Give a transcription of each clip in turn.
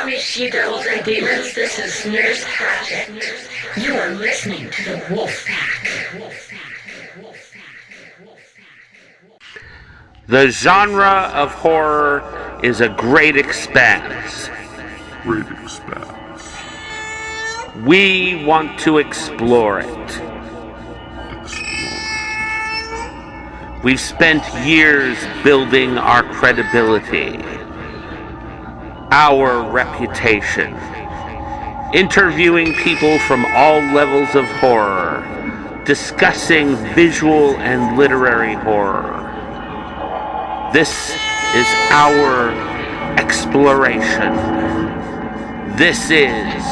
Hello, me she-devils and demons. This is Nurse Hatchet. You are listening to the Wolf Pack. The genre of horror is a great expanse. Great expanse. We want to explore it. We've spent years building our credibility, our reputation, interviewing people from all levels of horror, discussing visual and literary horror. This is our exploration. This is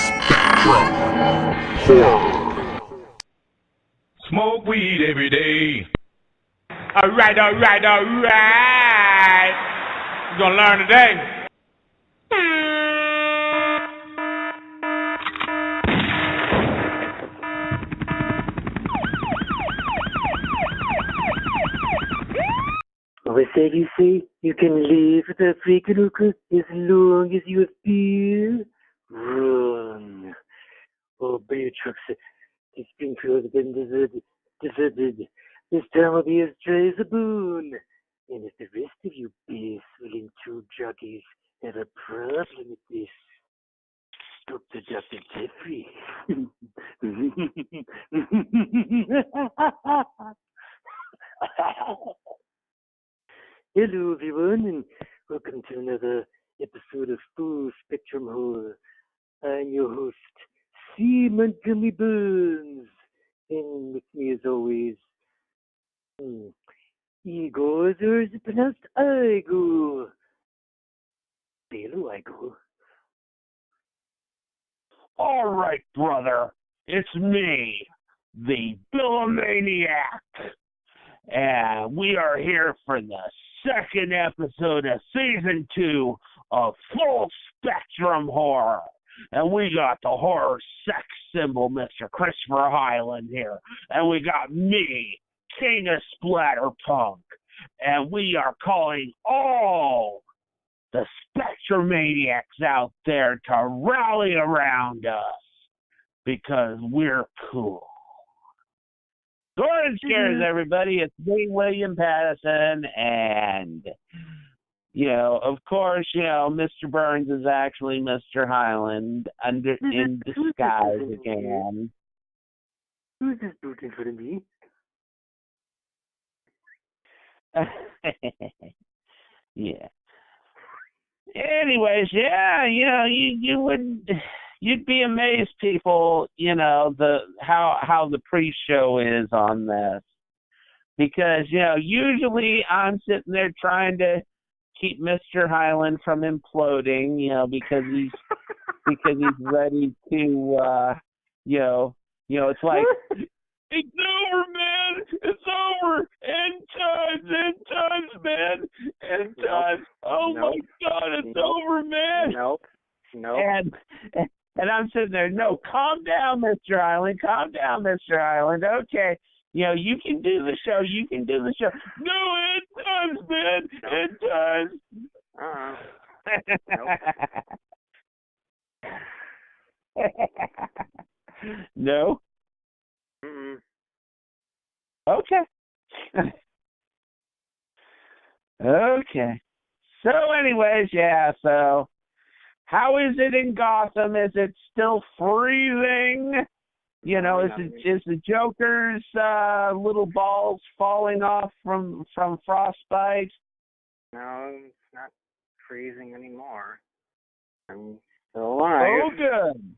Spectrum Horror. Smoke weed every day. All right. You're gonna learn today. What said you say? You can live with a Frankenhooker as long as you have beer? Wrong. Oh, beer trucks, the Springfield have been deserted. This town will be as dry as a boon. And if the rest of you beer-swilling tube jockeys have a problem with this, talk to Dr. Jeffrey. Hello, everyone, and welcome to another episode of Full Spectrum Horror. I'm your host, C. Montgomery Burns, and with me, as always, Igor, or is it pronounced Igor? Hello, Igor. All right, brother. It's me, the Billomaniac. And we are here for the second episode of Season 2 of Full Spectrum Horror. And we got the horror sex symbol, Mr. Christopher Highland here. And we got me, King of Splatter Punk. And we are calling all the Spectromaniacs out there to rally around us because we're cool. Gordon scares everybody. It's me, William Pattison, and, of course, Mr. Burns is actually Mr. Highland in disguise again. Who's this boot in front of me? Yeah. Anyways, you'd be amazed, people, how the pre-show is on this. Because, usually I'm sitting there trying to keep Mr. Highland from imploding, because he's ready to, it's like, it's over, man. It's over. End times, man. End times. Oh, my God, it's over, man. Nope. And I'm sitting there, no, calm down, Mr. Highland. Calm down, Mr. Highland. Okay. You can do the show. No, end times, man. End times. No? Mm-mm. Okay. Okay. So anyways, so how is it in Gotham? Is it still freezing? Is the Joker's little balls falling off from frostbite? No, it's not freezing anymore. I'm still alive. Oh, good.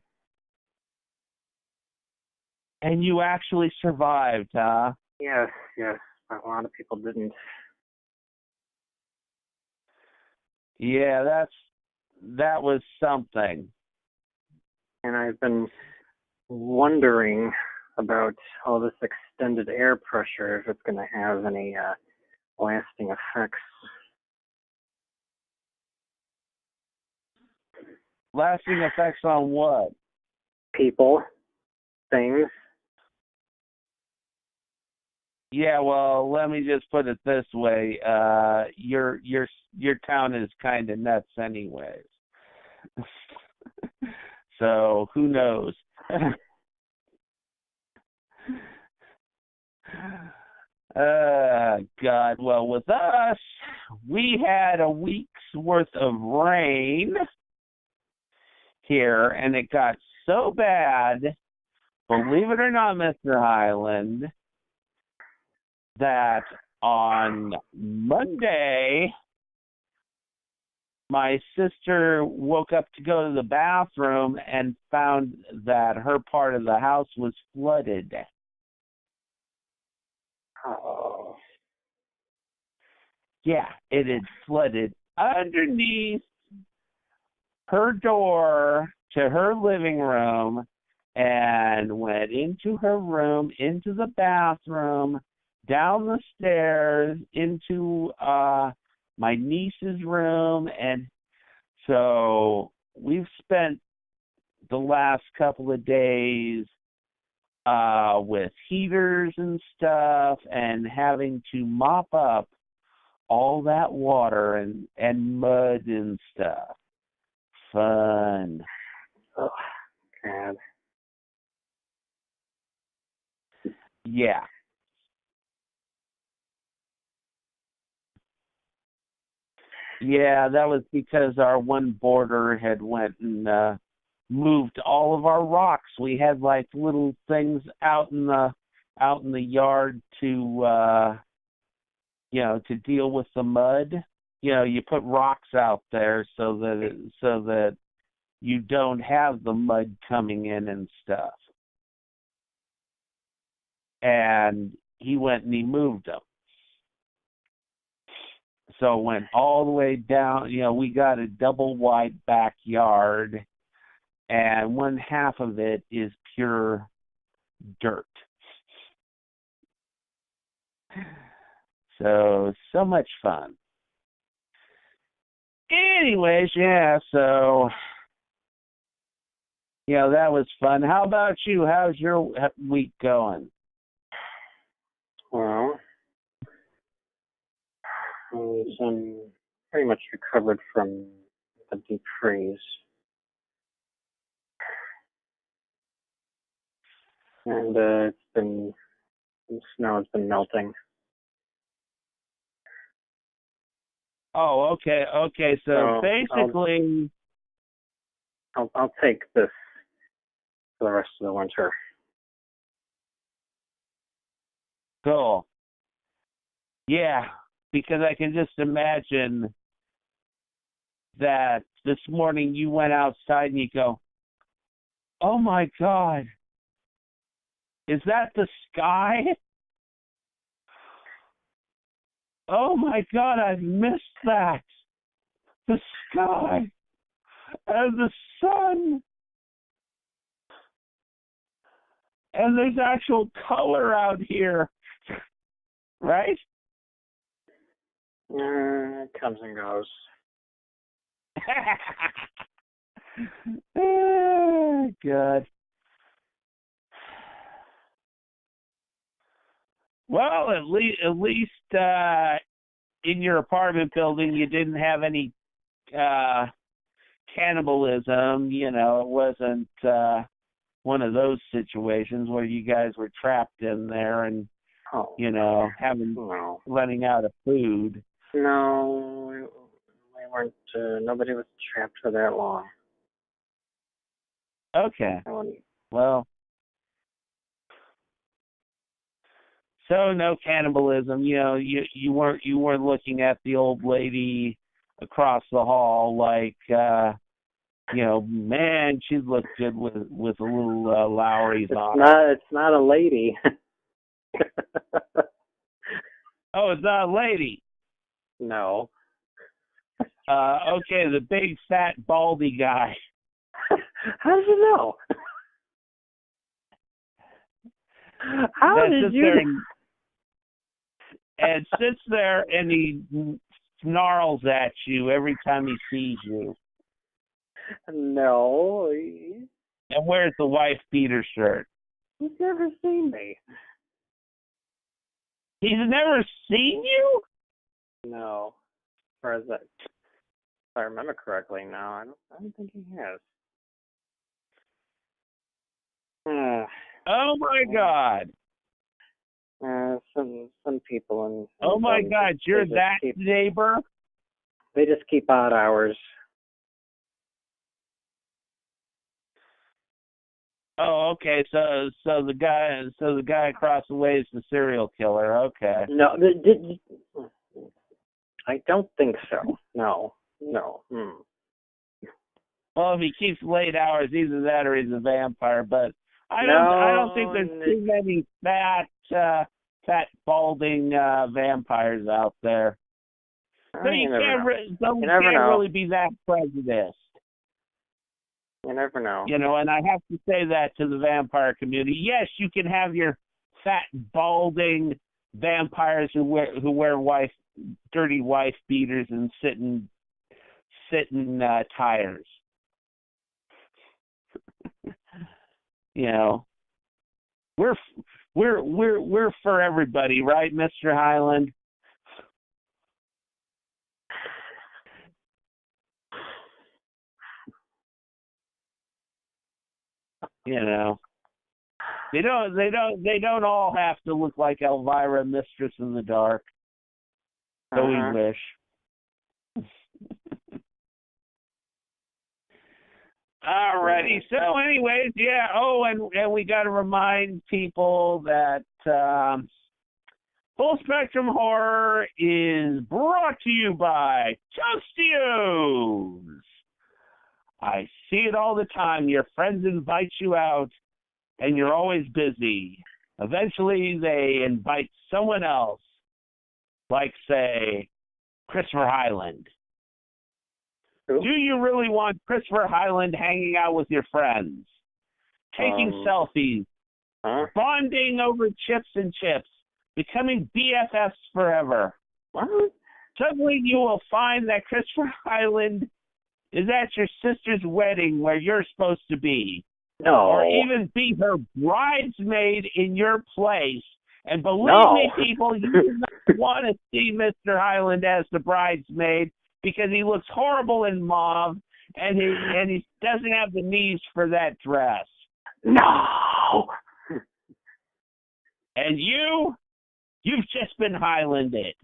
And you actually survived, huh? Yes, but a lot of people didn't. Yeah, that was something. And I've been wondering about all this extended air pressure, if it's going to have any lasting effects. Lasting effects on what? People, things. Yeah, well, let me just put it this way. Your town is kind of nuts anyways. So, who knows? God. Well, with us, we had a week's worth of rain here, and it got so bad, believe it or not, Mr. Highland, that on Monday, my sister woke up to go to the bathroom and found that her part of the house was flooded. Oh. Yeah, it had flooded underneath her door to her living room and went into her room, into the bathroom, down the stairs, into my niece's room. And so we've spent the last couple of days with heaters and stuff and having to mop up all that water and mud and stuff. Fun. Oh, God. Yeah. Yeah, that was because our one boarder had went and moved all of our rocks. We had like little things out in the yard to to deal with the mud. You put rocks out there so that you don't have the mud coming in and stuff. And he went and he moved them. So it went all the way down. We got a double wide backyard, and one half of it is pure dirt. So much fun. Anyways, yeah, so that was fun. How about you? How's your week going? Well, I'm pretty much recovered from the deep freeze. And the snow has been melting. Oh, okay. So basically, I'll take this for the rest of the winter. cool. Yeah, because I can just imagine that this morning you went outside and you go, "Oh my God, is that the sky? Oh my God, I've missed that. The sky and the sun. And there's actual color out here." Right? It comes and goes. Good. Well, at least in your apartment building, you didn't have any cannibalism. It wasn't one of those situations where you guys were trapped in there and running out of food. No, we weren't. Nobody was trapped for that long. Okay. Well, so no cannibalism. You weren't looking at the old lady across the hall like, man, she looked good with a little Lowry's on. It's not a lady. Oh, it's not a lady. No. Okay, the big fat baldy guy. How did you know? How did you? And sits there and he snarls at you every time he sees you. No. And wears the wife beater shirt. He's never seen me. He's never seen you? No. Or is that, if I remember correctly, no, I don't think he has. Oh my God. Some people in Oh my God, you're that neighbor? They just keep odd hours. Oh, okay. So the guy across the way is the serial killer. Okay. No, I don't think so. No. Well, if he keeps late hours, either that or he's a vampire. But I don't think there's too many fat balding vampires out there. So you can't really be that prejudiced. You never know. You know, and I have to say that to the vampire community. Yes, you can have your fat, balding vampires who wear dirty wife beaters and sit in tires. You know, we're for everybody, right, Mr. Highland? You know, they don't all have to look like Elvira, Mistress in the Dark. So we wish. Alrighty. So, anyways, yeah. Oh, and we got to remind people that Full Spectrum Horror is brought to you by Toastios. I see it all the time. Your friends invite you out, and you're always busy. Eventually, they invite someone else, like, say, Christopher Highland. Who? Do you really want Christopher Highland hanging out with your friends, taking selfies, bonding over chips and chips, becoming BFFs forever? What? Suddenly, you will find that Christopher Highland is at your sister's wedding where you're supposed to be. No. Or even be her bridesmaid in your place. And believe me, people, you do not want to see Mr. Highland as the bridesmaid because he looks horrible in mauve and he doesn't have the knees for that dress. No. And you've just been Highlanded.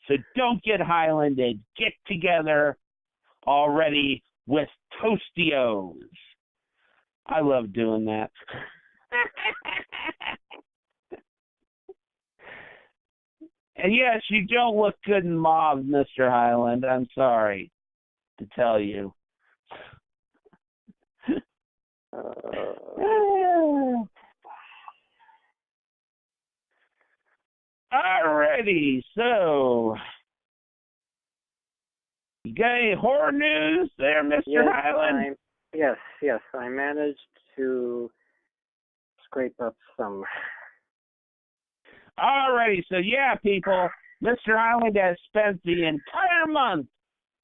So don't get Highlanded. Get together already with Toastios. I love doing that. And yes, you don't look good in mauve, Mr. Highland. I'm sorry to tell you. Alrighty, so you got any horror news there, Mr. Highland? Yes, I managed to scrape up some. Alrighty, so yeah, people, Mr. Highland has spent the entire month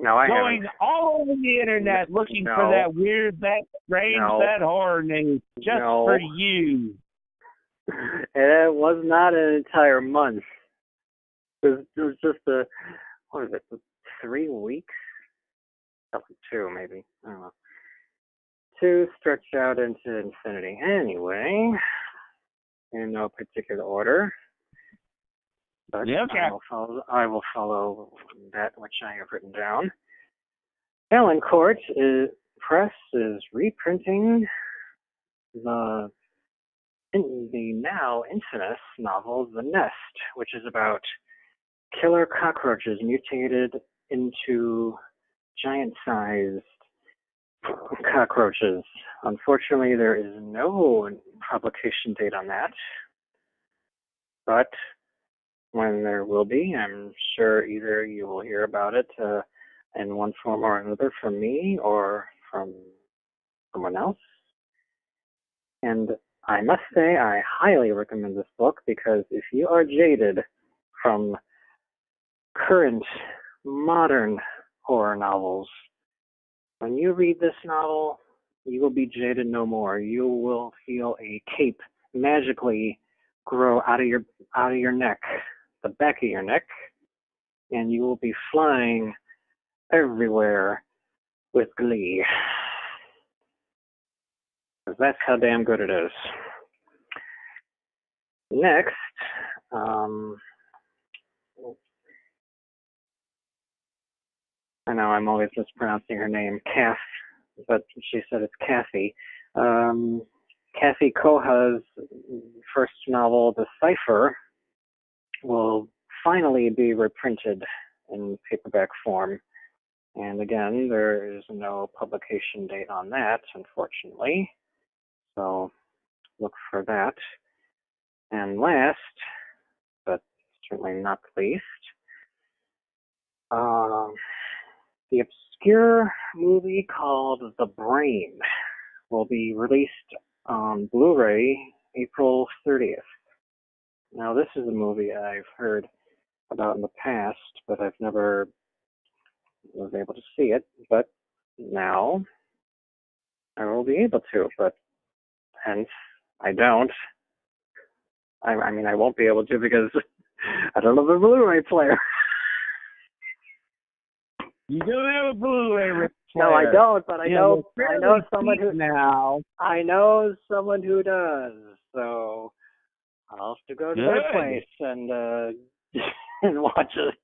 going all over the internet looking for that weird, that strange, that horror news just for you. It was not an entire month. It was just 3 weeks? 2 maybe. I don't know. 2 stretched out into infinity. Anyway, in no particular order. But I will follow that which I have written down. Allen Court Press is reprinting the now infamous novel The Nest, which is about killer cockroaches mutated into giant-sized cockroaches. Unfortunately, there is no publication date on that, but when there will be, I'm sure either you will hear about it in one form or another from me or from someone else. And I must say I highly recommend this book because if you are jaded from current modern horror novels, when you read this novel, you will be jaded no more. You will feel a cape magically grow out of your neck the back of your neck, and you will be flying everywhere with glee. 'Cause that's how damn good it is. Next, I know I'm always mispronouncing her name, Cass, but she said it's Cassie. Cassie Koha's first novel, The Cipher, will finally be reprinted in paperback form. And again, there is no publication date on that, unfortunately. So look for that. And last, but certainly not least, the obscure movie called The Brain will be released on Blu-ray April 30th. Now, this is a movie I've heard about in the past, but I've never was able to see it. But now I will be able to, but hence I don't. I mean, I won't be able to because I don't have a Blu-ray player. You don't have a Blu-ray player. No, I don't, but I know someone who now. I know someone who does. So I'll have to go to their place and and watch it.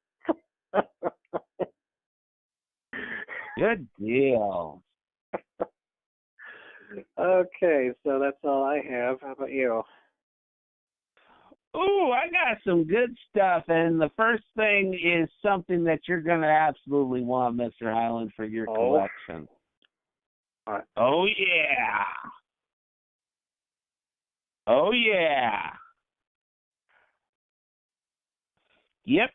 Good deal. Okay, so that's all I have. How about you? Ooh, I got some good stuff, and the first thing is something that you're going to absolutely want, Mr. Highland, for your collection. What? Oh, yeah. Oh, yeah. Yep.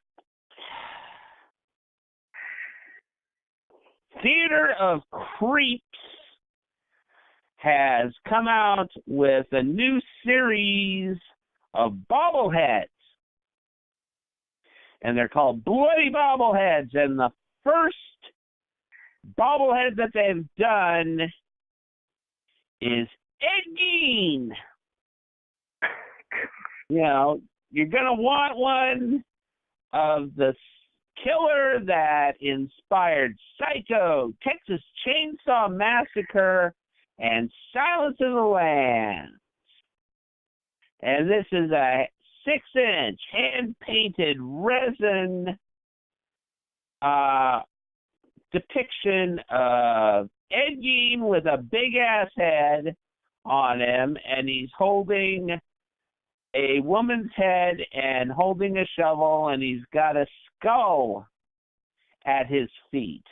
Theater of Creeps has come out with a new series of bobbleheads. And they're called Bloody Bobbleheads. And the first bobblehead that they've done is Ed Gein. You know, you're going to want one of the killer that inspired Psycho, Texas Chainsaw Massacre, and Silence of the Lambs. And this is a 6-inch hand-painted resin depiction of Ed Gein with a big-ass head on him, and he's holding a woman's head and holding a shovel, and he's got a skull at his feet.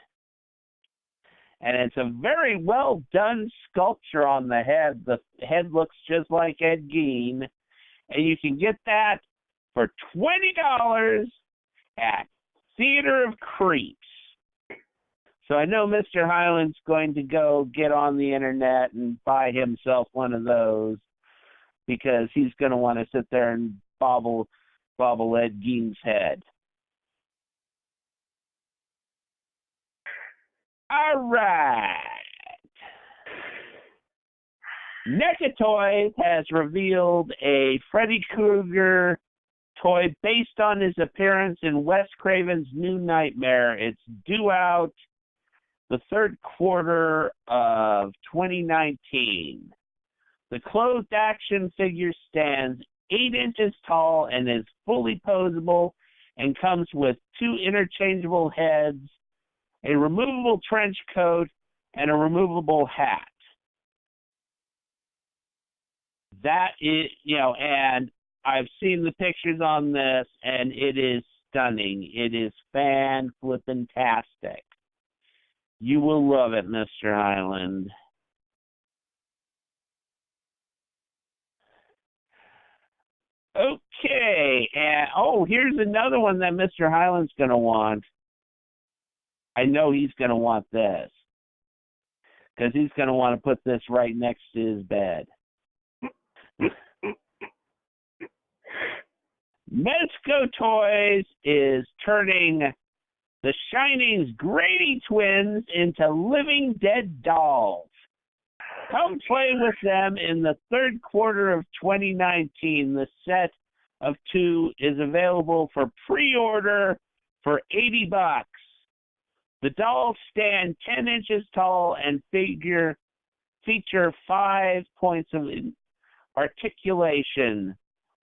And it's a very well done sculpture on the head. The head looks just like Ed Gein. And you can get that for $20 at Theater of Creeps. So I know Mr. Highland's going to go get on the internet and buy himself one of those because he's going to want to sit there and bobble Ed Gein's head. All right. NECA Toys has revealed a Freddy Krueger toy based on his appearance in Wes Craven's New Nightmare. It's due out the third quarter of 2019. The closed action figure stands 8 inches tall and is fully posable and comes with 2 interchangeable heads, a removable trench coat, and a removable hat. That is, and I've seen the pictures on this, and it is stunning. It is fan-flippin-tastic. You will love it, Mr. Highland. Okay, and here's another one that Mr. Highland's going to want. I know he's going to want this, because he's going to want to put this right next to his bed. Mezco Toys is turning the Shining's Grady twins into living dead dolls. Come play with them in the third quarter of 2019. The set of 2 is available for pre-order for $80. The dolls stand 10 inches tall and feature 5 points of articulation.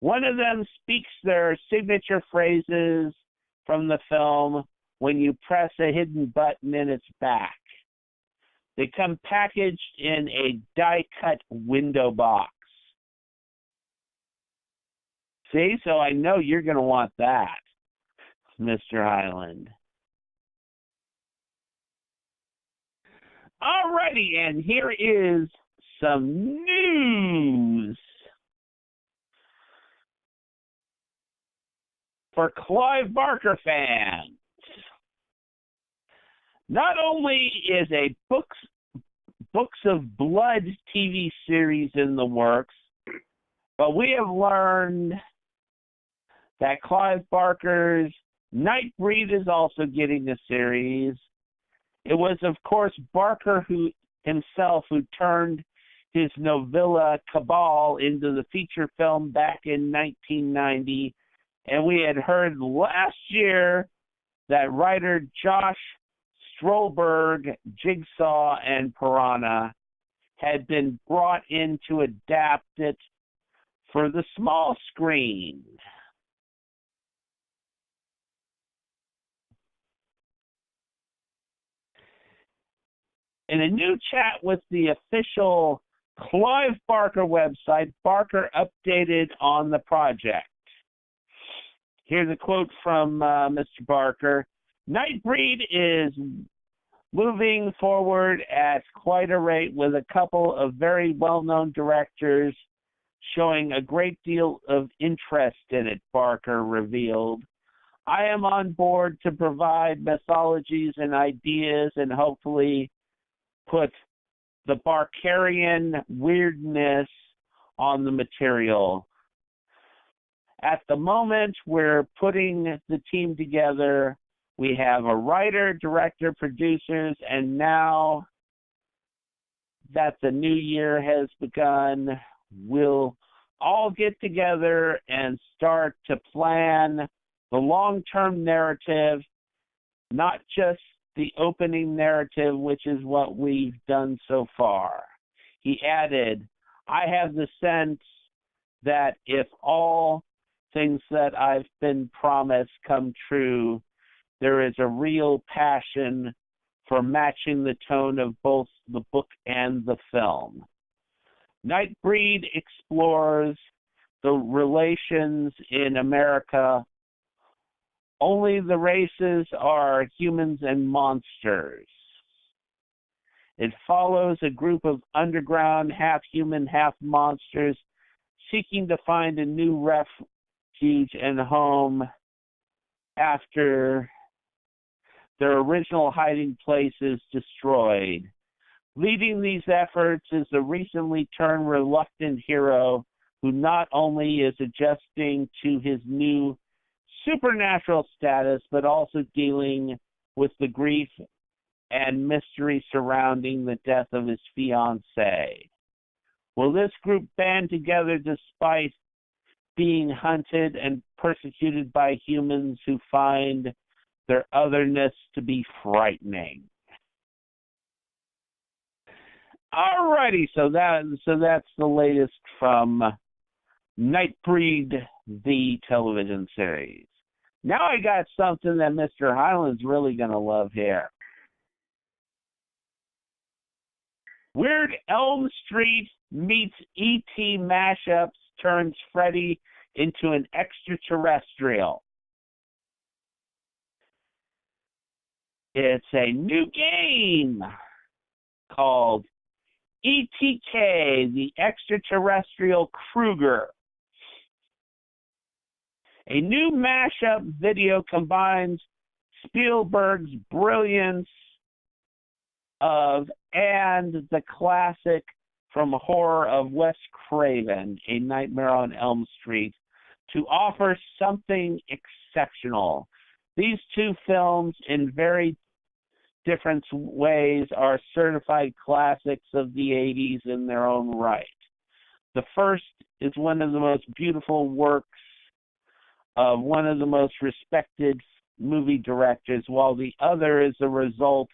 One of them speaks their signature phrases from the film when you press a hidden button in its back. They come packaged in a die-cut window box. See, so I know you're going to want that, Mr. Highland. Alrighty, and here is some news. For Clive Barker fans, not only is a Books of Blood TV series in the works, but we have learned that Clive Barker's Nightbreed is also getting a series. It was, of course, Barker himself who turned his novella Cabal into the feature film back in 1990, and we had heard last year that writer Josh Stolberg, Jigsaw, and Piranha had been brought in to adapt it for the small screen. In a new chat with the official Clive Barker website, Barker updated on the project. Here's a quote from Mr. Barker. Nightbreed is moving forward at quite a rate with a couple of very well-known directors showing a great deal of interest in it, Barker revealed. I am on board to provide mythologies and ideas and hopefully put the Barkerian weirdness on the material. At the moment, we're putting the team together. We have a writer, director, producers, and now that the new year has begun, we'll all get together and start to plan the long-term narrative, not just the opening narrative, which is what we've done so far. He added, I have the sense that if all things that I've been promised come true, there is a real passion for matching the tone of both the book and the film. Nightbreed explores the relations in America. Only the races are humans and monsters. It follows a group of underground, half-human, half-monsters seeking to find a new refuge and home after their original hiding place is destroyed. Leading these efforts is the recently turned reluctant hero who not only is adjusting to his new supernatural status, but also dealing with the grief and mystery surrounding the death of his fiancée. Will this group band together despite being hunted and persecuted by humans who find their otherness to be frightening? Alrighty, so that's the latest from Nightbreed, the television series. Now I got something that Mr. Highland's really going to love here. Weird Elm Street meets E.T. mashups turns Freddy into an extraterrestrial. It's a new game called ETK, the Extraterrestrial Kruger. A new mashup video combines Spielberg's brilliance and the classic from horror of Wes Craven, A Nightmare on Elm Street, to offer something exceptional. These two films, in very different ways, are certified classics of the 80s in their own right. The first is one of the most beautiful works of one of the most respected movie directors, while the other is a result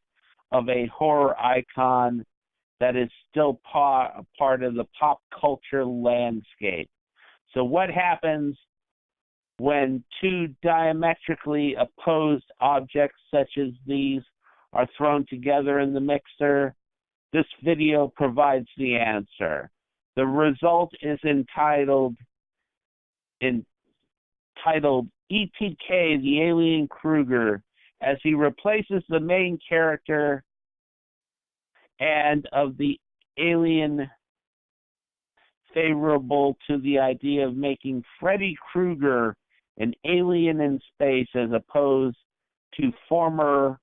of a horror icon that is still part of the pop culture landscape. So what happens when two diametrically opposed objects such as these are thrown together in the mixer? This video provides the answer. The result is entitled ETK, the Alien Kruger, as he replaces the main character and of the alien favorable to the idea of making Freddy Krueger an alien in space as opposed to former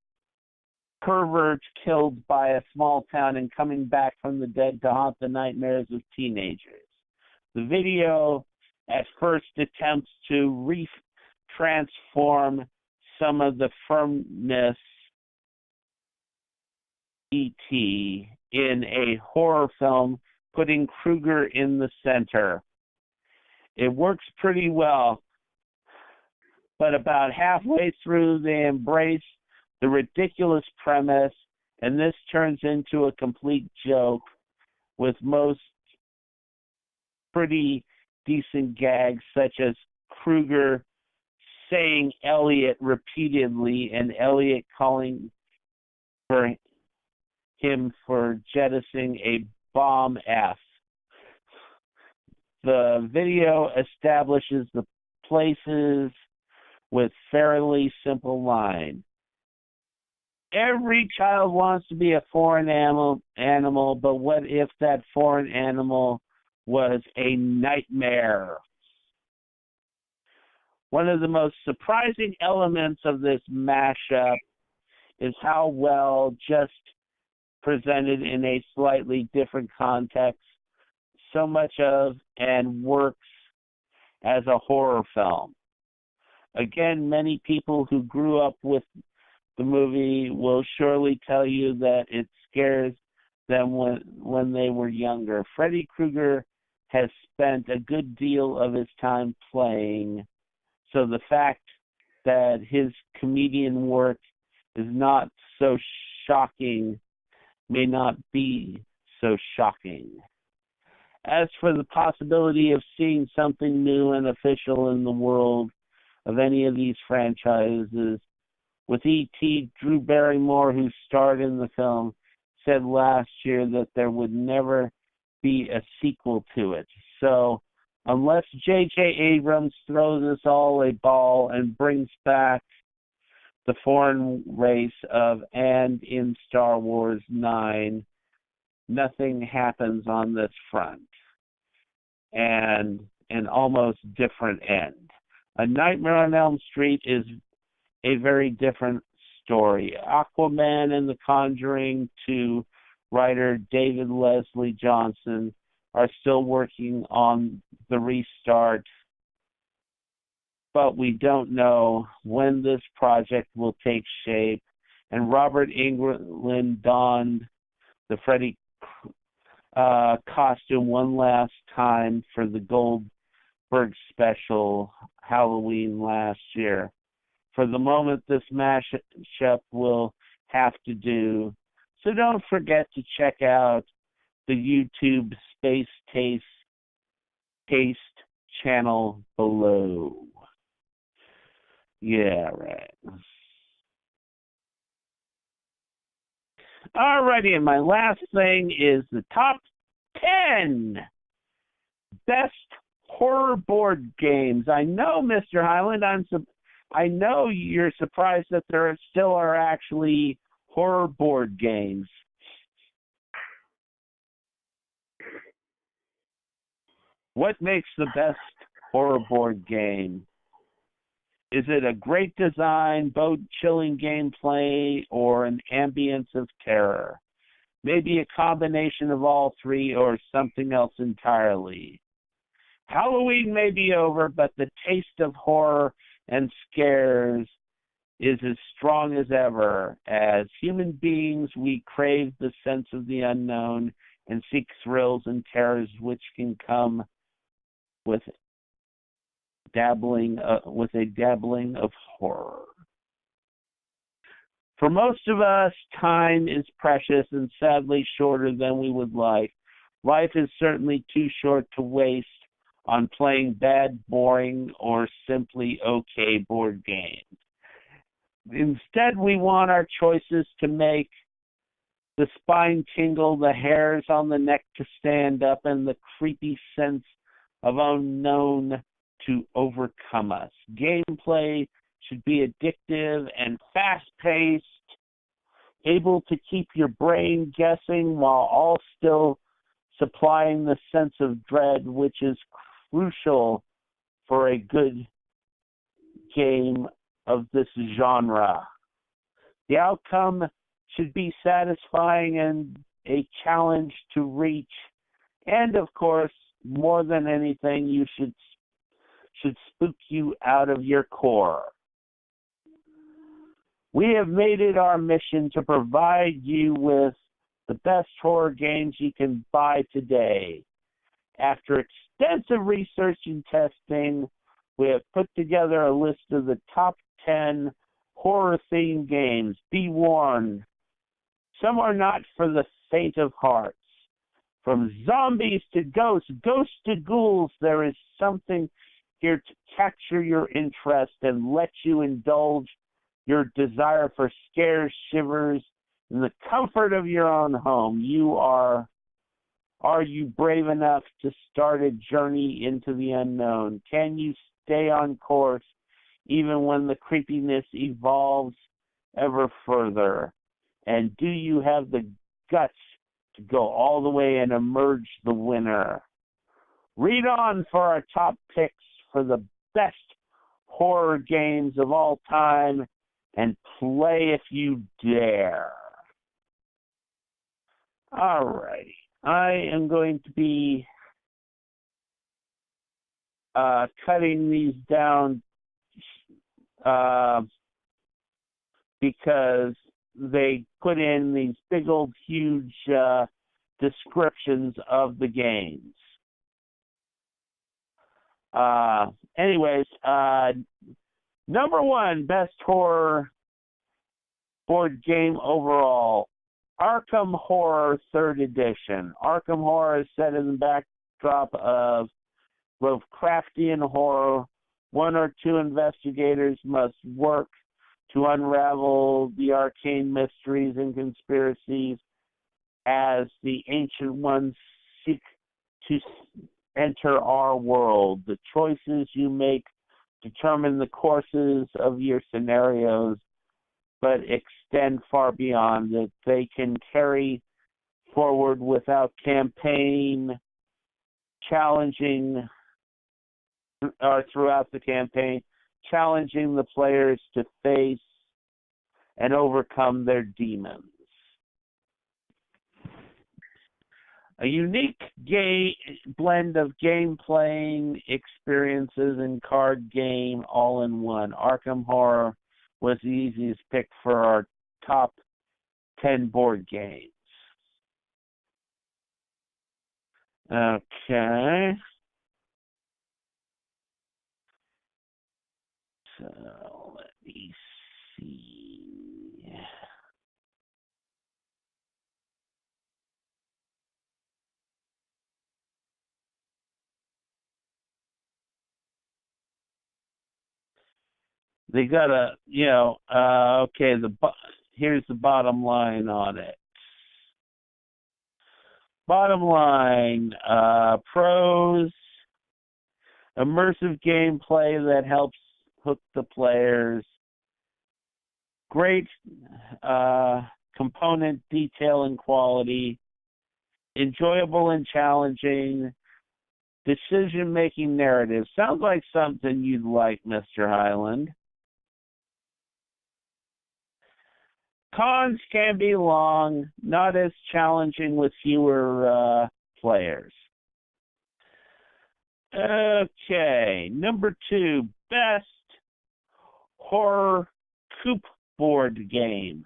perverts killed by a small town and coming back from the dead to haunt the nightmares of teenagers. The video at first attempts to transform some of the firmness E.T. in a horror film, putting Krueger in the center. It works pretty well, but about halfway through they embrace the ridiculous premise, and this turns into a complete joke with most pretty decent gags, such as Krueger saying Elliot repeatedly and Elliot calling for him for jettisoning a bomb F. The video establishes the places with fairly simple line. Every child wants to be a foreign animal, but what if that foreign animal was a nightmare? One of the most surprising elements of this mashup is how well, just presented in a slightly different context, so much of and works as a horror film. Again, many people who grew up with the movie will surely tell you that it scares them when they were younger. Freddy Krueger has spent a good deal of his time playing, so the fact that his comedian work is not so shocking may not be so shocking. As for the possibility of seeing something new and official in the world of any of these franchises, with E.T., Drew Barrymore, who starred in the film, said last year that there would never be a sequel to it. So, unless J.J. Abrams throws us all a ball and brings back the foreign race of and in Star Wars 9, nothing happens on this front. And an almost different end. A Nightmare on Elm Street is a very different story. Aquaman and The Conjuring 2 writer David Leslie Johnson are still working on the restart, but we don't know when this project will take shape. And Robert Englund donned the Freddy costume one last time for the Goldberg special Halloween last year. For the moment, this mashup will have to do. So don't forget to check out the YouTube Space Taste channel below. Yeah, right. Alrighty, and my last thing is the top 10 best horror board games. I know, Mr. Highland, I know you're surprised that there still are actually horror board games. What makes the best horror board game? Is it a great design, bone-chilling gameplay, or an ambience of terror? Maybe a combination of all three or something else entirely. Halloween may be over, but the taste of horror and scares is as strong as ever. As human beings, we crave the sense of the unknown and seek thrills and terrors which can come with dabbling of horror. For most of us, time is precious and sadly shorter than we would like. Life is certainly too short to waste on playing bad, boring, or simply okay board games. Instead, we want our choices to make the spine tingle, the hairs on the neck to stand up, and the creepy sense of unknown to overcome us. Gameplay should be addictive and fast-paced, able to keep your brain guessing while all still supplying the sense of dread, which is crucial for a good game of this genre. The outcome should be satisfying and a challenge to reach, and of course, more than anything, you should spook you out of your core. We have made it our mission to provide you with the best horror games you can buy today. After extensive research and testing, we have put together a list of the top 10 horror-themed games. Be warned, some are not for the faint of hearts. From zombies to ghosts to ghouls, there is something here to capture your interest and let you indulge your desire for scares, shivers, in the comfort of your own home. Are you brave enough to start a journey into the unknown? Can you stay on course even when the creepiness evolves ever further? And do you have the guts to go all the way and emerge the winner? Read on for our top picks for the best horror games of all time, and play if you dare. Alrighty, I am going to be cutting these down because they put in these big old huge descriptions of the games. Anyways, number one best horror board game overall, Arkham Horror 3rd Edition. Arkham Horror is set in the backdrop of Lovecraftian horror. One or two investigators must work to unravel the arcane mysteries and conspiracies as the ancient ones seek to enter our world. The choices you make determine the courses of your scenarios, but extend far beyond that. They can carry forward without campaign, challenging, or throughout the campaign, challenging the players to face and overcome their demons. A unique blend of game-playing experiences and card game all in one. Arkham Horror was the easiest pick for our top 10 board games. Okay. So, let me see. They got okay, here's the bottom line on it. Bottom line, pros, immersive gameplay that helps hook the players, great component detail and quality, enjoyable and challenging, decision-making narrative. Sounds like something you'd like, Mr. Highland. Cons can be long, not as challenging with fewer players. Okay, number 2, best horror coop board game.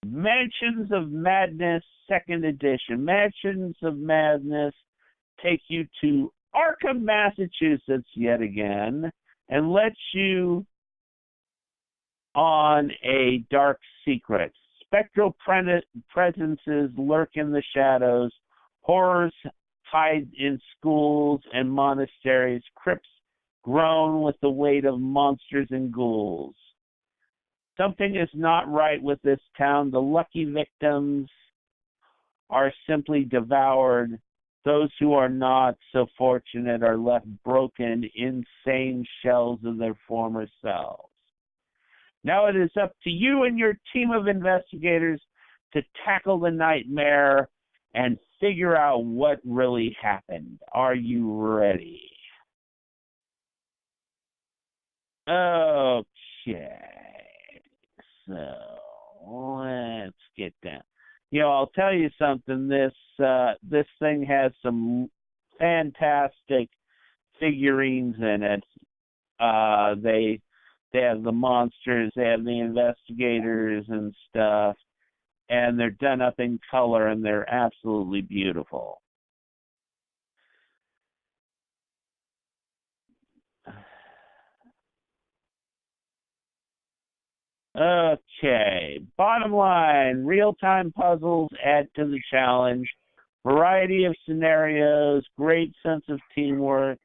Mansions of Madness 2nd Edition. Mansions of Madness take you to Arkham, Massachusetts yet again, and lets you on a dark secret. Spectral presences lurk in the shadows. Horrors hide in schools and monasteries. Crypts groan with the weight of monsters and ghouls. Something is not right with this town. The lucky victims are simply devoured. Those who are not so fortunate are left broken, insane shells of their former selves. Now it is up to you and your team of investigators to tackle the nightmare and figure out what really happened. Are you ready? Okay. So let's get down. I'll tell you something. This thing has some fantastic figurines in it. They have the monsters, they have the investigators and stuff, and they're done up in color, and they're absolutely beautiful. Okay, bottom line, real-time puzzles add to the challenge, variety of scenarios, great sense of teamwork,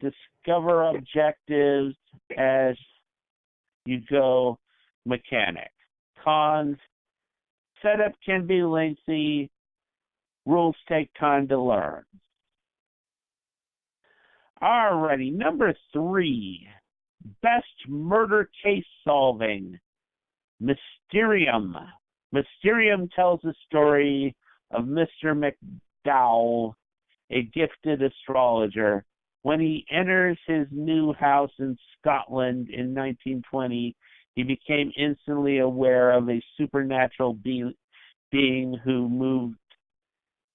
discover objectives as you go mechanic. Cons, setup can be lengthy, rules take time to learn. Alrighty, number 3. Best murder case solving. Mysterium. Mysterium tells the story of Mr. McDowell, a gifted astrologer. When he enters his new house in Scotland in 1920, he became instantly aware of a supernatural being who moved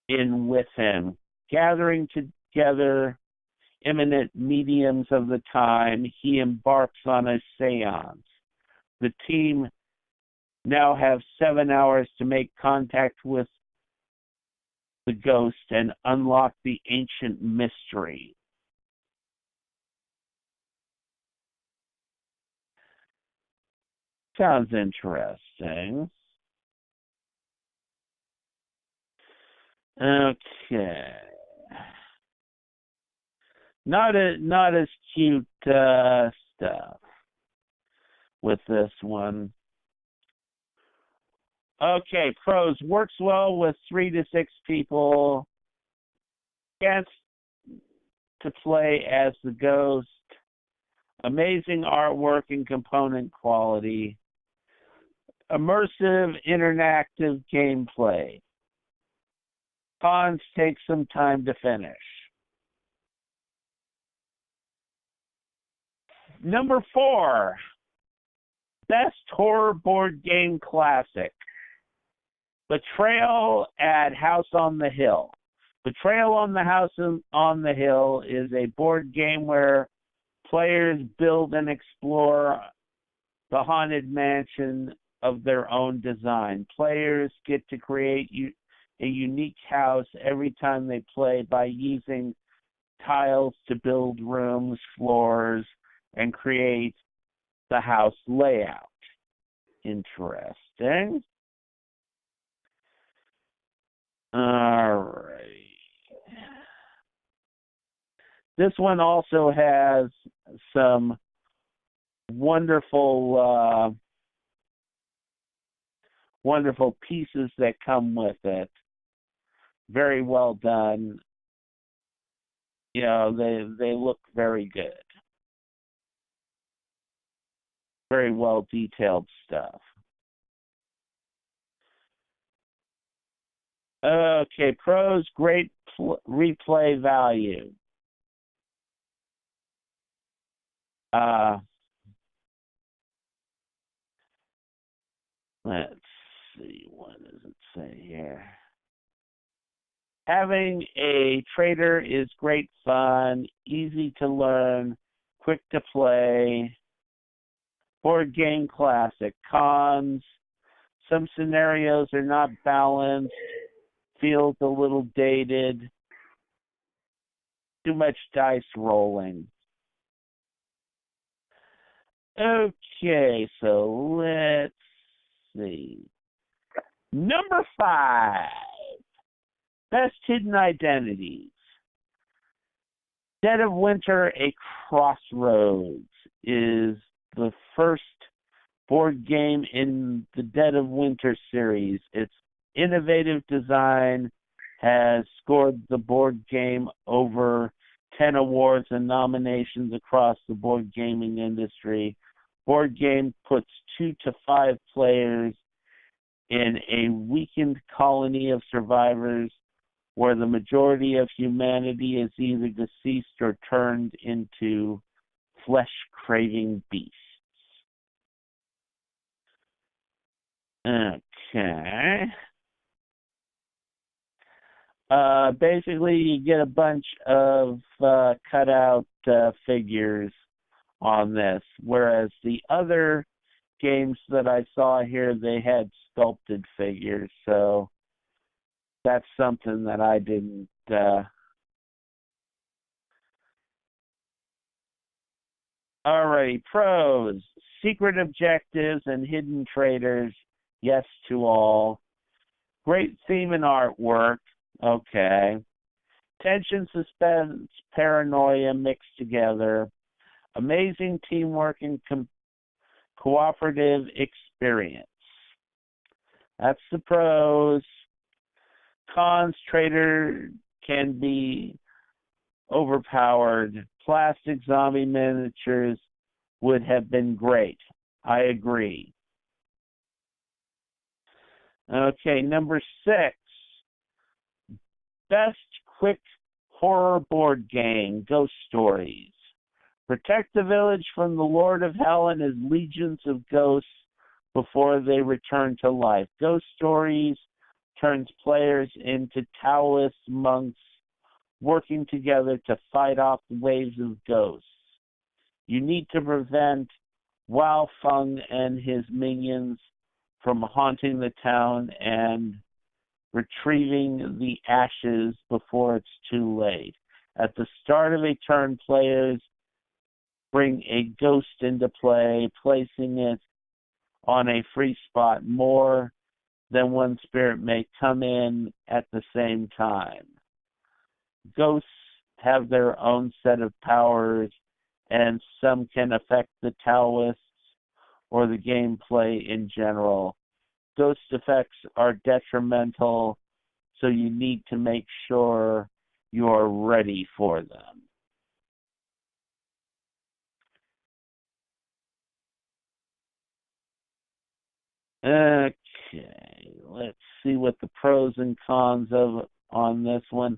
in with him. Gathering together eminent mediums of the time, he embarks on a seance. The team now have 7 hours to make contact with the ghost and unlock the ancient mystery. Sounds interesting. Okay. Not as cute stuff with this one. Okay, pros. Works well with 3 to 6 people. Chance to play as the ghost. Amazing artwork and component quality. Immersive, interactive gameplay. Cons, take some time to finish. Number 4, best horror board game classic. Betrayal at House on the Hill. Betrayal on the House on the Hill is a board game where players build and explore the haunted mansion of their own design. Players get to create a unique house every time they play by using tiles to build rooms, floors, and create the house layout. Interesting. All right. This one also has some wonderful pieces that come with it. Very well done. They look very good. Very well detailed stuff. Okay, pros, great replay value. Let's see, what does it say here? Having a trader is great fun, easy to learn, quick to play. Board game classic. Cons, some scenarios are not balanced, feels a little dated. too much dice rolling. Okay, so let's see. Number 5, Best Hidden Identities. Dead of Winter, A Crossroads is the first board game in the Dead of Winter series. Its innovative design has scored the board game over 10 awards and nominations across the board gaming industry. Board game puts 2 to 5 players in a weakened colony of survivors where the majority of humanity is either deceased or turned into flesh-craving beasts. Okay. Basically, you get a bunch of cutout figures on this, whereas the other games that I saw here, they had sculpted figures, so that's something that I didn't. Alrighty, pros. Secret objectives and hidden traders, yes to all. Great theme and artwork, okay. Tension, suspense, paranoia mixed together. Amazing teamwork and cooperative experience. That's the pros. Cons, trader can be overpowered. Plastic zombie miniatures would have been great. I agree. Okay, number 6. Best quick horror board game, Ghost Stories. Protect the village from the Lord of Hell and his legions of ghosts before they return to life. Ghost Stories turns players into Taoist monks working together to fight off waves of ghosts. You need to prevent Wao Feng and his minions from haunting the town and retrieving the ashes before it's too late. At the start of a turn, players bring a ghost into play, placing it on a free spot. More than one spirit may come in at the same time. Ghosts have their own set of powers, and some can affect the Taoists or the gameplay in general. Ghost effects are detrimental, so you need to make sure you are ready for them. Okay, let's see what the pros and cons of on this one.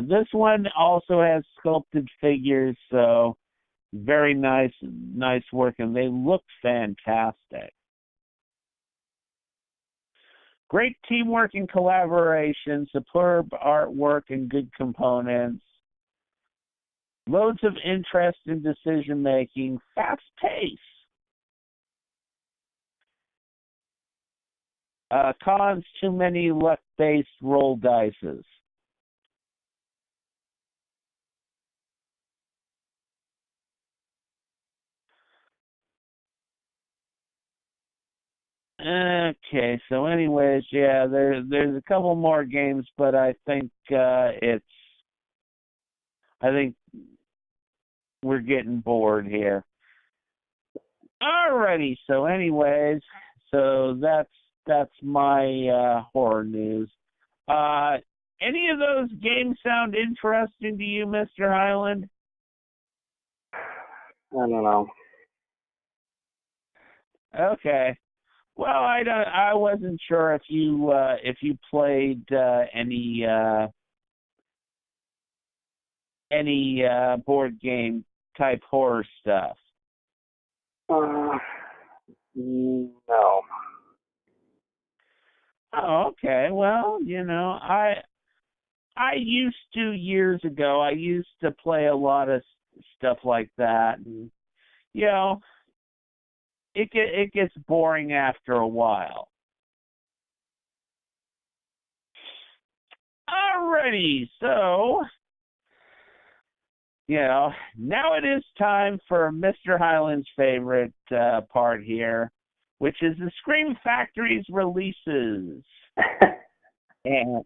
This one also has sculpted figures, so very nice work, and they look fantastic. Great teamwork and collaboration, superb artwork and good components, loads of interest in decision making, fast pace. Cons, too many luck-based roll dices. Okay, so anyways, yeah, there's a couple more games, but I think we're getting bored here. Alrighty, so anyways, so that's my horror news. Any of those games sound interesting to you, Mr. Highland? I don't know. Okay. Well, I wasn't sure if you played any board game type horror stuff. No. Oh, okay. Well, I used to years ago. I used to play a lot of stuff like that, and it gets boring after a while. Alrighty, so now it is time for Mr. Highland's favorite part here, which is the Scream Factory's releases. And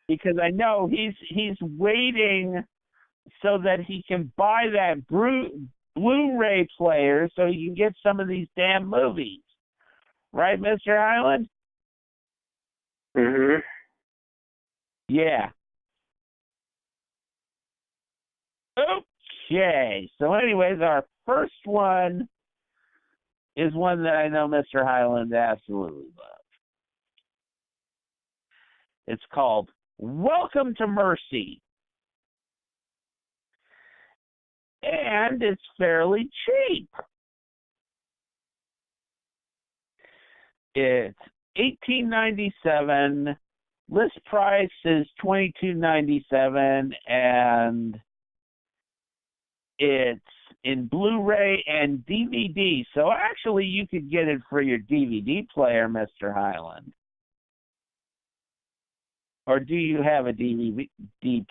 because I know he's waiting so that he can buy that Blu-ray player so he can get some of these damn movies. Right, Mr. Highland? Mm-hmm. Yeah. Okay. So anyways, our first one is one that I know Mr. Highland absolutely loves. It's called Welcome to Mercy. And it's fairly cheap. It's $18.97. List price is $22.97, and it's in Blu-ray and DVD. So actually, you could get it for your DVD player, Mr. Highland. Or do you have a DVD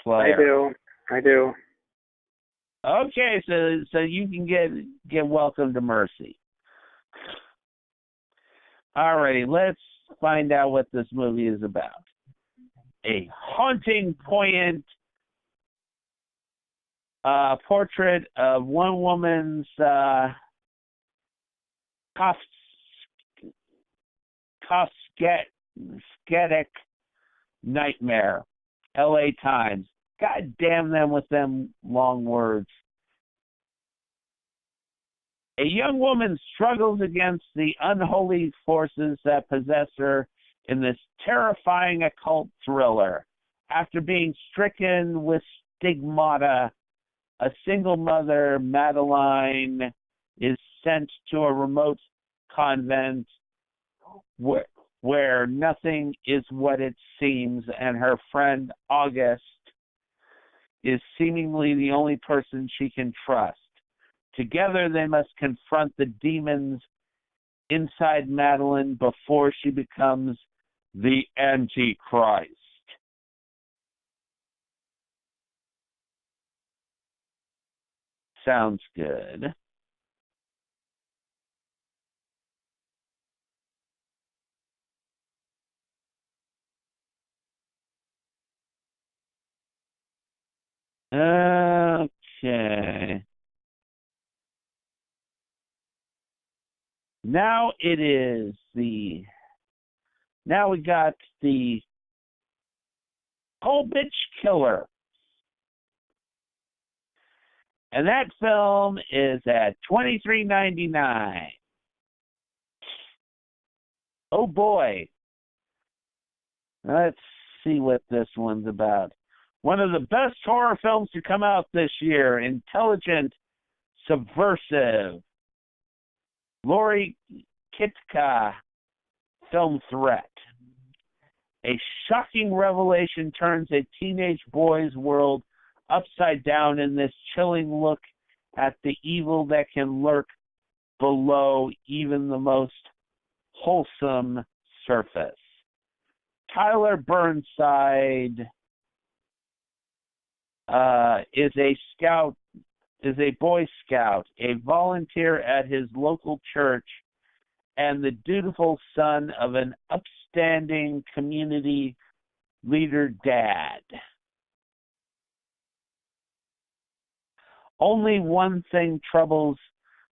player? I do. Okay, so you can get Welcome to Mercy. Alrighty, let's find out what this movie is about. A haunting, poignant portrait of one woman's Kafkaesque nightmare. L.A. Times. God damn them with them long words. A young woman struggles against the unholy forces that possess her in this terrifying occult thriller. After being stricken with stigmata, a single mother, Madeline, is sent to a remote convent where nothing is what it seems, and her friend August is seemingly the only person she can trust. Together, they must confront the demons inside Madeline before she becomes the Antichrist. Sounds good. Okay. Now we got the Kolbich Killer. And that film is at $23.99. Oh boy. Let's see what this one's about. One of the best horror films to come out this year. Intelligent, subversive. Lori Kitka film threat. A shocking revelation turns a teenage boy's world upside down in this chilling look at the evil that can lurk below even the most wholesome surface. Tyler Burnside is a Boy Scout, a volunteer at his local church, and the dutiful son of an upstanding community leader dad. Only one thing troubles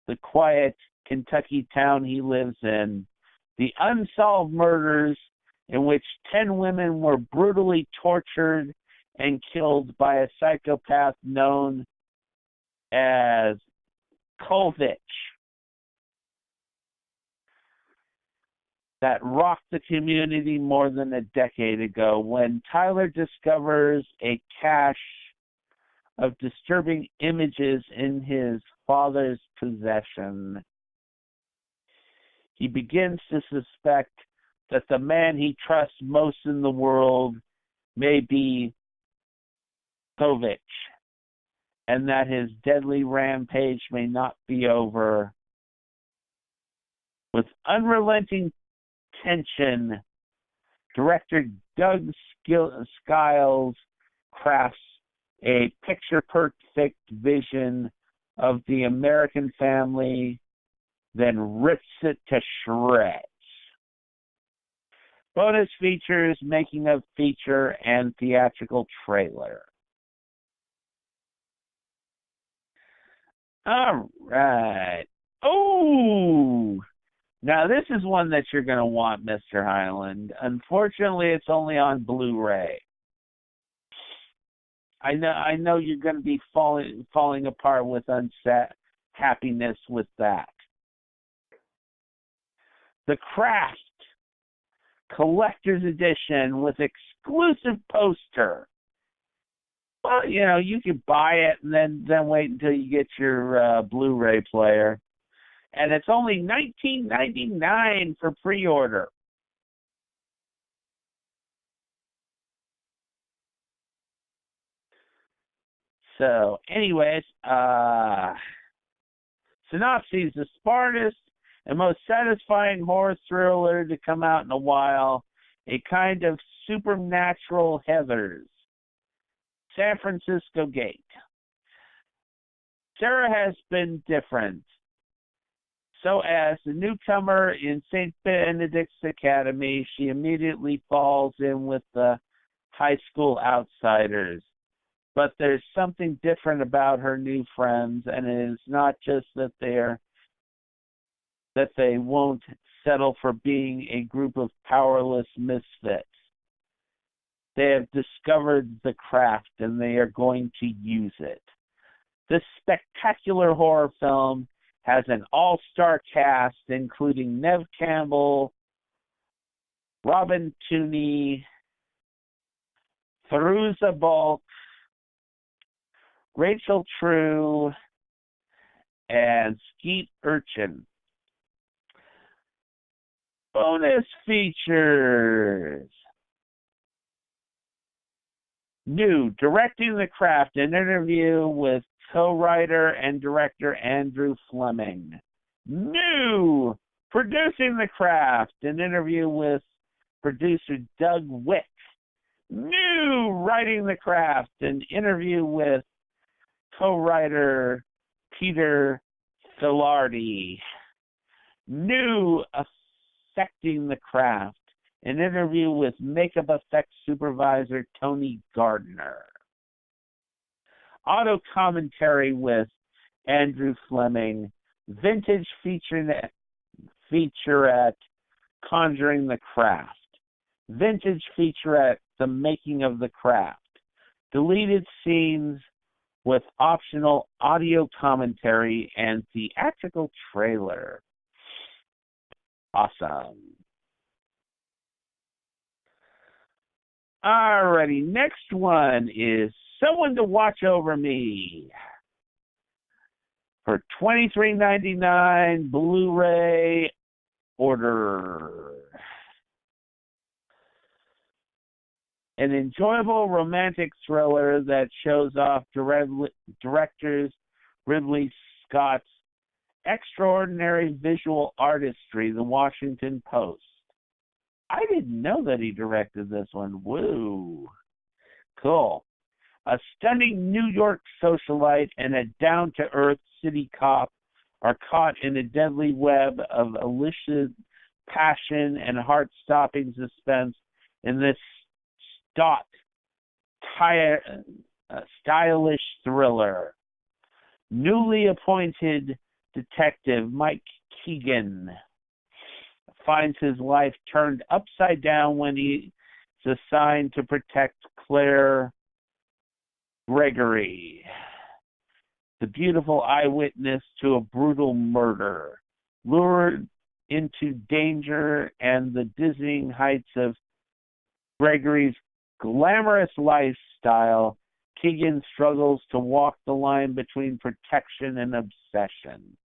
the quiet Kentucky town he lives in: the unsolved murders in which 10 women were brutally tortured and killed by a psychopath known as Kolbich, that rocked the community more than a decade ago when Tyler discovers a cache of disturbing images in his father's possession. He begins to suspect that the man he trusts most in the world may be Kolbich, and that his deadly rampage may not be over. With unrelenting tension, director Doug Skiles crafts a picture-perfect vision of the American family, then rips it to shreds. Bonus features, making of feature, and theatrical trailer. All right. Oh! Now, this is one that you're going to want, Mr. Highland. Unfortunately, it's only on Blu-ray. I know you're going to be falling apart with happiness with that. The Craft Collector's Edition with exclusive poster. Well, you could buy it and then wait until you get your Blu-ray player. And it's only $19.99 for pre-order. So, anyways, synopsis: the smartest and most satisfying horror thriller to come out in a while, a kind of supernatural Heathers. San Francisco Gate. Sarah has been different. So as a newcomer in St. Benedict's Academy, she immediately falls in with the high school outsiders. But there's something different about her new friends, and it is not just that they won't settle for being a group of powerless misfits. They have discovered the craft, and they are going to use it. This spectacular horror film has an all-star cast, including Neve Campbell, Robin Tunney, Fairuza Balk, Rachel True, and Skeet Urchin. Bonus features. New, directing the craft, an interview with co-writer and director Andrew Fleming. New, producing the craft, an interview with producer Doug Wick. New, writing the craft, an interview with co-writer Peter Filardi. New, affecting the craft, an interview with makeup effects supervisor Tony Gardner. Auto commentary with Andrew Fleming. Vintage featurette Conjuring the Craft. Vintage featurette The Making of the Craft. Deleted scenes with optional audio commentary and theatrical trailer. Awesome. Alrighty, next one is Someone to Watch Over Me. For $23.99 Blu-ray order. An enjoyable romantic thriller that shows off director Ridley Scott's extraordinary visual artistry, The Washington Post. I didn't know that he directed this one. Woo. Cool. A stunning New York socialite and a down-to-earth city cop are caught in a deadly web of illicit passion and heart-stopping suspense in this stylish thriller. Newly appointed detective Mike Keegan finds his life turned upside down when he's assigned to protect Claire Gregory, the beautiful eyewitness to a brutal murder. Lured into danger and the dizzying heights of Gregory's glamorous lifestyle, Keegan struggles to walk the line between protection and obsession,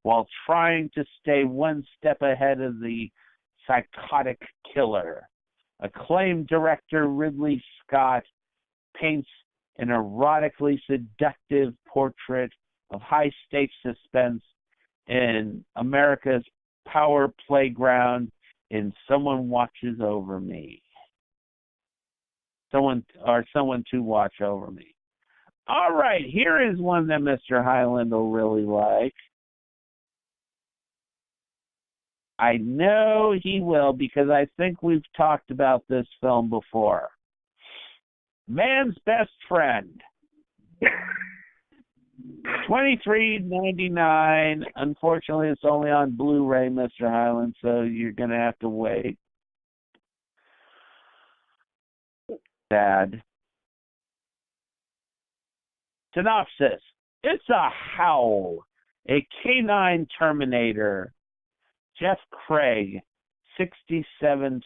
while trying to stay one step ahead of the psychotic killer. Acclaimed director Ridley Scott paints an erotically seductive portrait of high-stakes suspense in America's power playground in Someone Watches Over Me. Someone to Watch Over Me. All right, here is one that Mr. Highland will really like. I know he will because I think we've talked about this film before. Man's Best Friend. $23.99. Unfortunately, it's only on Blu-ray, Mr. Highland, so you're going to have to wait. Sad. Synopsis. It's a howl. A canine Terminator. Jeff Craig, 67th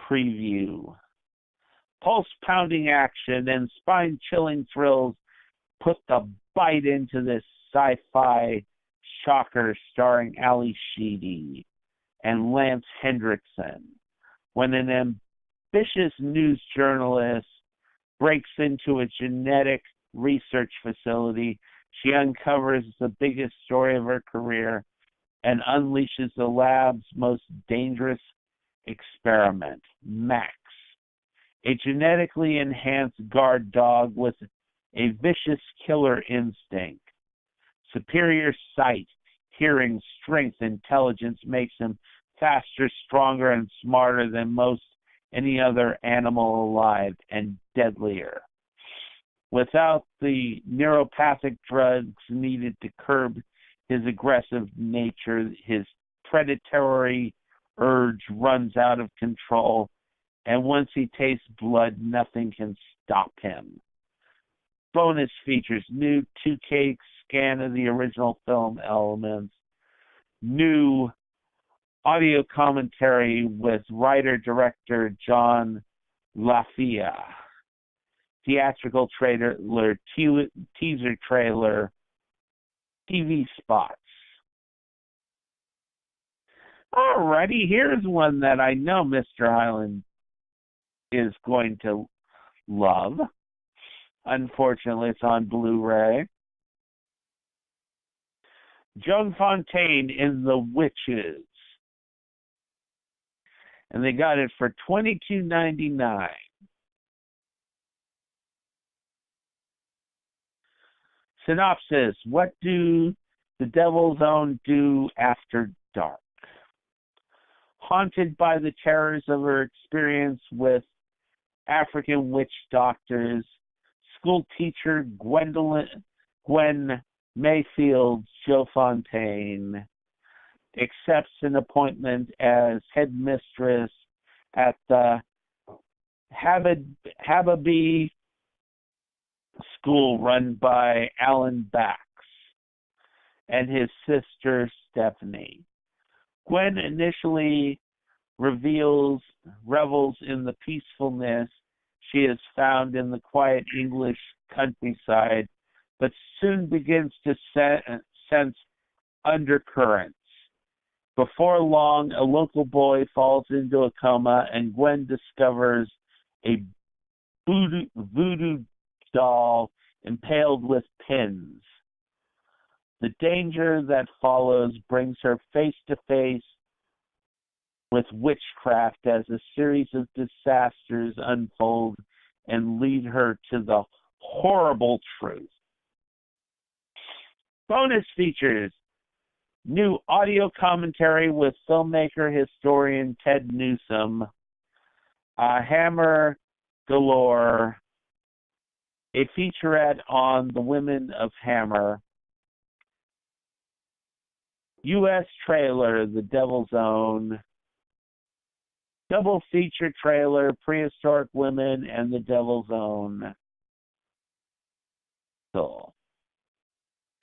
preview. Pulse-pounding action and spine-chilling thrills put the bite into this sci-fi shocker starring Ali Sheedy and Lance Hendrickson. When an ambitious news journalist breaks into a genetic research facility, she uncovers the biggest story of her career and unleashes the lab's most dangerous experiment, Max, a genetically enhanced guard dog with a vicious killer instinct. Superior sight, hearing, strength, intelligence makes him faster, stronger, and smarter than most any other animal alive, and deadlier. Without the neuropathic drugs needed to curb his aggressive nature, his predatory urge runs out of control, and once he tastes blood, nothing can stop him. Bonus features: new 2K scan of the original film elements, new audio commentary with writer-director John LaFia, theatrical trailer, teaser trailer, TV spots. Alrighty, here's one that I know Mr. Highland is going to love. Unfortunately, it's on Blu-ray. Joan Fontaine in The Witches. And they got it for $22.99. Synopsis: what do the Devil's Own do after dark? Haunted by the terrors of her experience with African witch doctors, school teacher Gwen Mayfield, Jo Fontaine accepts an appointment as headmistress at the Hababy school run by Alan Bax and his sister Stephanie. Gwen initially revels in the peacefulness she has found in the quiet English countryside, but soon begins to sense undercurrents. Before long, a local boy falls into a coma, and Gwen discovers a voodoo doll impaled with pins. The danger that follows brings her face to face with witchcraft as a series of disasters unfold and lead her to the horrible truth. Bonus features: new audio commentary with filmmaker historian Ted Newsom, Hammer Galore, a featurette on the women of Hammer, U.S. trailer, The Devil's Own, double feature trailer, Prehistoric Women and The Devil's Own. So,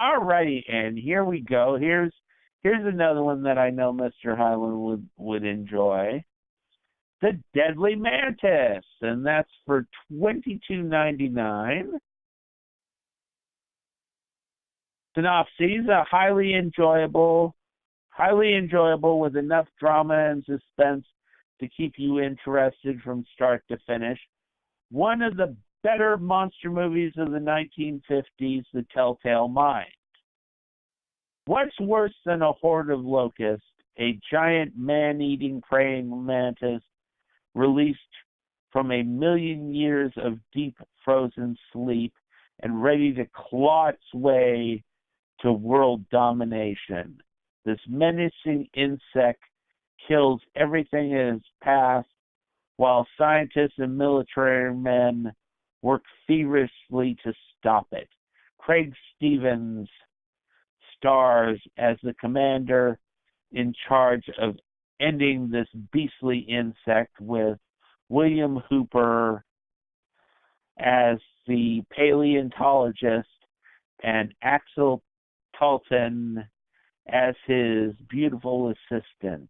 alrighty, and here we go. Here's another one that I know Mr. Highland would enjoy. The Deadly Mantis, and that's for $22.99. Synopsis: a highly enjoyable with enough drama and suspense to keep you interested from start to finish. One of the better monster movies of the 1950s, The Telltale Mind. What's worse than a horde of locusts, a giant man-eating praying mantis released from a million years of deep frozen sleep and ready to claw its way to world domination. This menacing insect kills everything in its path, while scientists and military men work feverishly to stop it. Craig Stevens stars as the commander in charge of ending this beastly insect, with William Hooper as the paleontologist and Axel Talton as his beautiful assistant,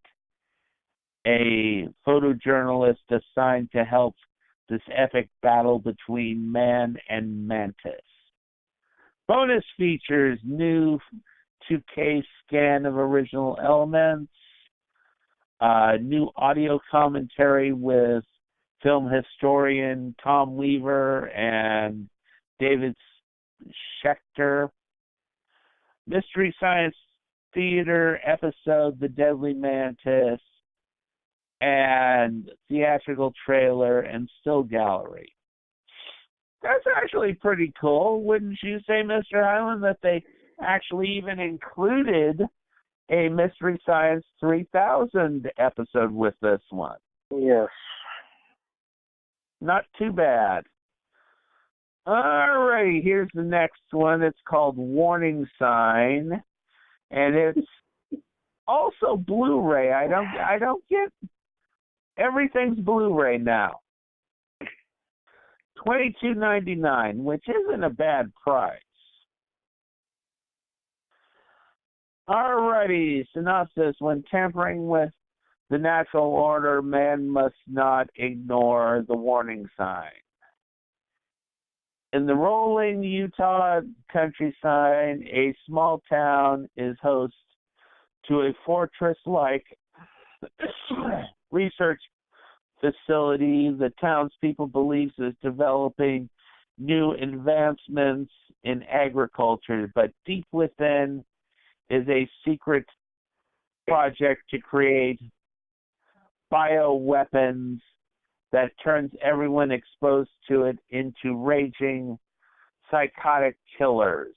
a photojournalist assigned to help this epic battle between man and mantis. Bonus features: new 2K scan of original elements, new audio commentary with film historian Tom Weaver and David Schechter, Mystery Science Theater episode The Deadly Mantis, and theatrical trailer and still gallery. That's actually pretty cool, wouldn't you say, Mr. Highland, that they actually even included a Mystery Science 3000 episode with this one? Yes. Not too bad. Alrighty, here's the next one. It's called Warning Sign, and it's also Blu-ray. I don't get, everything's Blu-ray now. $22.99, which isn't a bad price. Alrighty, synopsis. When tampering with the natural order, man must not ignore the warning sign. In the rolling Utah countryside, a small town is host to a fortress-like research facility. The townspeople believes is developing new advancements in agriculture, but deep within is a secret project to create bioweapons that turns everyone exposed to it into raging, psychotic killers.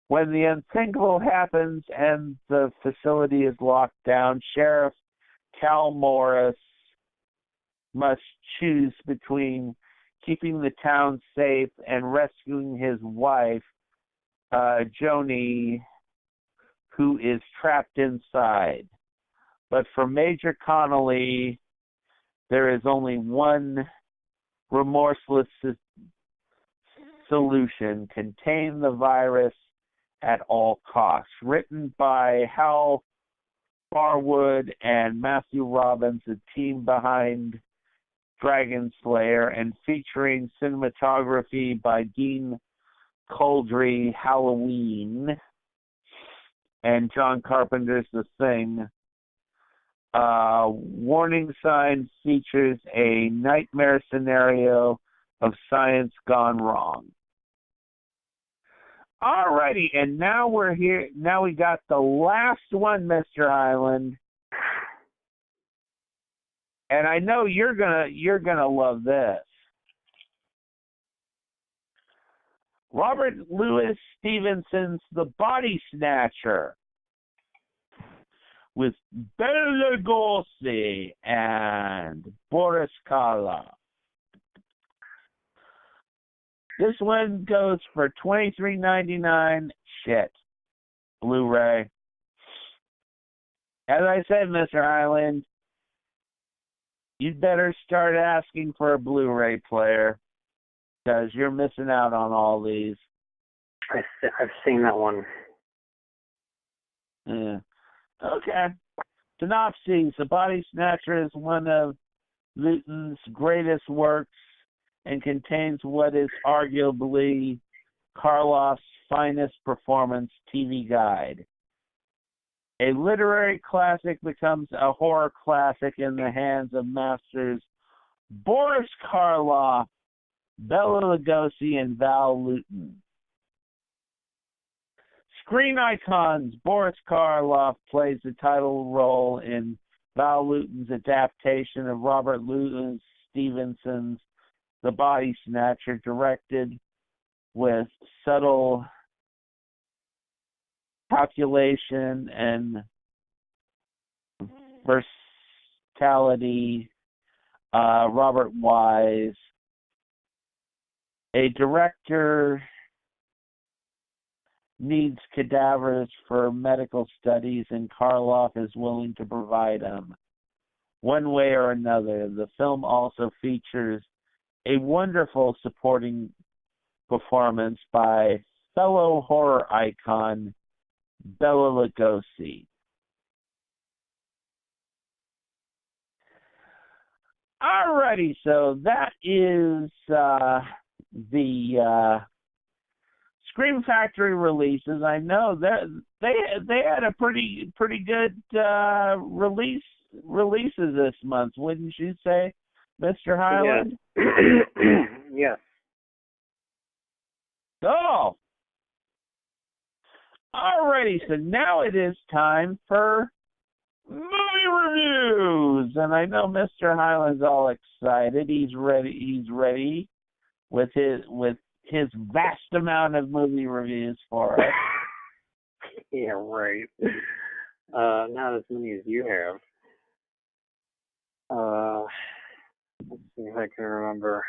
When the unthinkable happens and the facility is locked down, Sheriff Cal Morris must choose between keeping the town safe and rescuing his wife, Joni, who is trapped inside. But for Major Connolly, there is only one remorseless solution: contain the virus at all costs. Written by Hal Barwood and Matthew Robbins, the team behind Dragon Slayer, and featuring cinematography by Dean Coldry, Halloween, and John Carpenter's The Thing. Warning Sign features a nightmare scenario of science gone wrong. Alrighty, and now we're here. Now we got the last one, Mr. Highland, and I know you're gonna love this. Robert Louis Stevenson's The Body Snatcher, with Bela Lugosi and Boris Karloff. This one goes for $23.99. Shit. Blu-ray. As I said, Mr. Highland, you'd better start asking for a Blu-ray player, because you're missing out on all these. I've seen that one. Yeah. Okay. Synopsis. The Body Snatcher is one of Luton's greatest works and contains what is arguably Karloff's finest performance TV guide. A literary classic becomes a horror classic in the hands of masters Boris Karloff, Bela Lugosi, and Val Lewton. Screen icons. Boris Karloff plays the title role in Val Lewton's adaptation of Robert Louis Stevenson's The Body Snatcher, directed with subtle calculation and versatility, Robert Wise, a director needs cadavers for medical studies, and Karloff is willing to provide them. One way or another, the film also features a wonderful supporting performance by fellow horror icon Bela Lugosi. Alrighty, so that is the Scream Factory releases. I know that they had a pretty good releases this month, wouldn't you say, Mr. Highland? Yes. Yes. Oh, alrighty. So now it is time for movie reviews, and I know Mr. Highland's all excited. He's ready. He's ready with his vast amount of movie reviews for us. Yeah, right. Not as many as you have. Let's see if I can remember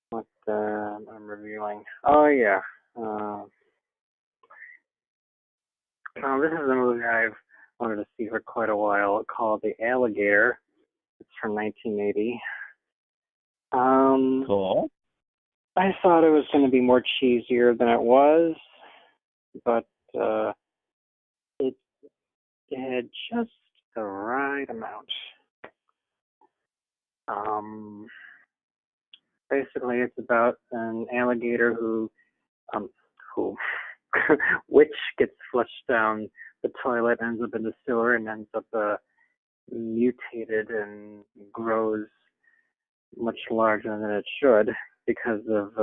what I'm reviewing. Oh, yeah. This is a movie I've wanted to see for quite a while, called The Alligator. It's from 1980. Cool. I thought it was going to be more cheesier than it was, but it had just the right amount. Basically, it's about an alligator who which gets flushed down the toilet, ends up in the sewer, and ends up mutated and grows much larger than it should because of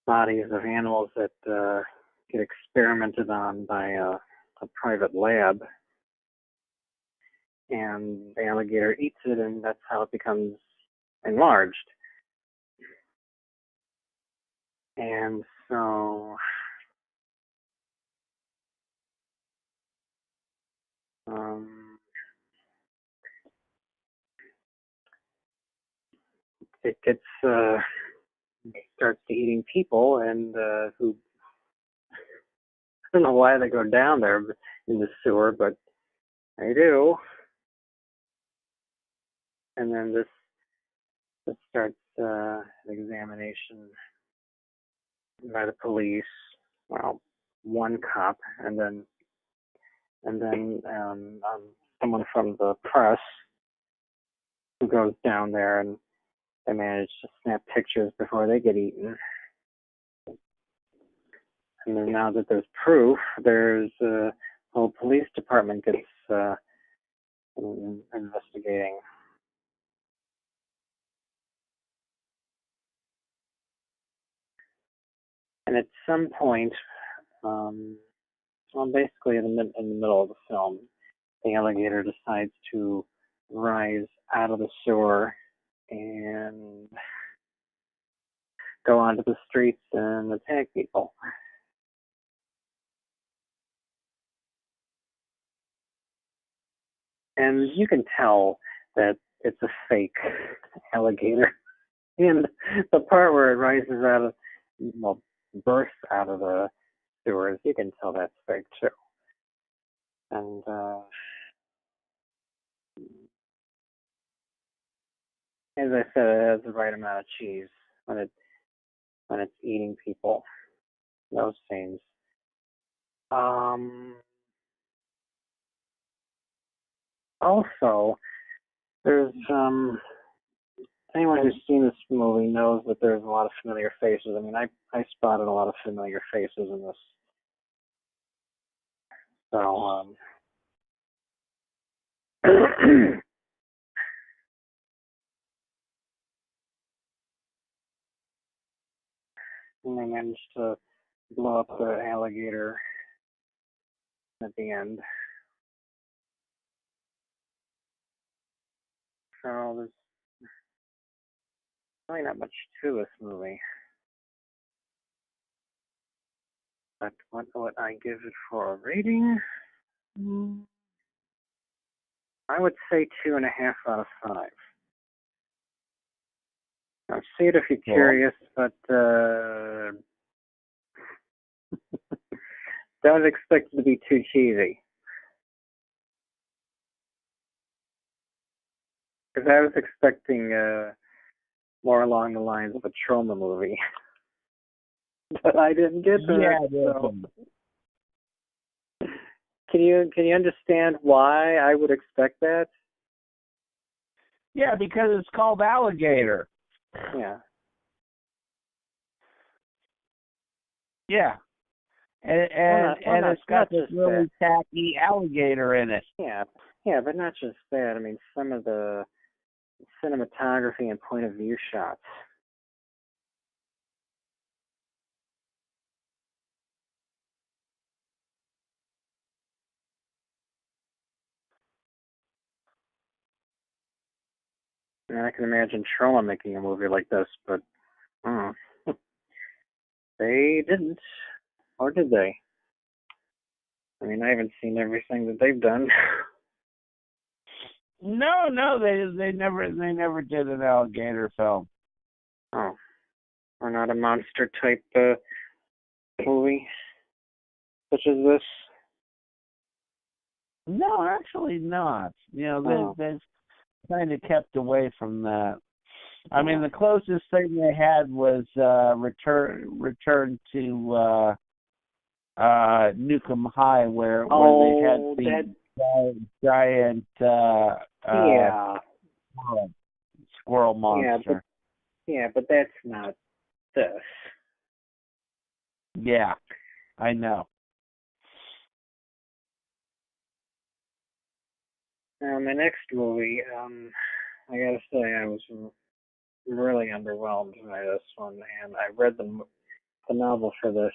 bodies of animals that get experimented on by a private lab. And the alligator eats it, and that's how it becomes enlarged. And so it gets starts eating people, and who I don't know why they go down there in the sewer, but they do. And then this starts an examination by the police. Well, one cop, and then someone from the press who goes down there, and they manage to snap pictures before they get eaten. And then now that there's proof, there's a whole police department gets investigating. And at some point, basically in the middle of the film, the alligator decides to rise out of the sewer and go onto the streets and attack people. And you can tell that it's a fake alligator. And the part where it rises out of, well, bursts out of the sewers, you can tell that's fake too. And as I said, it has the right amount of cheese when it's eating people. Those scenes. Also, there's anyone who's seen this movie knows that there's a lot of familiar faces. I mean, I spotted a lot of familiar faces in this. So, and they managed to blow up the alligator at the end. So Really not much to this movie. But what would I give it for a rating? I would say 2.5 out of 5. Now, see it if you're curious, but don't expect it to be too cheesy. Because I was expecting more along the lines of a trauma movie. But I didn't get that. So. Can you understand why I would expect that? Yeah, because it's called Alligator. Yeah. Yeah. And it's got this really tacky alligator in it. Yeah, but not just that. I mean, some of the cinematography and point of view shots. And I can imagine Troma making a movie like this, but they didn't. Or did they? I mean, I haven't seen everything that they've done. No, they never did an alligator film. Oh, or not a monster type movie such as this. No, actually not. They've kind of kept away from that. I mean, the closest thing they had was return to Nukem High, where they had the giant squirrel monster. Yeah, but that's not this. Yeah, I know. My next movie, I gotta say, I was really underwhelmed by this one, and I read the novel for this.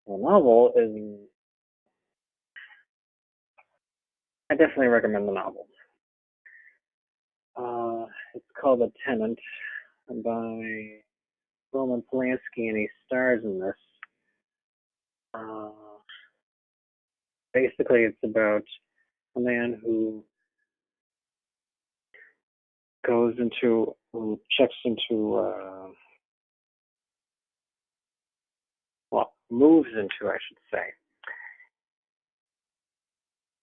The novel is, I definitely recommend the novel. It's called The Tenant by Roman Polanski, and he stars in this. Basically, it's about a man who checks into, moves into, I should say,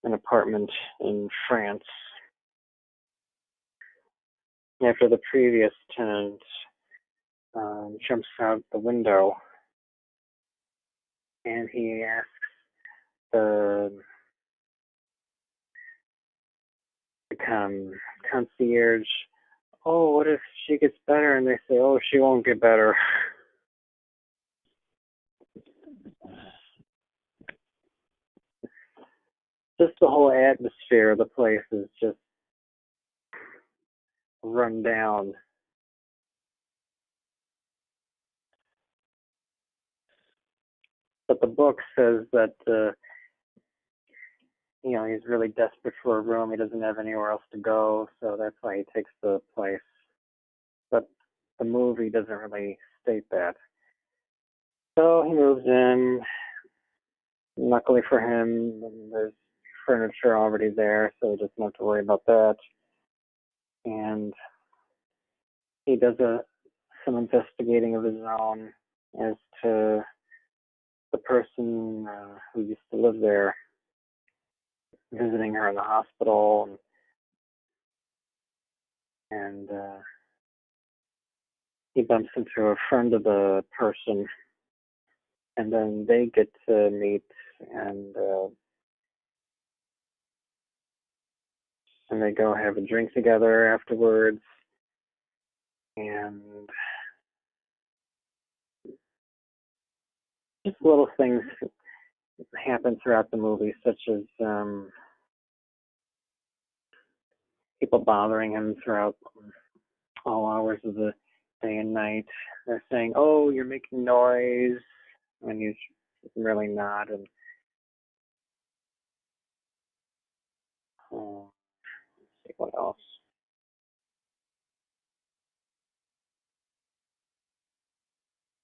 an apartment in France after the previous tenant jumps out the window, and he asks the concierge, "Oh, what if she gets better?" And they say, "Oh, she won't get better." Just the whole atmosphere of the place is just run down. But the book says that he's really desperate for a room. He doesn't have anywhere else to go, so that's why he takes the place. But the movie doesn't really state that. So he moves in. Luckily for him, there's furniture already there, so he doesn't have to worry about that. And he does some investigating of his own as to the person who used to live there, visiting her in the hospital, and he bumps into a friend of the person, and then they get to meet, and they go have a drink together afterwards, and just little things happen throughout the movie, such as people bothering him throughout all hours of the day and night. They're saying, "Oh, you're making noise," when he's really not. And let's see what else.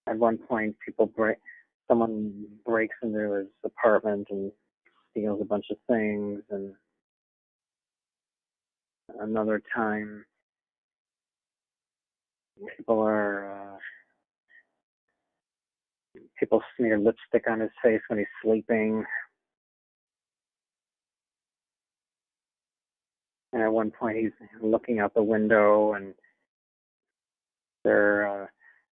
at one point, someone breaks into his apartment and steals a bunch of things, and another time, people smear lipstick on his face when he's sleeping. And at one point, he's looking out the window, and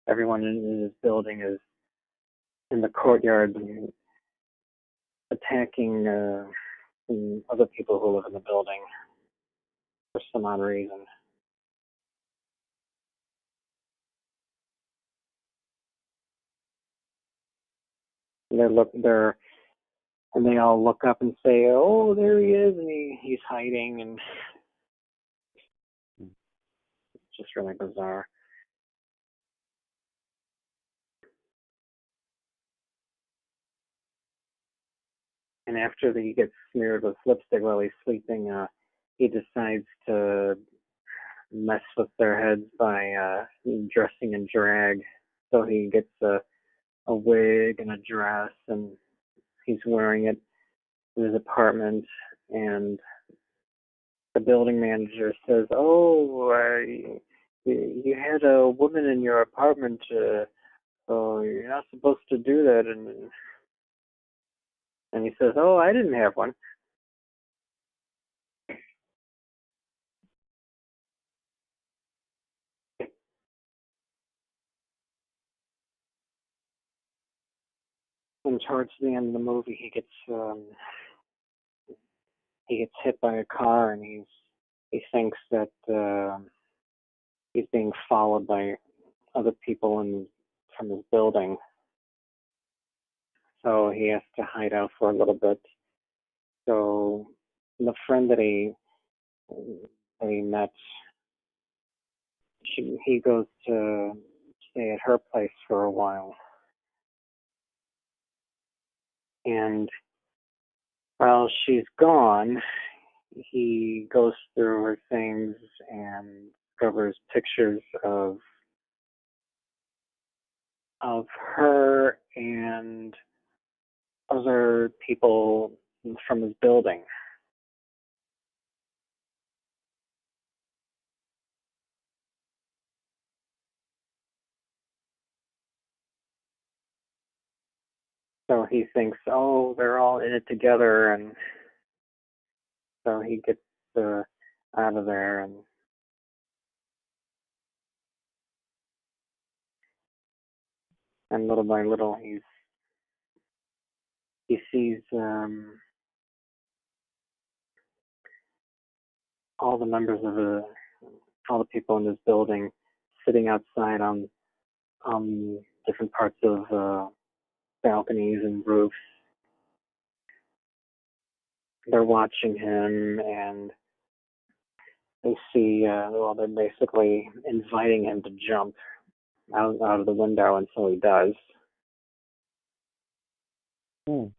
everyone in his building is in the courtyard attacking some other people who live in the building for some odd reason. And they all look up and say, "Oh, there he is," and he's hiding, and it's just really bizarre. And after he gets smeared with lipstick while he's sleeping, he decides to mess with their heads by dressing in drag. So he gets a wig and a dress, and he's wearing it in his apartment. And the building manager says, "Oh, you had a woman in your apartment. So you're not supposed to do that." And he says, "Oh, I didn't have one." And towards the end of the movie, he gets hit by a car, and he thinks that he's being followed by other people from his building. So he has to hide out for a little bit. So the friend that he met, he goes to stay at her place for a while. And while she's gone, he goes through her things and discovers pictures of her and other people from his building. So he thinks, oh, they're all in it together, and so he gets out of there, and little by little he sees all the members of all the people in his building sitting outside on different parts of balconies and roofs. They're watching him, and they see, they're basically inviting him to jump out of the window, and so he does. The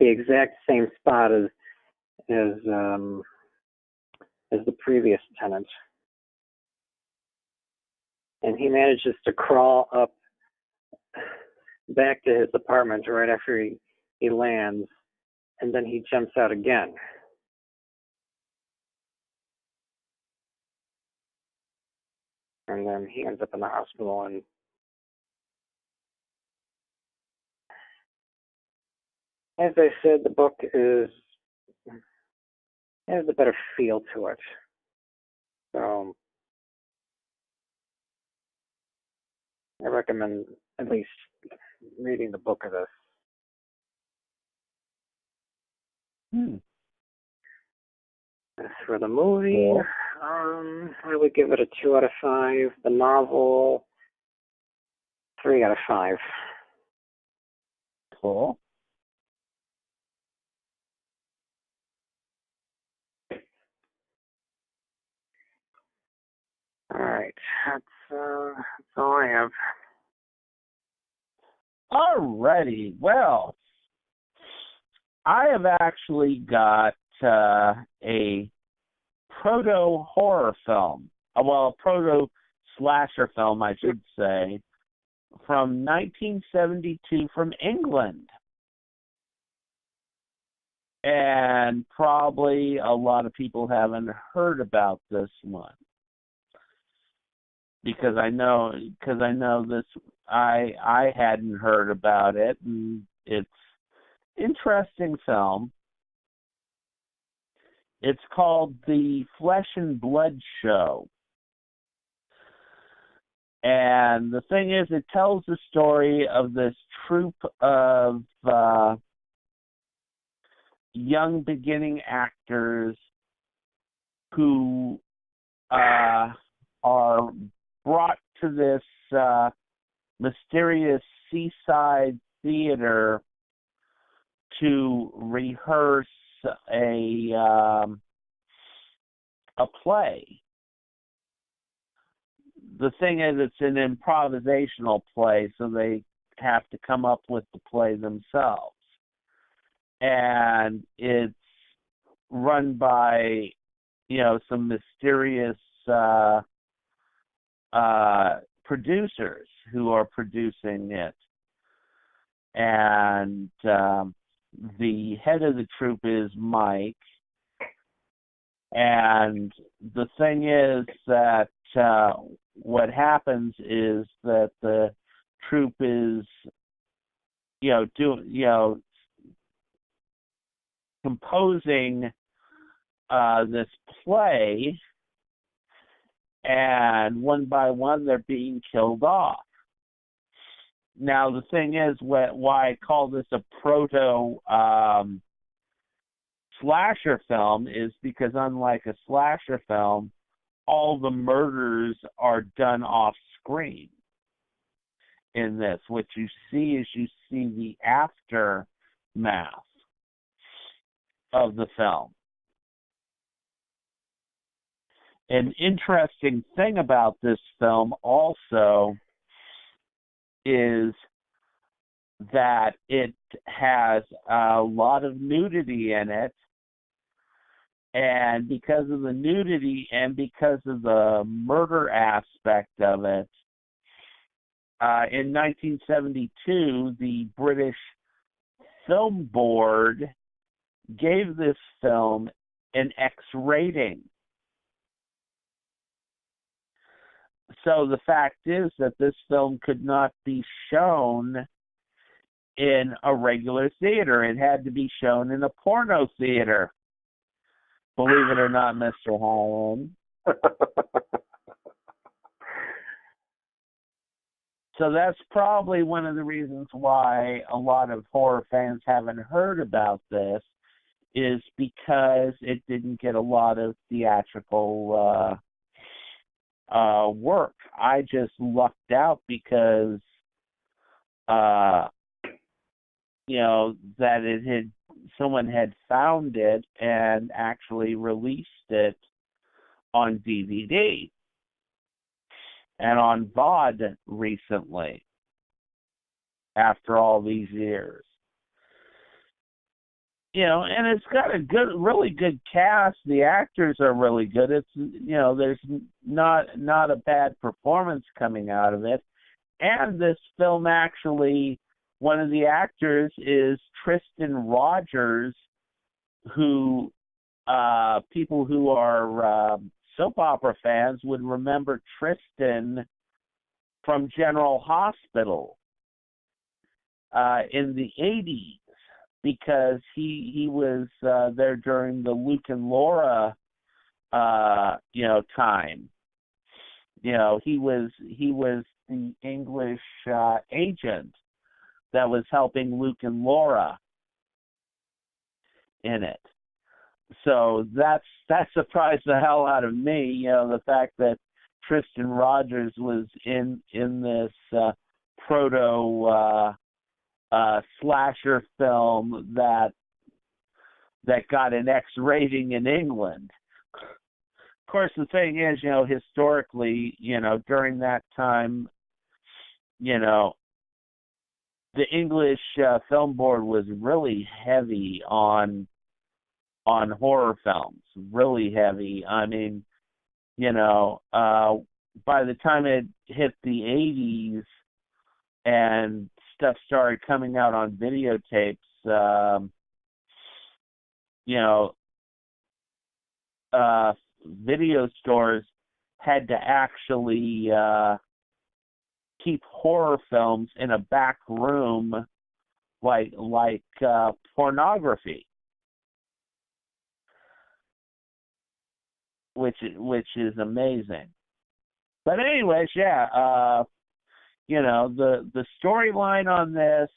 exact same spot as the previous tenant. And he manages to crawl up back to his apartment right after he lands, and then he jumps out again. And then he ends up in the hospital. And as I said, the book has a better feel to it. So I recommend at least reading the book of this. As for the movie, I would give it a 2 out of 5. The novel, 3 out of 5. Cool. All right, that's all I have. Alrighty. Well, I have actually got a proto-horror film. Well, a proto-slasher film, I should say. from 1972 from England. And probably a lot of people haven't heard about this one. Because I know this, I hadn't heard about it, and it's interesting film. It's called The Flesh and Blood Show. And the thing is, it tells the story of this troupe of young beginning actors who are brought to this mysterious seaside theater to rehearse a play. The thing is, it's an improvisational play, so they have to come up with the play themselves. And it's run by, some mysterious producers who are producing it. And the head of the troupe is Mike. And the thing is that what happens is that the troupe is, composing this play, and one by one they're being killed off. Now the thing is, why I call this a proto slasher film is because unlike a slasher film, all the murders are done off screen. In this, what you see the aftermath of the film. An interesting thing about this film also is that it has a lot of nudity in it, and because of the nudity and because of the murder aspect of it, in 1972, the British Film Board gave this film an X rating. So the fact is that this film could not be shown in a regular theater. It had to be shown in a porno theater. Believe it or not, Mr. Highland. So that's probably one of the reasons why a lot of horror fans haven't heard about this, is because it didn't get a lot of theatrical work. I just lucked out because, that someone had found it and actually released it on DVD and on VOD recently, after all these years. And it's got a really good cast. The actors are really good. It's, there's not a bad performance coming out of it. And this film actually, one of the actors is Tristan Rogers, who people who are soap opera fans would remember Tristan from General Hospital in the 80s, because he was there during the Luke and Laura time. He was the English agent that was helping Luke and Laura in it. So that surprised the hell out of me, the fact that Tristan Rogers was in this proto slasher film that got an X rating in England. Of course, the thing is, historically, during that time, the English Film Board was really heavy on horror films, really heavy. I mean, by the time it hit the 80s, and stuff started coming out on videotapes, video stores had to actually keep horror films in a back room like pornography, which is amazing. But anyways, the storyline on this,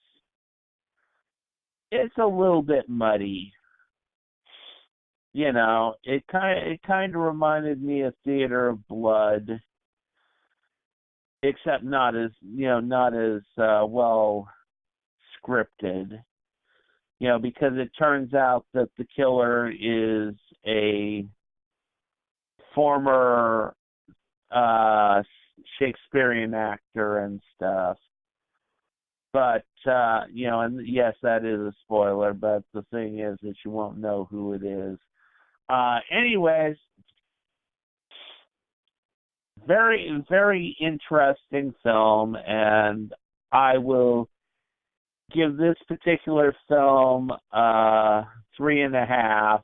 it's a little bit muddy. It kind of reminded me of Theater of Blood, except not as well scripted. Because it turns out that the killer is a former Shakespearean actor and stuff. But, and yes, that is a spoiler, but the thing is that you won't know who it is. Anyways, very, very interesting film, and I will give this particular film 3.5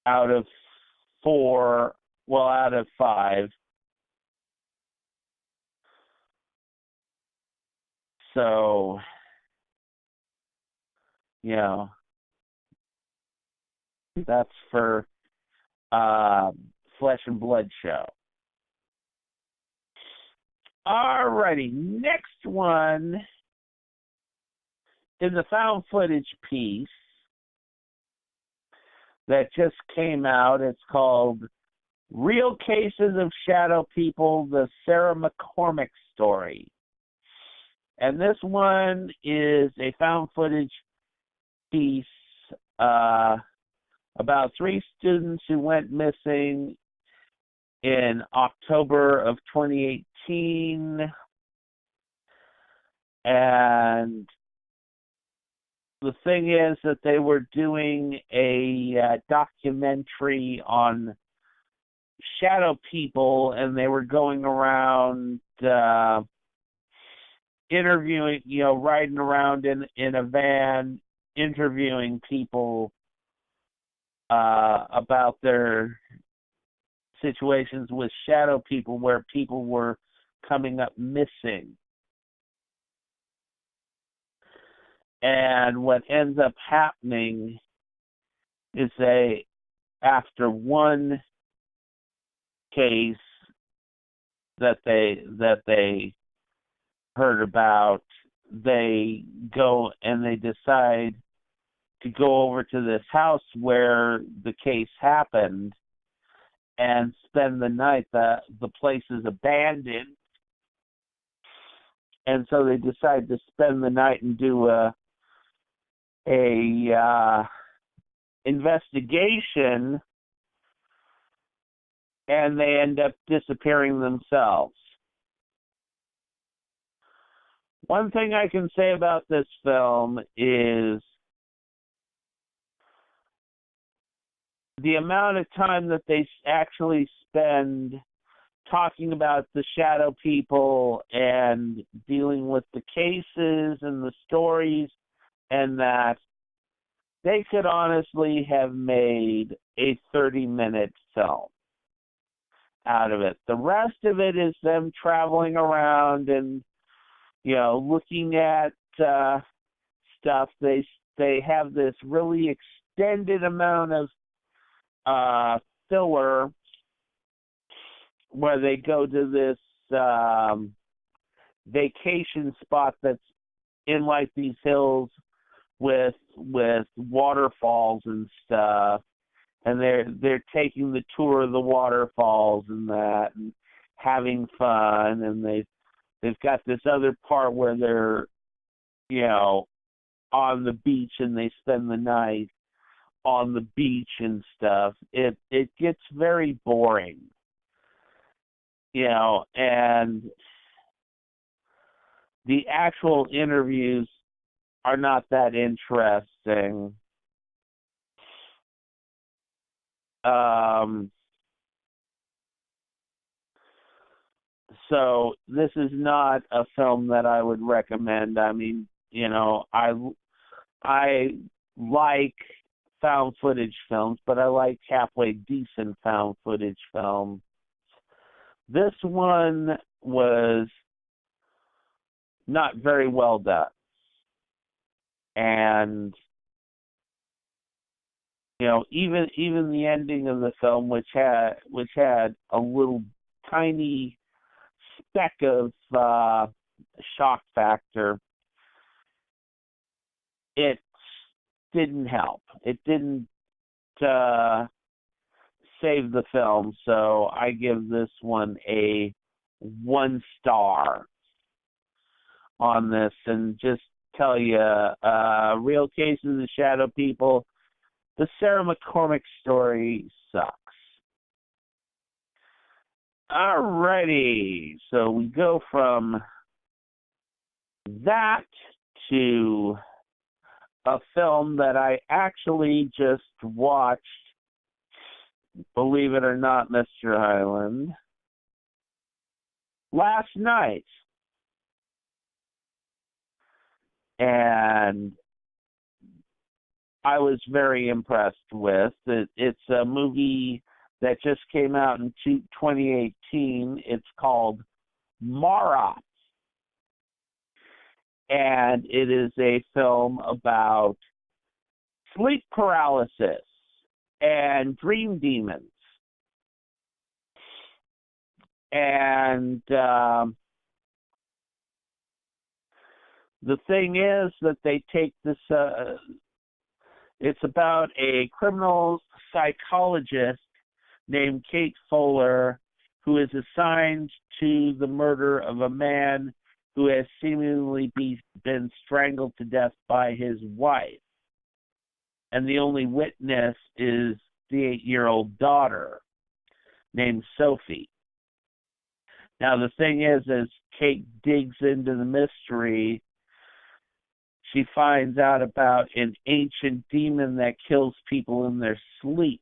out of 4, out of 5. So, that's for Flesh and Blood Show. Alrighty, next one is a found footage piece that just came out. It's called Real Cases of Shadow People, the Sarah McCormick Story. And this one is a found footage piece about 3 students who went missing in October of 2018. And the thing is that they were doing a documentary on shadow people, and they were going around interviewing, riding around in a van, interviewing people about their situations with shadow people where people were coming up missing. And what ends up happening is after one case that they heard about, they go and they decide to go over to this house where the case happened and spend the night. The place is abandoned, and so they decide to spend the night and do a investigation, and they end up disappearing themselves. One thing I can say about this film is the amount of time that they actually spend talking about the shadow people and dealing with the cases and the stories, and that they could honestly have made a 30-minute film out of it. The rest of it is them traveling around and, looking at stuff. They have this really extended amount of filler where they go to this vacation spot that's in like these hills with waterfalls and stuff, and they're taking the tour of the waterfalls and that, and having fun, and they've got this other part where they're on the beach and they spend the night on the beach and stuff. It gets very boring, and the actual interviews are not that interesting. So this is not a film that I would recommend. I mean, I like found footage films, but I like halfway decent found footage films. This one was not very well done. And even the ending of the film, which had a little tiny speck of shock factor, it didn't help. It didn't save the film, so I give this one a 1 star on this, and just tell you, Real Case of the Shadow People, the Sarah McCormick story sucks. Alrighty, so we go from that to a film that I actually just watched, believe it or not, Mr. Highland, last night. And I was very impressed with it. It's a movie that just came out in 2018. It's called Mara. And it is a film about sleep paralysis and dream demons. And the thing is that they take this, it's about a criminal psychologist named Kate Fuller, who is assigned to the murder of a man who has seemingly been strangled to death by his wife. And the only witness is the 8-year-old daughter named Sophie. Now, the thing is, as Kate digs into the mystery, she finds out about an ancient demon that kills people in their sleep.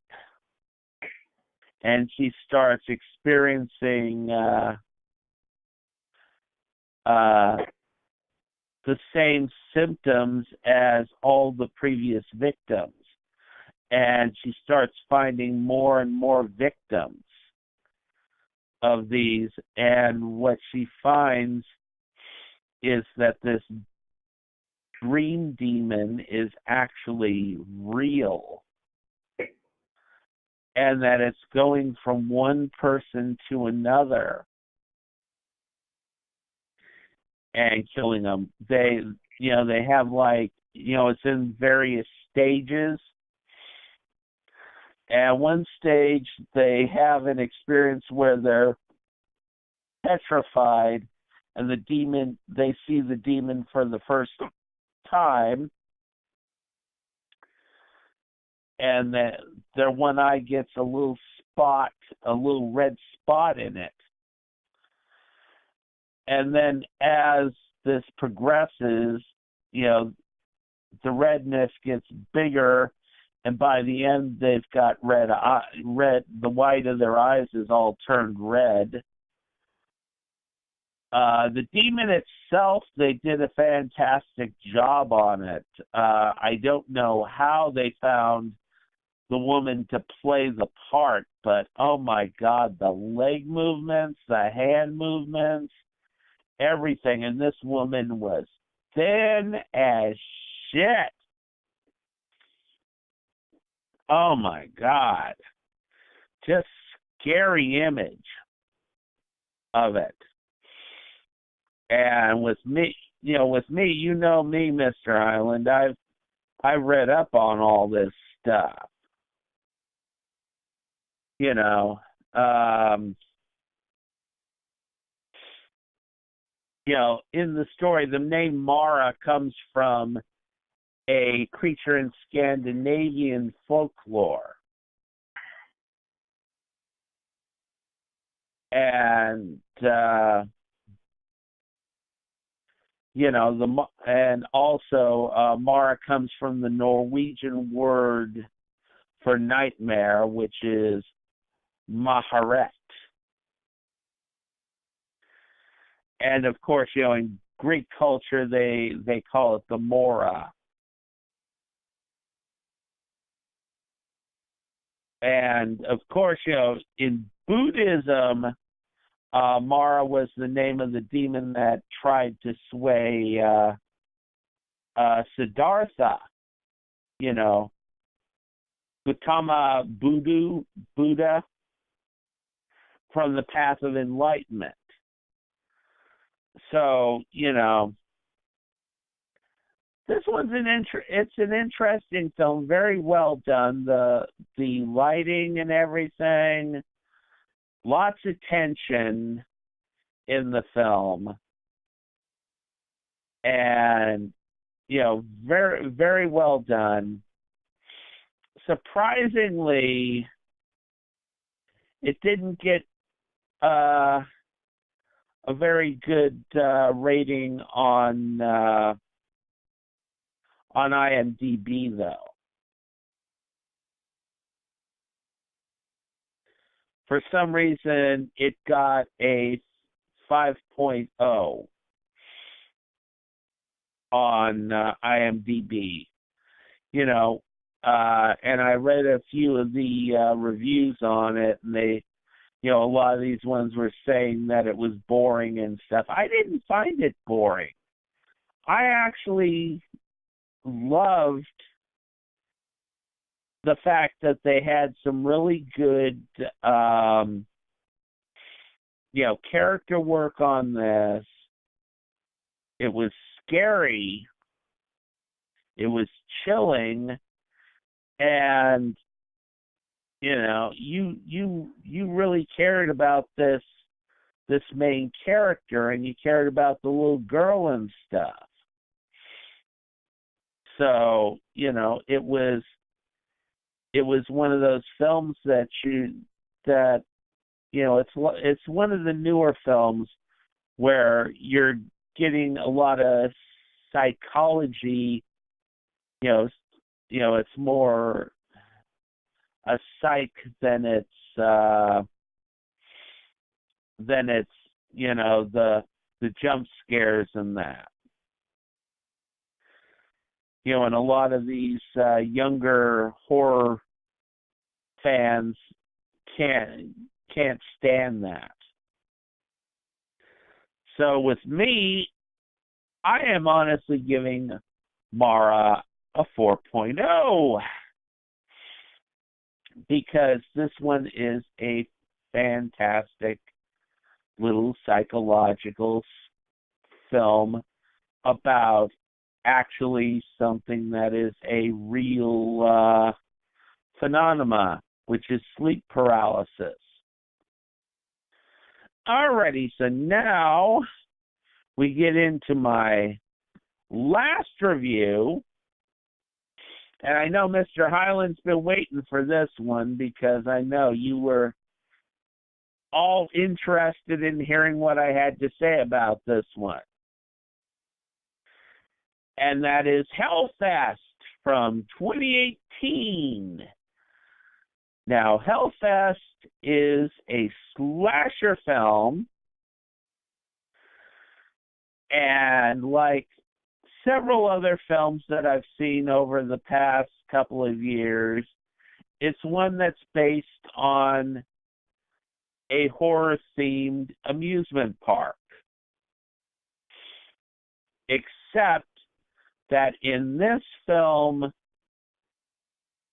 And she starts experiencing the same symptoms as all the previous victims. And she starts finding more and more victims of these. And what she finds is that this dream demon is actually real. And that it's going from one person to another and killing them. They have it's in various stages. And one stage, they have an experience where they're petrified, and they see the demon for the first time, and their one eye gets a little red spot in it. And then as this progresses, the redness gets bigger, and by the end they've got red. The white of their eyes is all turned red. The demon itself, they did a fantastic job on it. I don't know how they found the woman to play the part, but oh my God, the leg movements, the hand movements, everything. And this woman was thin as shit. Oh my God. Just scary image of it. And with me, Mr. Highland, I've read up on all this stuff. In the story, the name Mara comes from a creature in Scandinavian folklore. And and also Mara comes from the Norwegian word for nightmare, which is Maharet. And of course, in Greek culture, they call it the Mora. And of course, in Buddhism, Mara was the name of the demon that tried to sway Siddhartha, Gautama Buddha from the path of enlightenment. So, this one's it's an interesting film, very well done. The lighting and everything, lots of tension in the film, and very, very well done. Surprisingly, it didn't get a very good rating on IMDb, though. For some reason, it got a 5.0 on IMDb. And I read a few of the reviews on it, and they, a lot of these ones were saying that it was boring and stuff. I didn't find it boring. I actually loved the fact that they had some really good, character work on this. It was scary. It was chilling. And you really cared about this main character, and you cared about the little girl and stuff. So it was one of those films that it's one of the newer films where you're getting a lot of psychology. It's more a psych than it's the jump scares and that. And a lot of these younger horror fans can't stand that. So with me, I am honestly giving Mara a 4.0 because this one is a fantastic little psychological film about actually something that is a real phenomena, which is sleep paralysis. Alrighty, so now we get into my last review. And I know Mr. Highland's been waiting for this one because I know you were all interested in hearing what I had to say about this one. And that is Hellfest from 2018. Now, Hellfest is a slasher film, and like several other films that I've seen over the past couple of years, it's one that's based on a horror-themed amusement park. Except that in this film,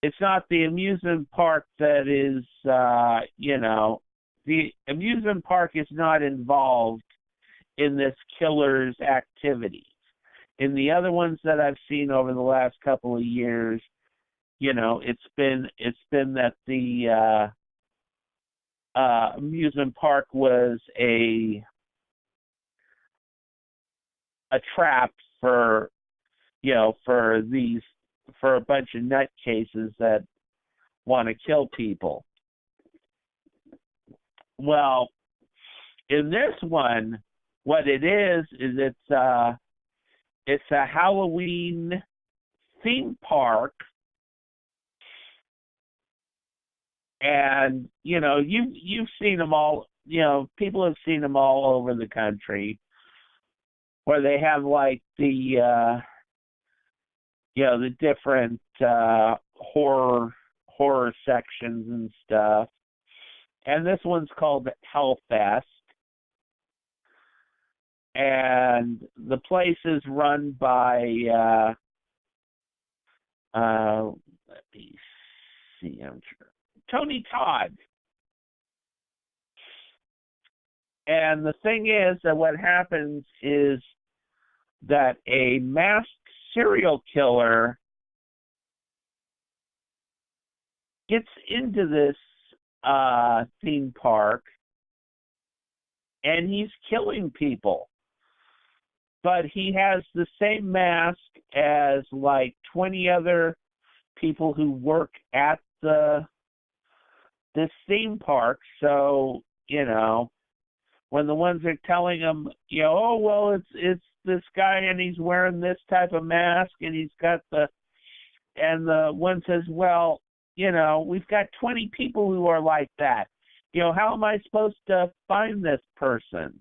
it's not the amusement park that is, the amusement park is not involved in this killer's activities. In the other ones that I've seen over the last couple of years, it's been that the amusement park was a trap for a bunch of nutcases that want to kill people. Well, in this one, what it is it's a Halloween theme park, and you've seen them all. People have seen them all over the country. where they have like the the different horror sections and stuff. And this one's called Hellfest. And the place is run by let me see, I'm sure, Tony Todd. And the thing is that what happens is that a masked serial killer gets into this theme park and he's killing people. But he has the same mask as like 20 other people who work at this theme park. So, when the ones are telling him, oh, well, it's this guy and he's wearing this type of mask and he's got and the one says, well, we've got 20 people who are like that. How am I supposed to find this person?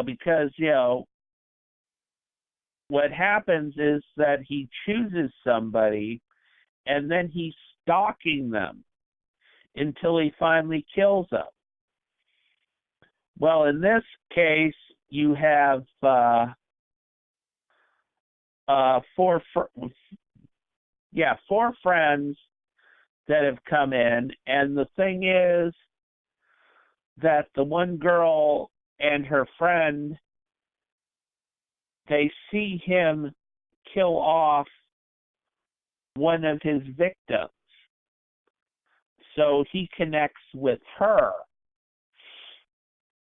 Because, what happens is that he chooses somebody and then he's stalking them until he finally kills them. Well, in this case, you have four friends that have come in, and the thing is that the one girl and her friend, they see him kill off one of his victims. So he connects with her.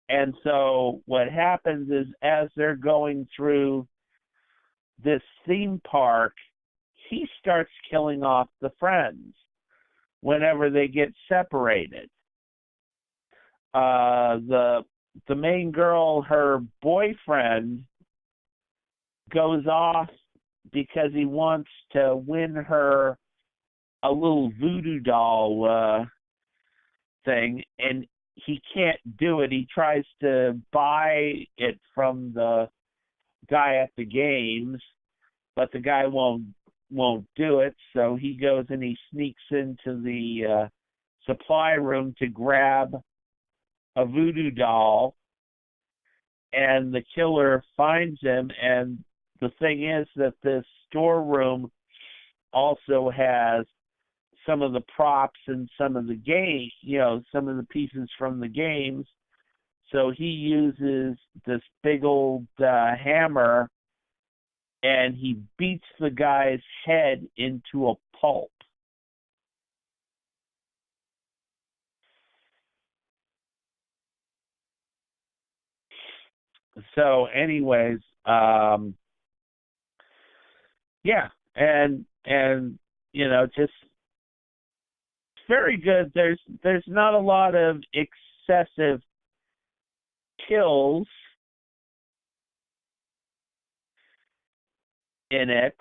And so what happens is as they're going through this theme park, he starts killing off the friends whenever they get separated. The main girl, her boyfriend, goes off because he wants to win her a little voodoo doll thing, and he can't do it. He tries to buy it from the guy at the games, but the guy won't do it, so he goes and he sneaks into the supply room to grab a voodoo doll, and the killer finds him. And the thing is that this storeroom also has some of the props and some of the games, some of the pieces from the games. So he uses this big old hammer and he beats the guy's head into a pulp. So anyways, and just very good. There's not a lot of excessive kills in it.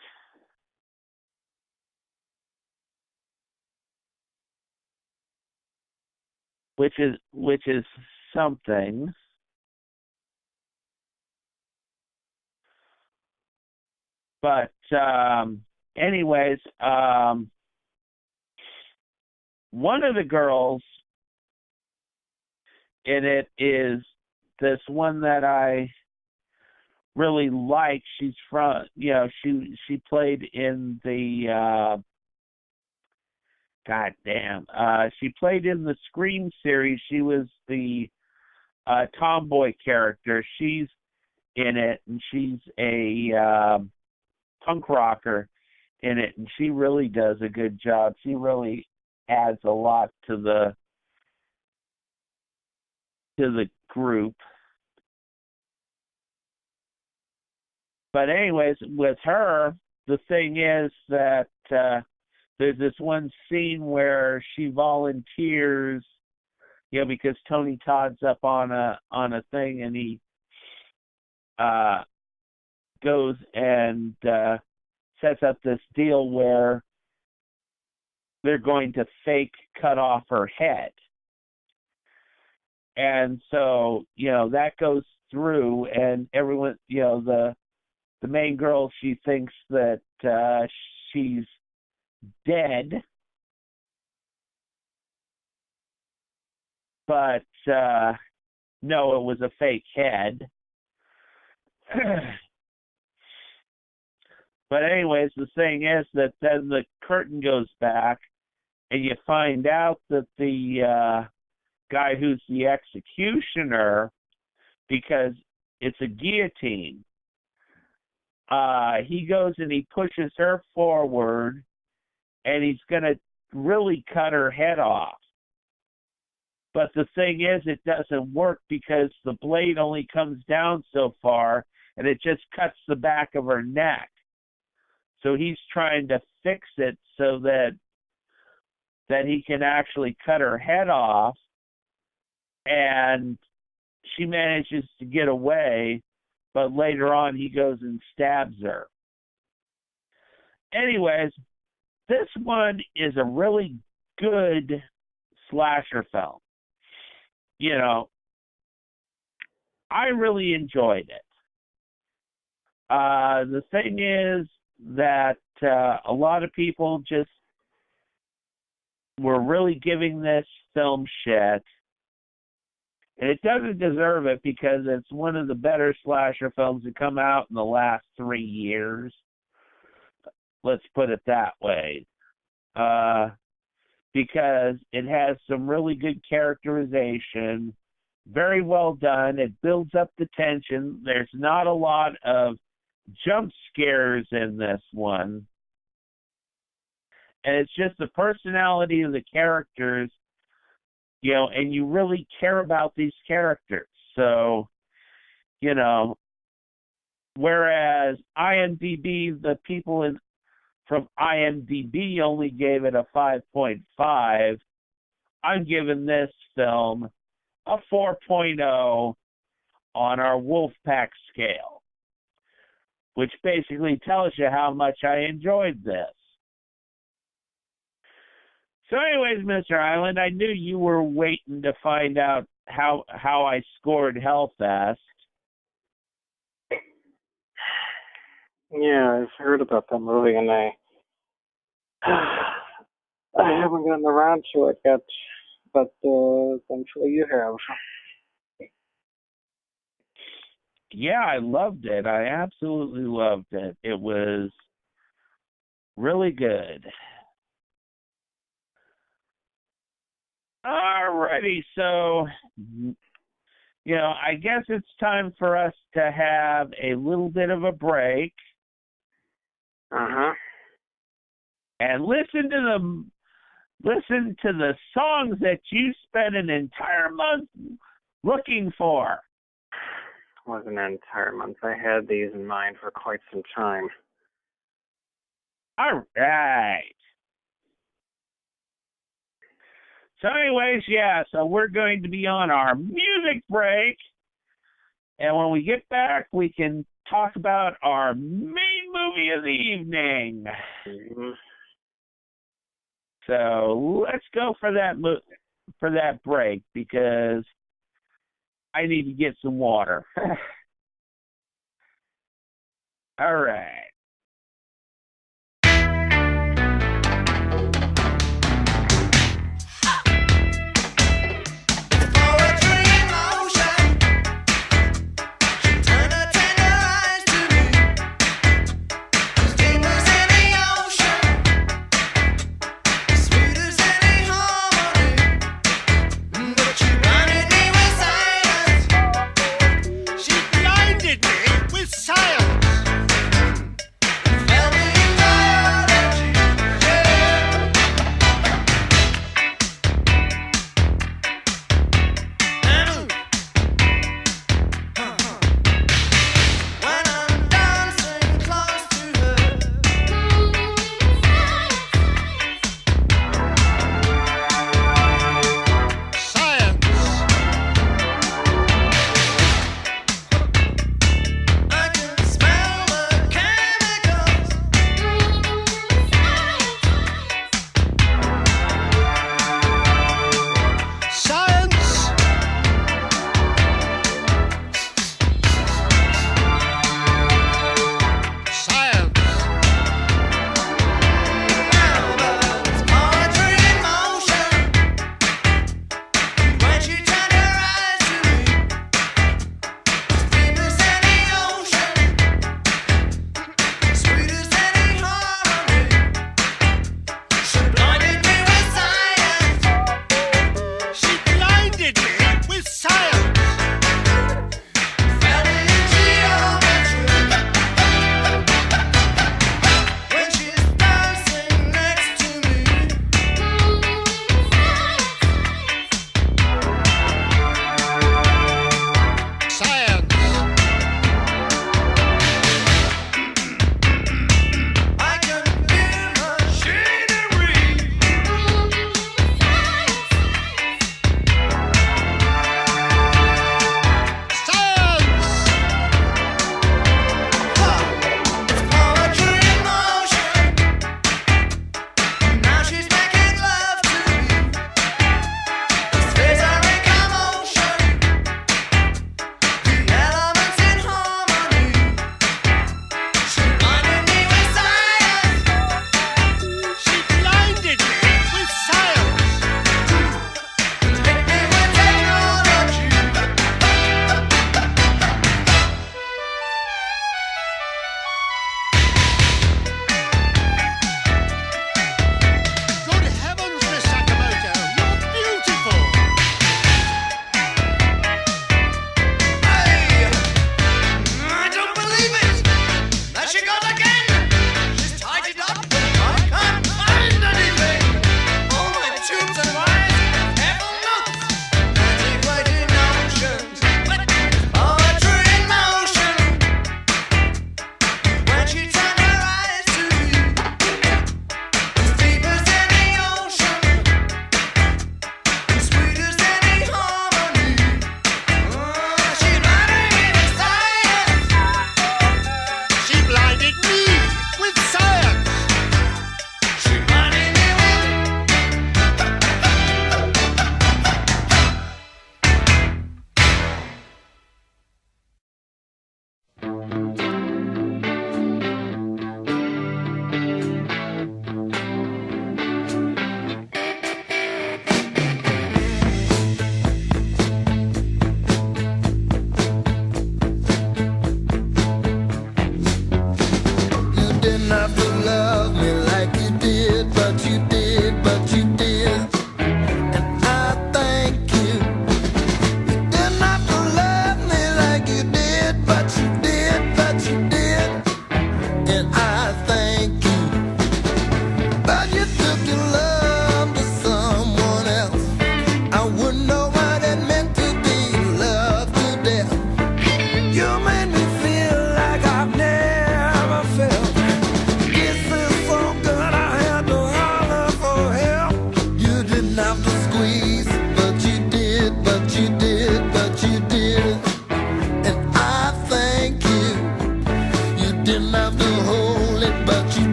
Which is something. But anyways, one of the girls in it is this one that I really like. She's from, she played in the she played in the Scream series. She was the tomboy character. She's in it, and she's a punk rocker in it, and she really does a good job. She really adds a lot to the group. But anyways, with her, the thing is that there's this one scene where she volunteers, because Tony Todd's up on a thing, and he goes and sets up this deal where they're going to fake cut off her head. And so, that goes through, and everyone, the main girl, she thinks that she's dead. But no, it was a fake head. But anyways, the thing is that then the curtain goes back, and you find out that the guy who's the executioner, because it's a guillotine, he goes and he pushes her forward, and he's going to really cut her head off. But the thing is, it doesn't work because the blade only comes down so far, and it just cuts the back of her neck. So he's trying to fix it so that he can actually cut her head off, and she manages to get away, but later on he goes and stabs her. Anyways, this one is a really good slasher film. I really enjoyed it. The thing is that a lot of people just were really giving this film shit. And it doesn't deserve it because it's one of the better slasher films to come out in the last 3 years. Let's put it that way. Because it has some really good characterization, very well done. It builds up the tension. There's not a lot of jump scares in this one. And it's just the personality of the characters, and you really care about these characters. So, whereas IMDb, the people from IMDb only gave it a 5.5, I'm giving this film a 4.0 on our Wolfpack scale, which basically tells you how much I enjoyed this. So anyways, Mr. Highland, I knew you were waiting to find out how I scored Hellfest. Yeah, I've heard about that movie, and I haven't gotten around to it yet, but thankfully you have. Yeah, I loved it. I absolutely loved it. It was really good. Alrighty, so, I guess it's time for us to have a little bit of a break. Uh-huh. And listen to the songs that you spent an entire month looking for. It wasn't an entire month. I had these in mind for quite some time. All right. So anyways, so we're going to be on our music break. And when we get back, we can talk about our main movie of the evening. Mm-hmm. So let's go for that break because I need to get some water. All right.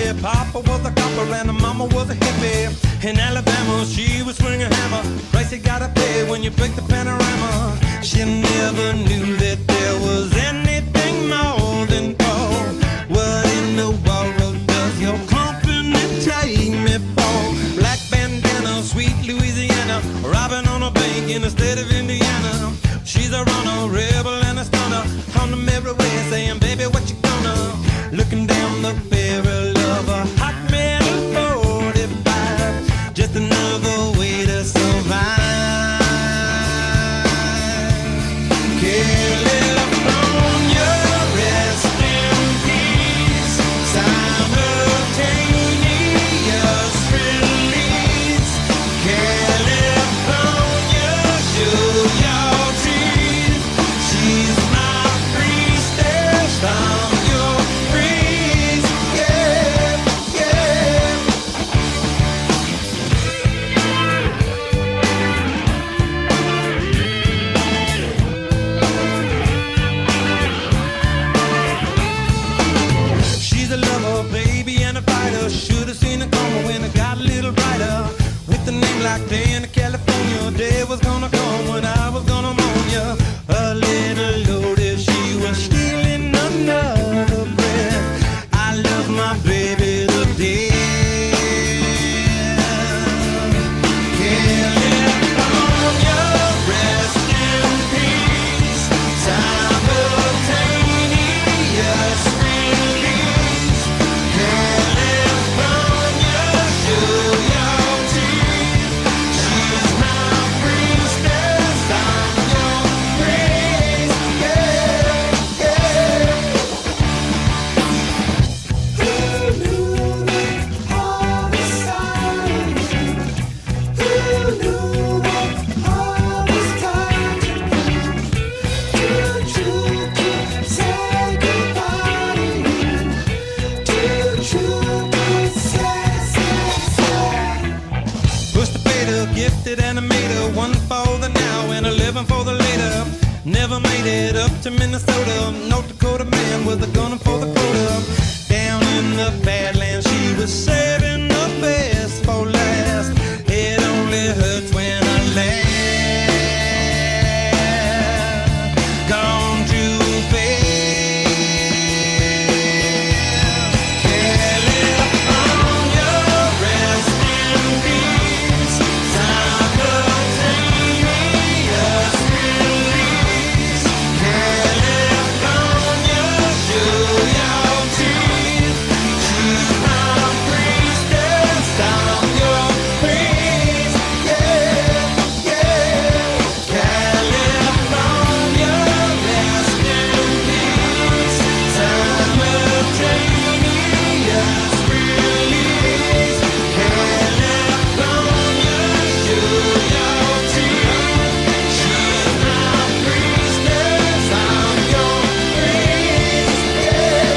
baby. Papa was a copper and mama was a hippie. In Alabama, she was swinging a hammer. Price you gotta pay when you break the panorama. She never knew that there was anything more than gold. What in the world does your company take me for? Black bandana, sweet Louisiana, robbing on a bank in the state of Indiana. She's a runner, rebel and a stunner. On the mirror way saying, baby, what you gonna? Looking down the barrel of a hot metal 45. Just another way to survive. California, rest in peace. Simultaneous release. California, show your teeth. She's my priestess. I'm your priest. Yeah, yeah. She's a lover, baby, and a fighter. Should've seen it coming when it got a little brighter. With a name like Diana, California, day was gonna come when I was gonna mourn ya. A little loaded, she was stealing another breath. I love my baby to death. California, rest in peace. Simultaneous release. California, show your teeth. She's my priestess. I'm your priest. Yeah, yeah. Who knew that all was silent? Who knew what all was coming? Too true to say goodbye to you. Too true to say. Push the fader, gifted animator, one for the now and 11 for the later. Never made it up to Minnesota. North Dakota man with a gun for the quota. Down in the Badlands, she was saving the best for last. It only hurts when I laugh. Gone too fast. California, rest in peace. Simultaneous release. California, show your teeth. She's my priestess. I'm your priest. Yeah, yeah. California, rest in peace. Simultaneous release. California, show your teeth. She's my priestess. I'm your priest. Yeah,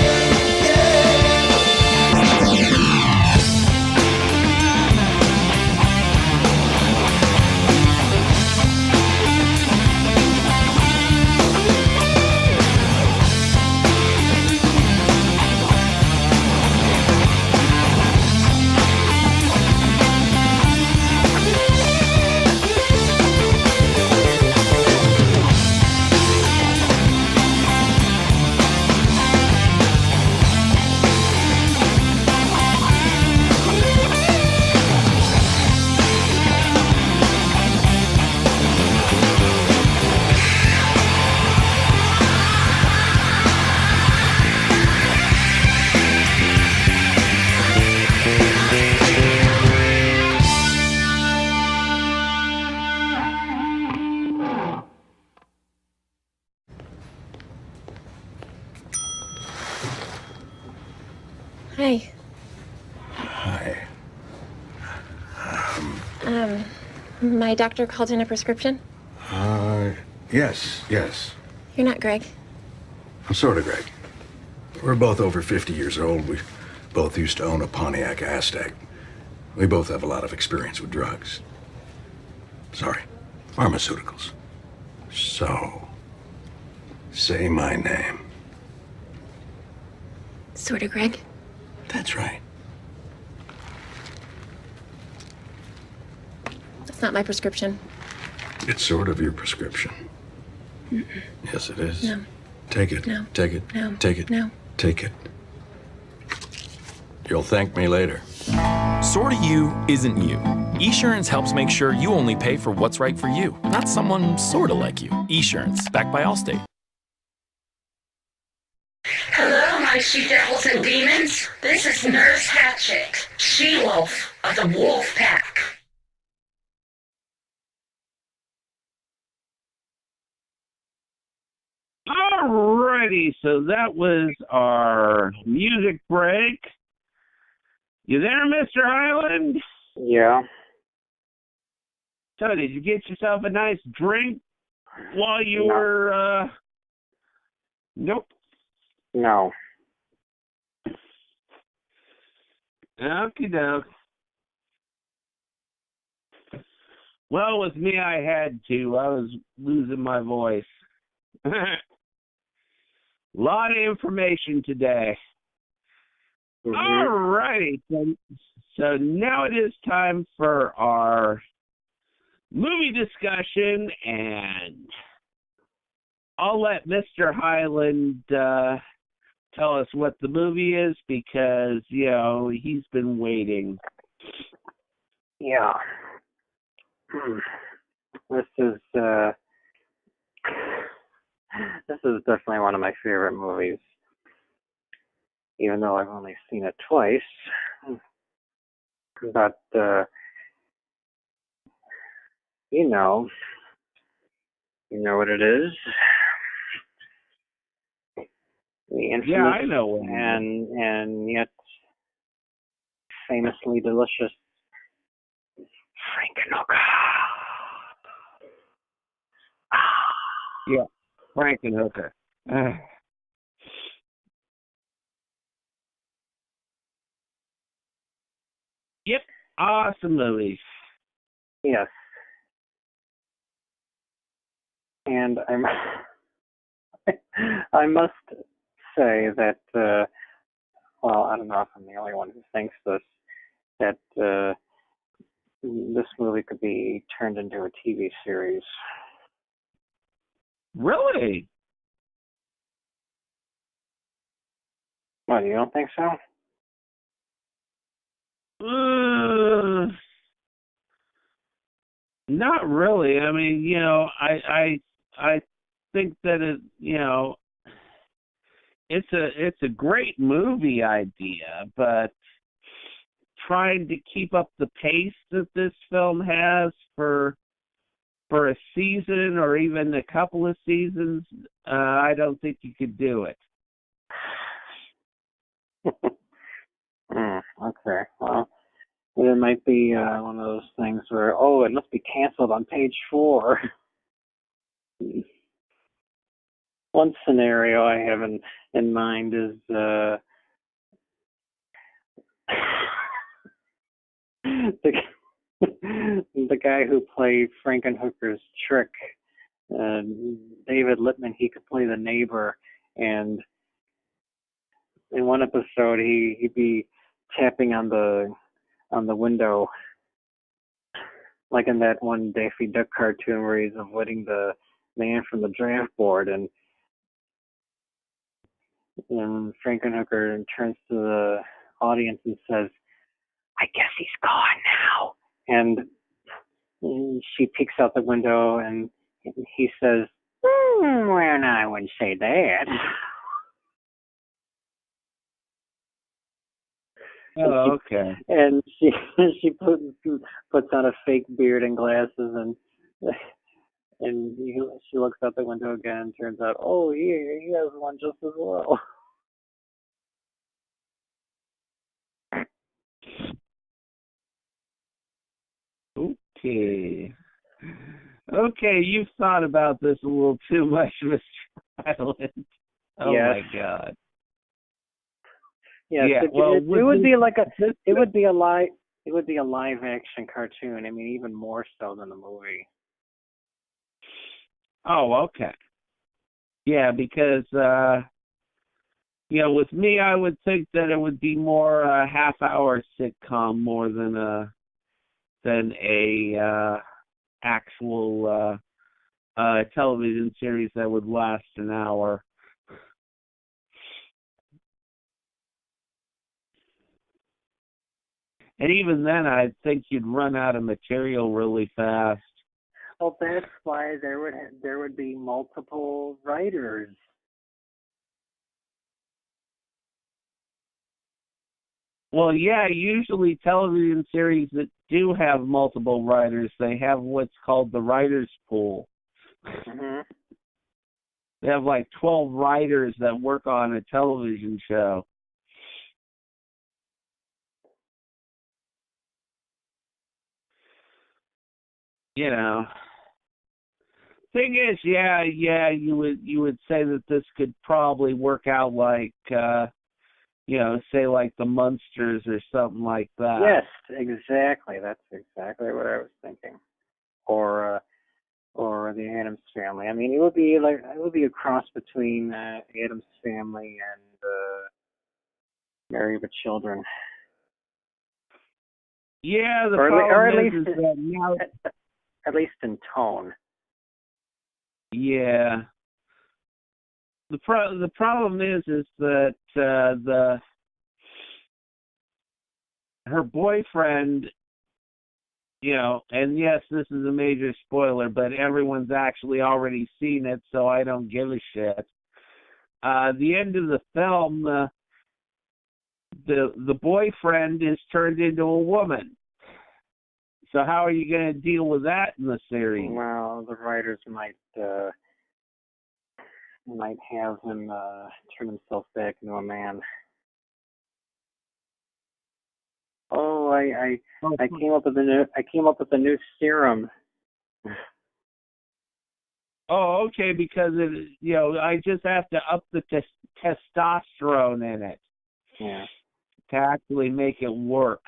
Hi. Hi. My doctor called in a prescription. Yes. You're not Greg. I'm sort of Greg. We're both over 50 years old. We both used to own a Pontiac Aztec. We both have a lot of experience with drugs. Sorry, pharmaceuticals. So, say my name. Sort of Greg. That's right. It's not my prescription. It's sort of your prescription. Yes, it is. No. Take it. No. Take it. No. Take it. No. Take it. You'll thank me later. Sorta You isn't you. Esurance helps make sure you only pay for what's right for you, not someone sorta like you. Esurance, backed by Allstate. Hello, my she-devils and demons. This is Nurse Hatchet, she-wolf of the Wolf Pack. Alrighty, so that was our music break. You there, Mr. Highland? Yeah. So, did you get yourself a nice drink while you No. were, Nope. No. Okie doke. Well, with me, I had to. I was losing my voice. Lot of information today. Mhm. Alrighty. So now it is time for our movie discussion, and I'll let Mr. Highland tell us what the movie is because, he's been waiting. Yeah. This is definitely one of my favorite movies. Even though I've only seen it twice. But you know what it is. The infamous Yeah, I know what it is. and yet famously delicious Frankenhooker. Yeah, Frankenhooker. Yep, awesome movie. Yes. And I must say that, well, I don't know if I'm the only one who thinks this, that this movie could be turned into a TV series. Really? What, you don't think so? Not really. I mean, I think that it's a great movie idea, but trying to keep up the pace that this film has for a season or even a couple of seasons, I don't think you could do it. Okay. Well, it might be one of those things where, it must be canceled on page 4. One scenario I have in mind is the guy who played Frankenhooker's trick, David Lippman. He could play the neighbor, and in one episode he'd be tapping on the window, like in that one Daffy Duck cartoon where he's avoiding the man from the draft board, and Frankenhooker turns to the audience and says, "I guess he's gone now." And she peeks out the window and he says, "Well, no, I wouldn't say that." Oh, okay. And she puts on a fake beard and glasses, and she looks out the window again and turns out, he has one just as well. Okay, you've thought about this a little too much, Mr. Highland. Oh, Yes. my God. Yes, Yeah, it would be a live action cartoon. I mean, even more so than the movie. Oh, okay. Yeah, because with me, I would think that it would be more a half-hour sitcom more than a than a actual television series that would last an hour. And even then, I think you'd run out of material really fast. Well, that's why there would be multiple writers. Well, yeah, usually television series that do have multiple writers, they have what's called the writers' pool. Mm-hmm. They have like 12 writers that work on a television show. You know, thing is, yeah, you would say that this could probably work out like, say like the Munsters or something like that. Yes, exactly. That's exactly what I was thinking. Or the Addams Family. I mean, it would be a cross between Addams Family and Marry the Children. Yeah, the or problem at is that now, at least in tone. yeah. The problem is that her boyfriend, and yes, this is a major spoiler, but everyone's actually already seen it, so I don't give a shit. The end of the film, the boyfriend is turned into a woman. So how are you going to deal with that in the series? Well, the writers might have him turn himself back into a man. Oh, I came up with a new serum. Oh, okay, because I just have to up the testosterone in it. Yeah. To actually make it work.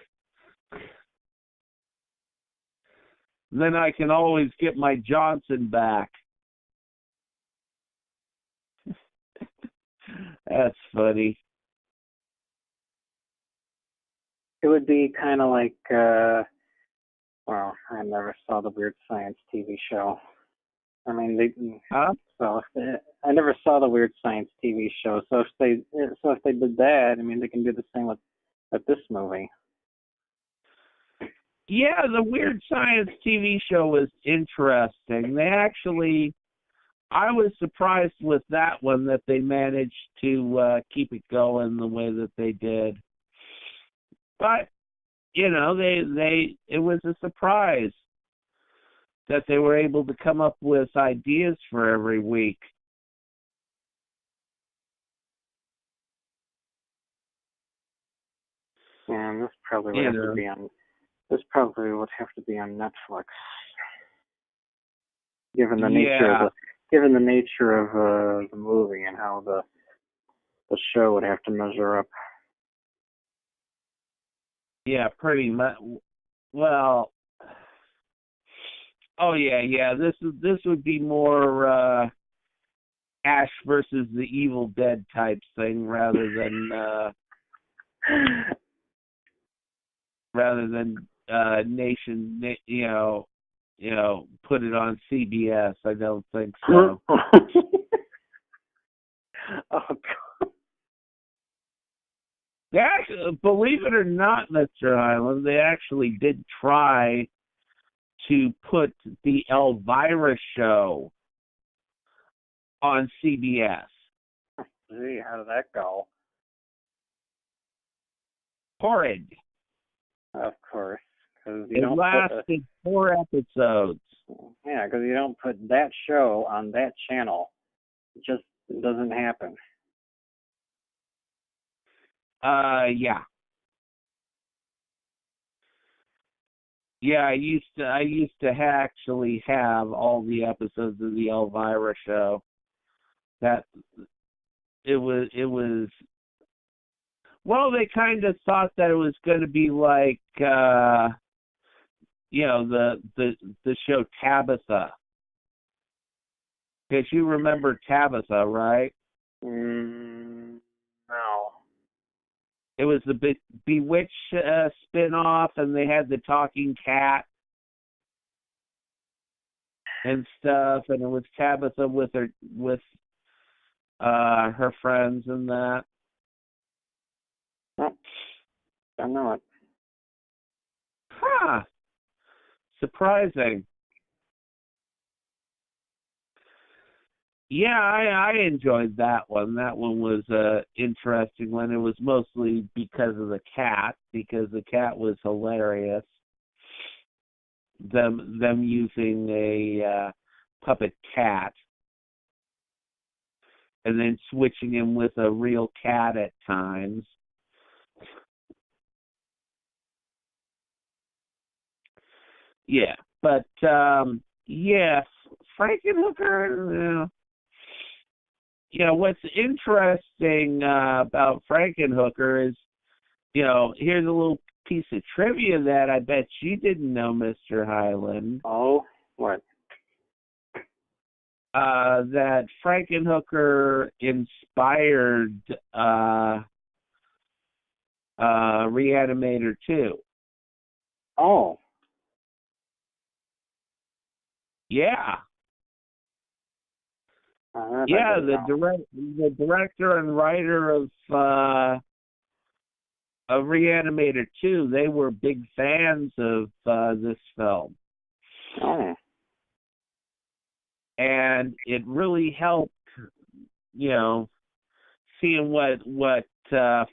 Then I can always get my Johnson back. That's funny. It would be kind of like, I never saw the Weird Science TV show. I mean, I never saw the Weird Science TV show. So if they did that, I mean, they can do the same with this movie. Yeah, the Weird Science TV show was interesting. I was surprised with that one that they managed to keep it going the way that they did. But, it was a surprise that they were able to come up with ideas for every week. And this probably would have to be on. This probably would have to be on Netflix, given the nature of the movie and how the show would have to measure up. Yeah, pretty much. Well, oh yeah. This would be more Ash versus the Evil Dead type thing rather than Nation. Put it on CBS. I don't think so. Oh God. They actually, believe it or not, Mr. Highland, they actually did try to put the Elvira show on CBS. Gee, how did that go? Horrid. Of course, because it lasted 4 episodes. Yeah, because you don't put that show on that channel. It just doesn't happen. Yeah. Yeah, I used to actually have all the episodes of the Elvira show. That it was well, they kind of thought that it was going to be like the show Tabitha. Because you remember Tabitha, right? No. It was the Bewitched spin-off, and they had the talking cat and stuff, and it was Tabitha with her friends and that. Oh, don't know it. Huh. Surprising. Yeah, I enjoyed that one. That one was interesting one. It was mostly because of the cat, because the cat was hilarious. Them using a puppet cat and then switching him with a real cat at times. Yeah, but yes, Frankenhooker. What's interesting about Frankenhooker is, here's a little piece of trivia that I bet you didn't know, Mr. Highland. Oh, what? That Frankenhooker inspired Reanimator 2. Oh. Yeah. Yeah, the director and writer of Reanimator 2, they were big fans of this film. Oh. And it really helped, seeing what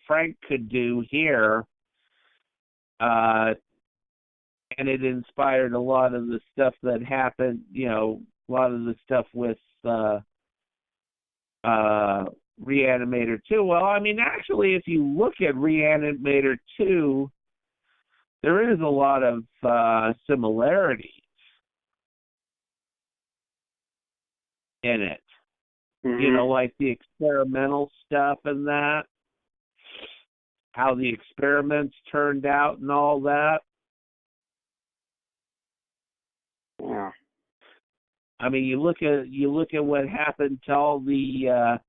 Frank could do here, and it inspired a lot of the stuff that happened, a lot of the stuff with Reanimator 2. Well, I mean, actually, if you look at Reanimator 2, there is a lot of similarities in it. Mm-hmm. Like the experimental stuff and that, how the experiments turned out and all that. Yeah. I mean, you look at what happened to all the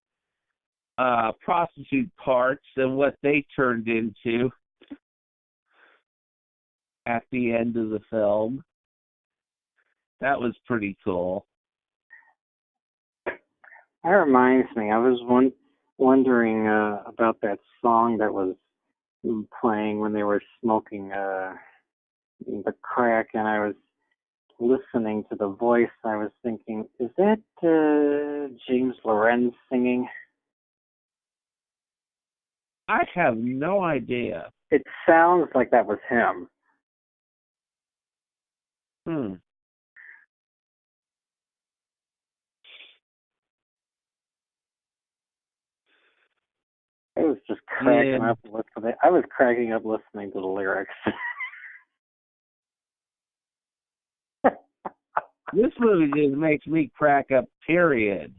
prostitute parts and what they turned into at the end of the film. That was pretty cool. That reminds me, I was wondering about that song that was playing when they were smoking the crack, and I was listening to the voice. I was thinking, is that James Lorenz singing? I have no idea. It sounds like that was him. I was just cracking up listening. I was cracking up listening to the lyrics. This movie just makes me crack up, period.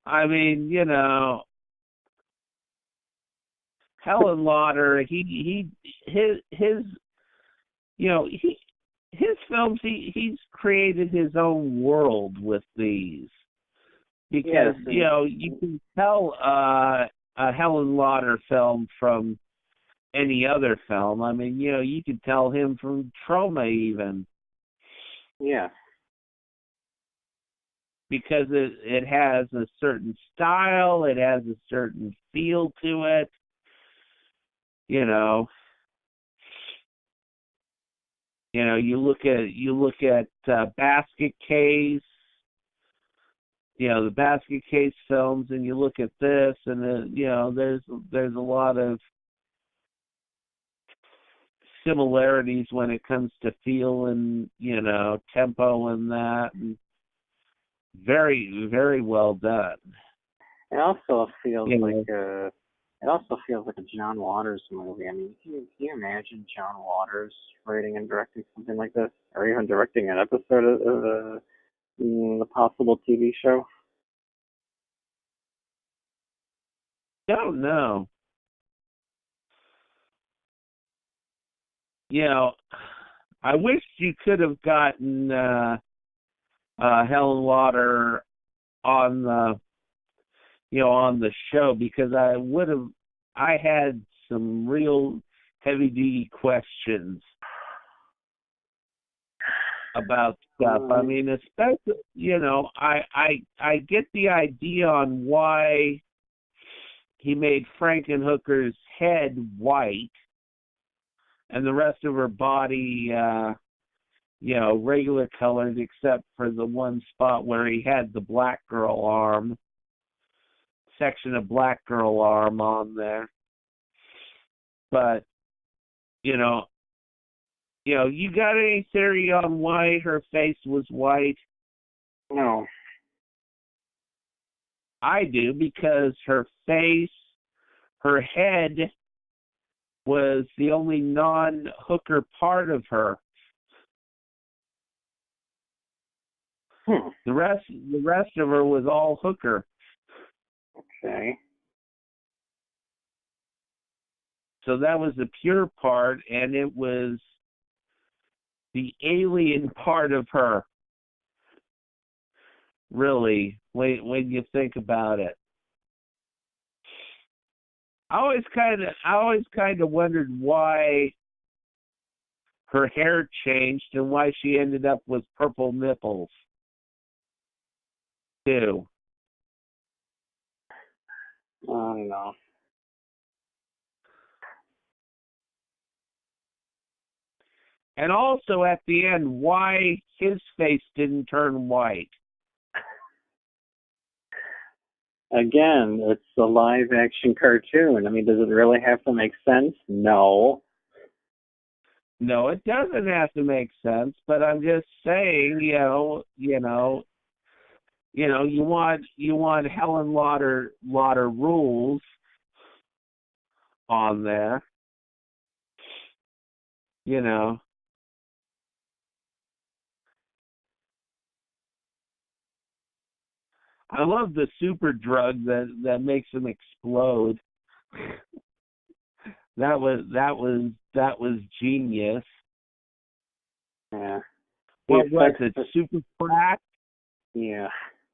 I mean, Helen Lauder, his films, he's created his own world with these. Because, you can tell a Helen Lauder film from any other film. I mean, you could tell him from Trauma even. Yeah. Because it has a certain style, it has a certain feel to it. You look at Basket Case, the Basket Case films, and you look at this, and there's a lot of similarities when it comes to feel and tempo and that, and very, very well done. It also feels like a John Waters movie. I mean, can you imagine John Waters writing and directing something like this, or even directing an episode of the possible TV show? Don't know. I wish you could have gotten Helen Lauder on the show, because I had some real heavy-duty questions about stuff. I mean, especially, I get the idea on why he made Frankenhooker's head white and the rest of her body, regular colored, except for the one spot where he had the black girl arm, section of black girl arm on there. But, you got any theory on why her face was white? No. I do, because her face, her head was the only non-hooker part of her. The rest of her was all hooker. Okay. So that was the pure part, and it was the alien part of her. Really, when you think about it, I always kind of wondered why her hair changed and why she ended up with purple nipples too. I don't know. And also at the end, why his face didn't turn white. Again, it's a live-action cartoon. I mean, does it really have to make sense? No. No, it doesn't have to make sense, but I'm just saying, you want Helen Lauder rules on there. I love the super drug that makes them explode. That was genius. Yeah. What was it? Super crack? Yeah.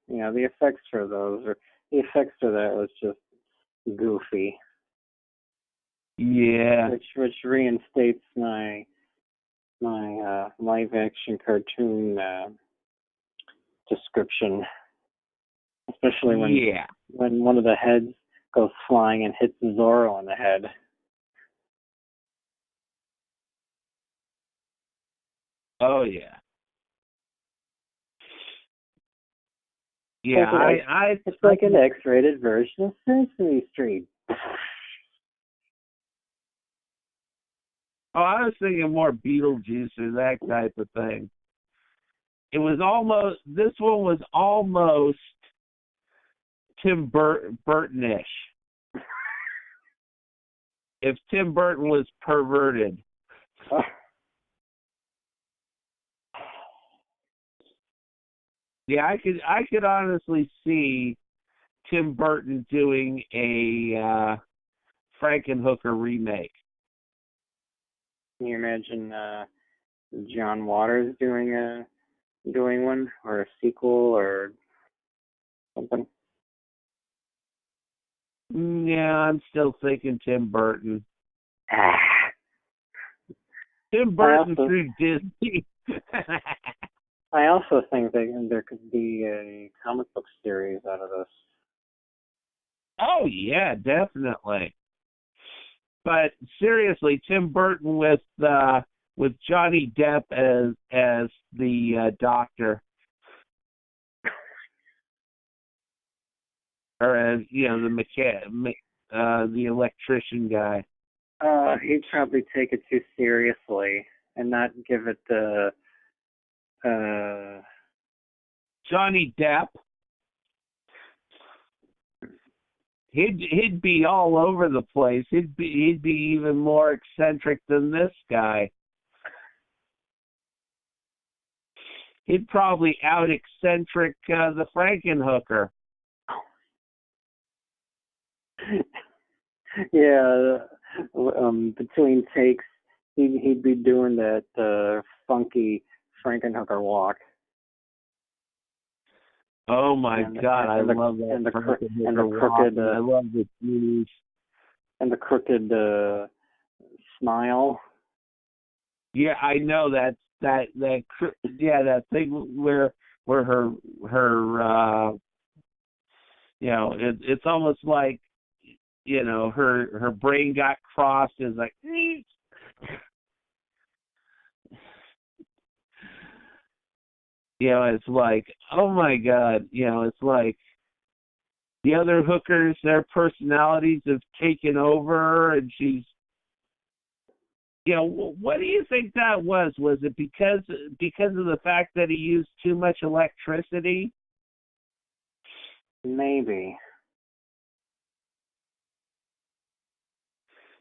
Yeah, the effects for that was just goofy. Yeah. Which reinstates my live action cartoon description. Especially when one of the heads goes flying and hits Zorro in the head. Oh yeah. Yeah, it's like an X-rated version of Sesame Street. Oh, I was thinking more Beetlejuice or that type of thing. This one was almost Tim Burton-ish. If Tim Burton was perverted. Yeah, I could honestly see Tim Burton doing a Frankenhooker remake. Can you imagine John Waters doing one or a sequel or something? Yeah, I'm still thinking Tim Burton. Tim Burton through Disney. I also think that there could be a comic book series out of this. Oh yeah, definitely. But seriously, Tim Burton with Johnny Depp as the doctor, or as the electrician guy. He'd probably take it too seriously and not give it the. Johnny Depp. He'd be all over the place. He'd be even more eccentric than this guy. He'd probably out eccentric the Frankenhooker. Yeah, between takes, he'd be doing that funky Frankenhooker walk. Oh my God, I love that. And the crooked. I love the shoes. And the crooked smile. Yeah, I know that thing where her it's almost like her brain got crossed is like it's like, oh my God, it's like the other hookers, their personalities have taken over, and she's, what do you think that was? Was it because of the fact that he used too much electricity? Maybe.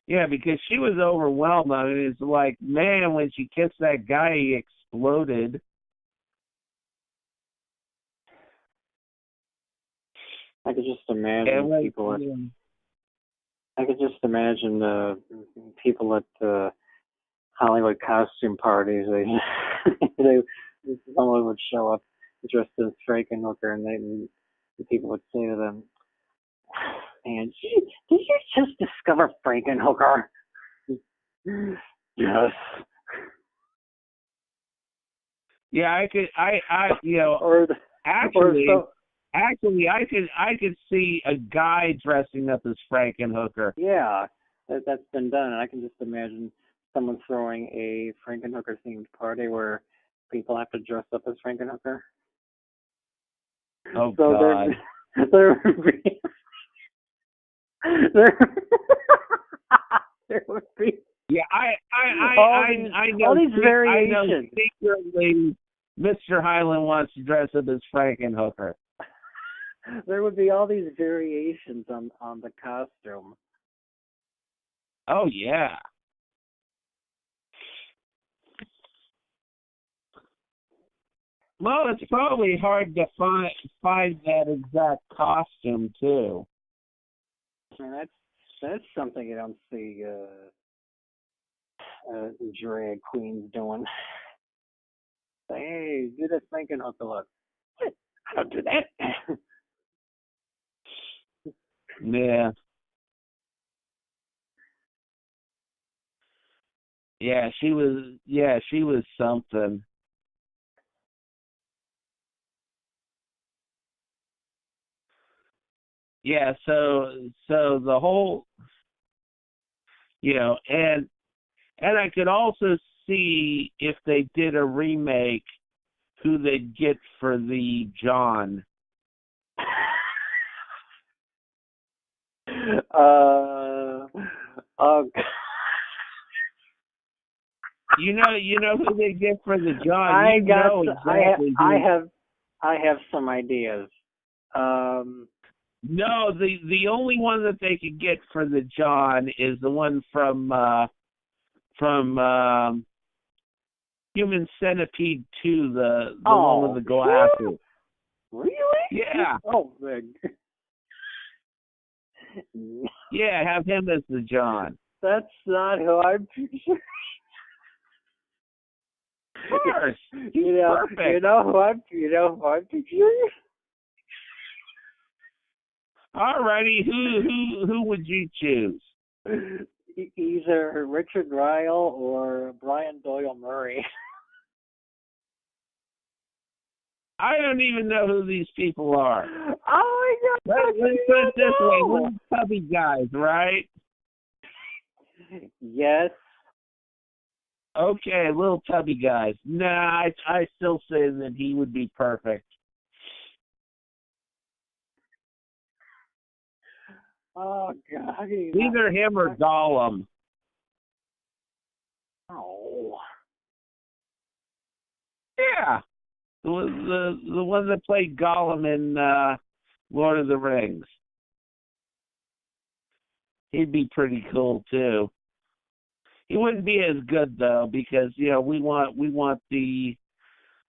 Yeah, because she was overwhelmed. I mean, it's like, man, when she kissed that guy, he exploded. I could just imagine people at. I could just imagine the people at the Hollywood costume parties. Someone would show up dressed as Frankenhooker, and the people would say to them, "Man, did you just discover Frankenhooker?" Yes. Yeah, I could. Actually, I could see a guy dressing up as Frankenhooker. Yeah, that's been done, and I can just imagine someone throwing a Frankenhooker themed party where people have to dress up as Frankenhooker. Oh, so God. There would be there would be. Yeah, I know. All these variations. I know secretly, Mr. Highland wants to dress up as Frankenhooker. There would be all these variations on the costume. Oh yeah. Well, it's probably hard to find that exact costume too. And that's something you don't see drag queens doing. Say, hey, do this Frankenhooker look. I don't do that. Yeah. Yeah, she was something. Yeah, so the whole, and I could also see if they did a remake, who they'd get for the John. You know who they get for the John. I have some ideas. No, the only one that they could get for the John is the one from Human Centipede 2, the one with the glasses. Really? Yeah. Oh, yeah, have him as the John. That's not who I'm picturing. Of course. Perfect. You know who I'm picturing? Alrighty, who would you choose? Either Richard Ryle or Brian Doyle Murray. I don't even know who these people are. Oh my God! Let's put it this way: little tubby guys, right? Yes. Okay, little tubby guys. Nah, I still say that he would be perfect. Oh God! Either him or Gollum. Oh. Yeah, the one that played Gollum in Lord of the Rings. He'd be pretty cool too. He wouldn't be as good though, because we want the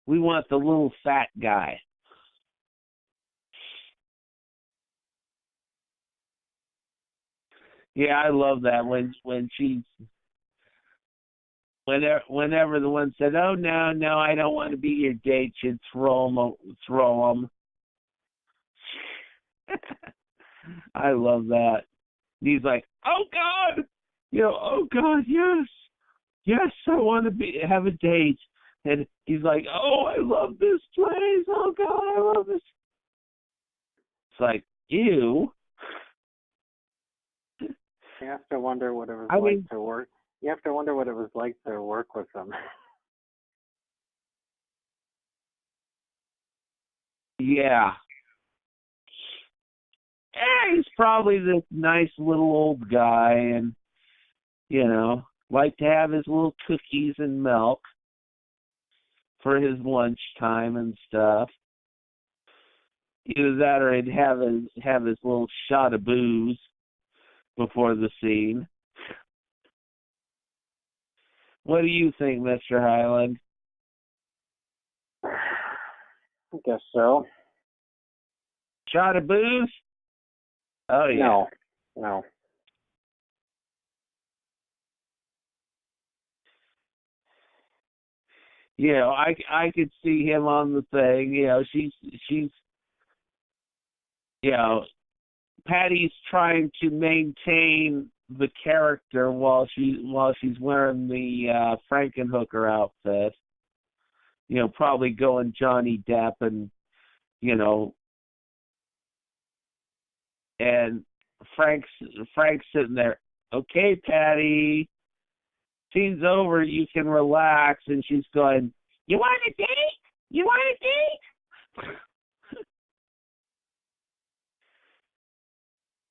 little fat guy. Yeah, I love that when she's whenever the one said, "Oh no, I don't want to be your date," she'd throw him. I love that. And he's like, oh God, oh God, yes, I want to have a date. And he's like, oh, I love this place. Oh God, I love this. It's like, ew. You have to wonder what it was I like mean, to work. You have to wonder what it was like to work with them. yeah. He's probably this nice little old guy, and like to have his little cookies and milk for his lunchtime and stuff. Either that, or he'd have his little shot of booze before the scene. What do you think, Mr. Highland? I guess so. Shot of booze? Oh yeah. No. I could see him on the thing. She's Patty's trying to maintain the character while she's wearing the Frankenhooker outfit. Probably going Johnny Depp and and Frank's sitting there. Okay, Patty, scene's over. You can relax. And she's going, you want a date? You want a date?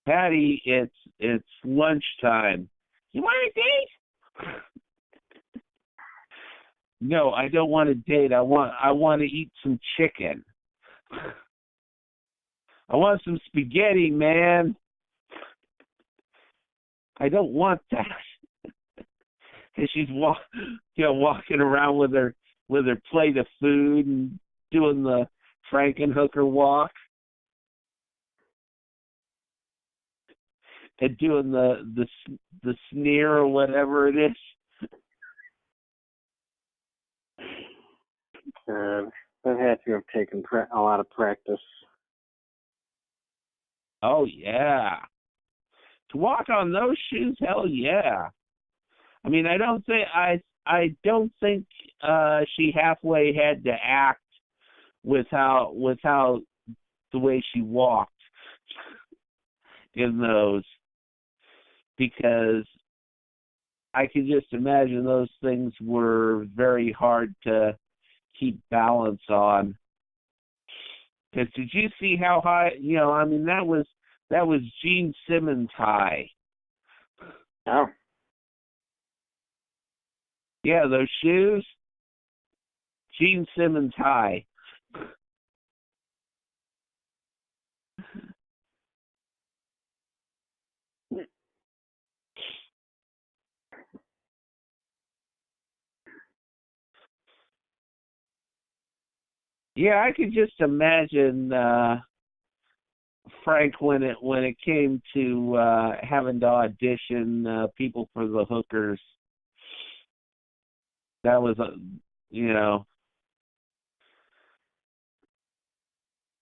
Patty, it's lunchtime. You want a date? No, I don't want a date. I want to eat some chicken. I want some spaghetti, man. I don't want that. And she's walking around with her plate of food and doing the Frankenhooker walk. And doing the sneer or whatever it is. That had to have taken a lot of practice. Oh yeah, to walk on those shoes, hell yeah. I mean, I don't think she halfway had to act with how the way she walked in those. Because I can just imagine those things were very hard to keep balance on. Because did you see how high? I mean, that was Gene Simmons high. Oh. Yeah, those shoes. Gene Simmons high. Yeah, I could just imagine Frank when it came to having to audition people for the hookers. That was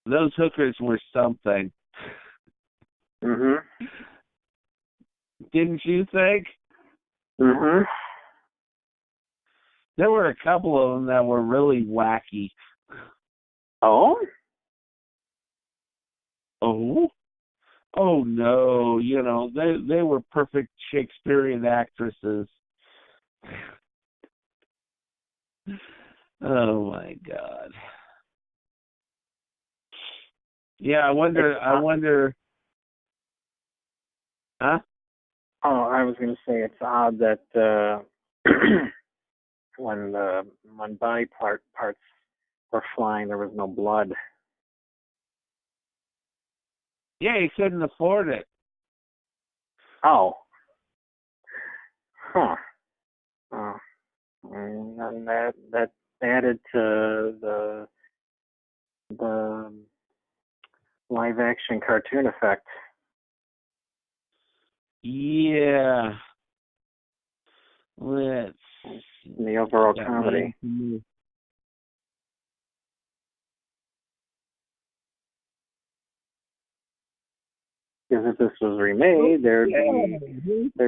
those hookers were something. Mhm. Didn't you think? Mhm. There were a couple of them that were really wacky. Oh? Oh no, they were perfect Shakespearean actresses. Oh my God. Yeah, I wonder. Huh? Oh, I was going to say it's odd that when body parts were flying, there was no blood. Yeah, he couldn't afford it. Oh. Huh. Oh. And that added to the live action cartoon effect. Yeah. Let's The overall comedy. Because if this was remade, there'd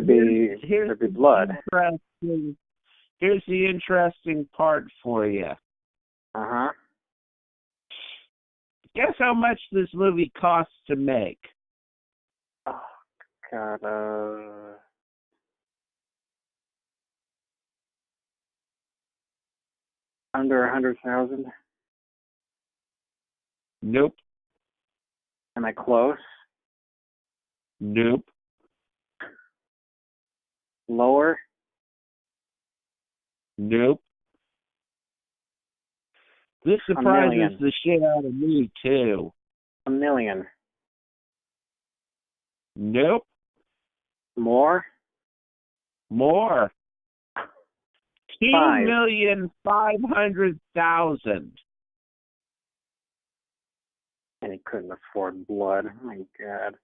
be blood. Here's the interesting part for you. Uh-huh. Guess how much this movie costs to make? Oh, God, under 100,000? Nope. Am I close? Nope. Lower? Nope. This surprises the shit out of me, too. $1 million. Nope. More? More. 2,500,000. And he couldn't afford blood. Oh my God.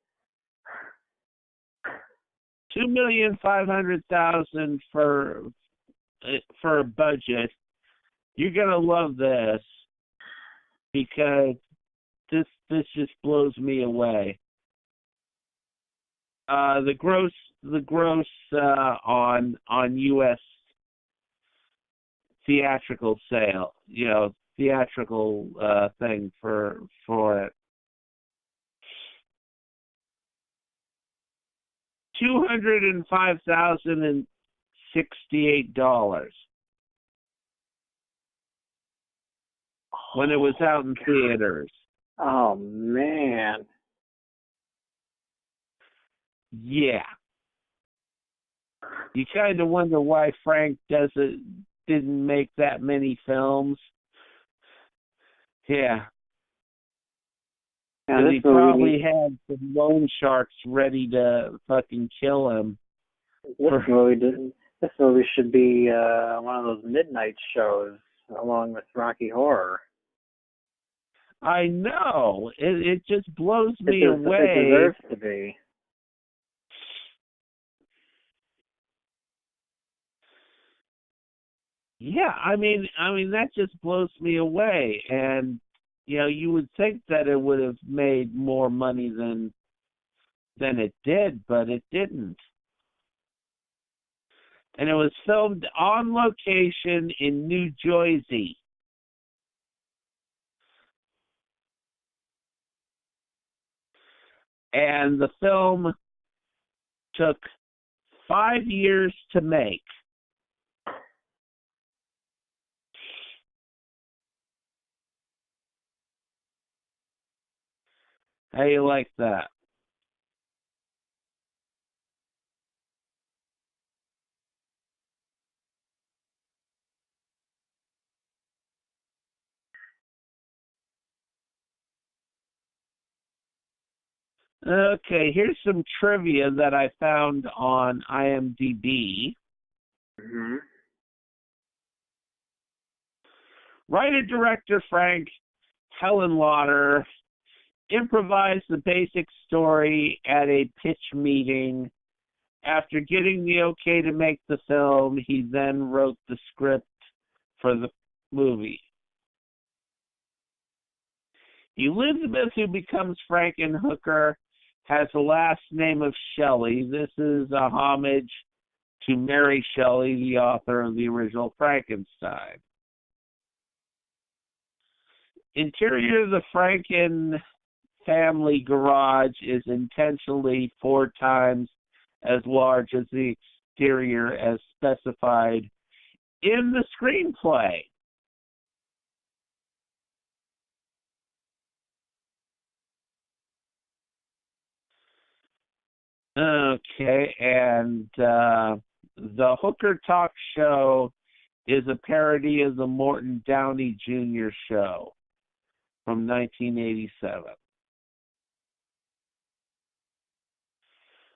2,500,000 for a budget. You're gonna love this because this just blows me away. The gross on U.S. theatrical sale, theatrical thing for it. $205,068 when it was out in theaters. Oh man. Yeah. You kind of wonder why Frank didn't make that many films. Yeah. Now, he probably had some loan sharks ready to fucking kill him. This movie should be one of those midnight shows along with Rocky Horror. I know. It just blows me away. It deserves to be. Yeah, I mean that just blows me away. And you would think that it would have made more money than it did, but it didn't. And it was filmed on location in New Jersey. And the film took 5 years to make. How you like that? Okay, here's some trivia that I found on IMDb. Mm-hmm. Writer-director Frank Highland improvised the basic story at a pitch meeting. After getting the okay to make the film, he then wrote the script for the movie. Elizabeth, who becomes Frankenhooker, has the last name of Shelley. This is a homage to Mary Shelley, the author of the original Frankenstein. Interior of the Franken family garage is intentionally 4 times as large as the exterior as specified in the screenplay. Okay, and the Hooker Talk Show is a parody of the Morton Downey Jr. show from 1987.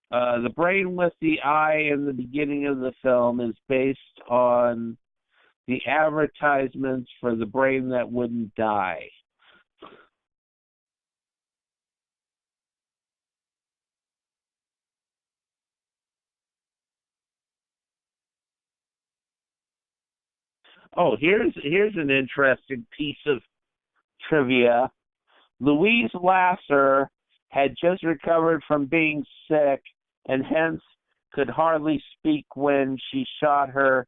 The brain with the eye in the beginning of the film is based on the advertisements for the brain that wouldn't die. Oh, here's an interesting piece of trivia. Louise Lasser had just recovered from being sick and hence could hardly speak when she shot her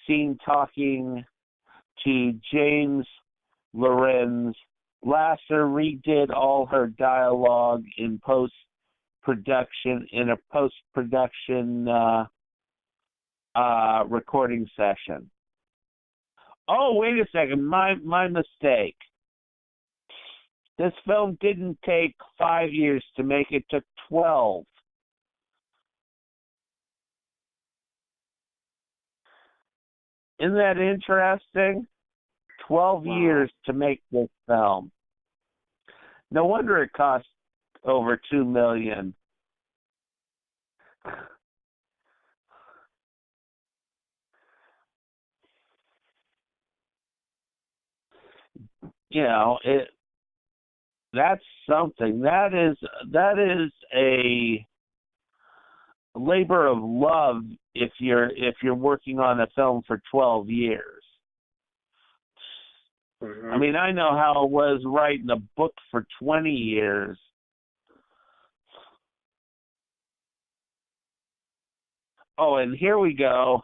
scene talking to James Lorenz. Lasser redid all her dialogue in post-production, recording session. Oh, wait a second. My mistake. This film didn't take 5 years to make. It took 12. Isn't that interesting? 12 years to make this film. No wonder it cost over $2 million. You know, that's something. That is a labor of love if you're working on a film for 12 years. I mean, I know how it was writing a book for 20 years. Oh, and here we go.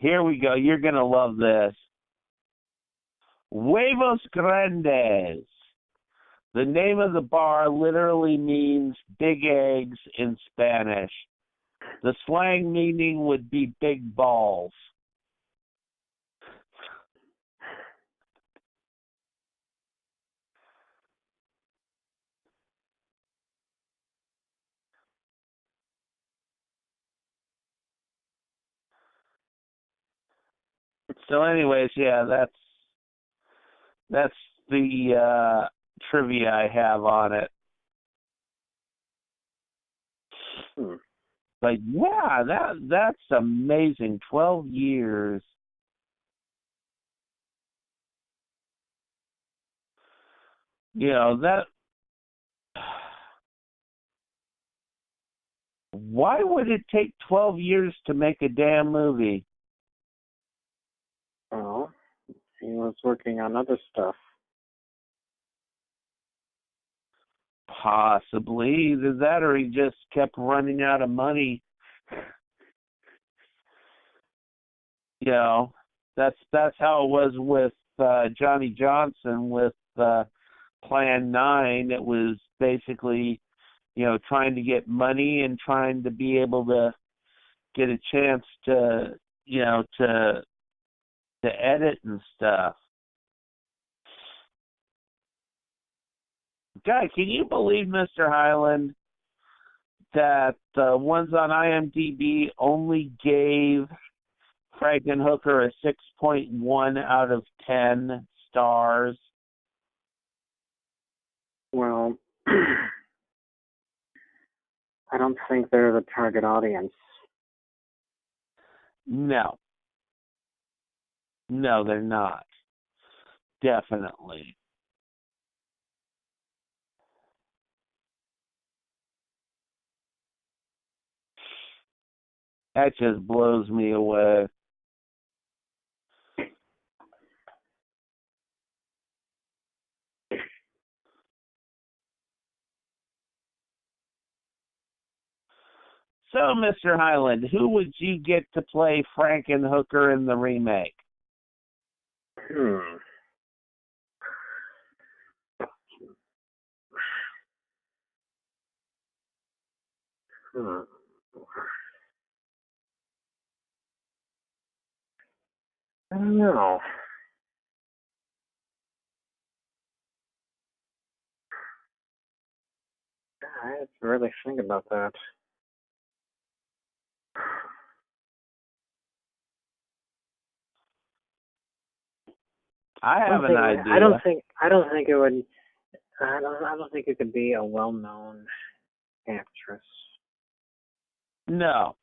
Here we go. You're going to love this. Huevos Grandes. The name of the bar literally means big eggs in Spanish. The slang meaning would be big balls. So anyways, yeah, that's the trivia I have on it. But yeah, that's amazing. 12 years. You know, that why would it take 12 years to make a damn movie? Well, he was working on other stuff. Possibly. Either that or he just kept running out of money. You know, that's how it was with Johnny Johnson with Plan 9. It was basically, you know, trying to get money and trying to be able to get a chance to, you know, to edit and stuff. God, can you believe, Mr. Highland, that the ones on IMDb only gave Frankenhooker a 6.1 out of 10 stars? Well, I don't think they're the target audience. No. No, they're not. Definitely. That just blows me away. So, Mr. Highland, who would you get to play Frankenhooker in the remake? I don't know. I have to really think about that. I have an idea. I don't think it would. I don't think it could be a well-known actress. No.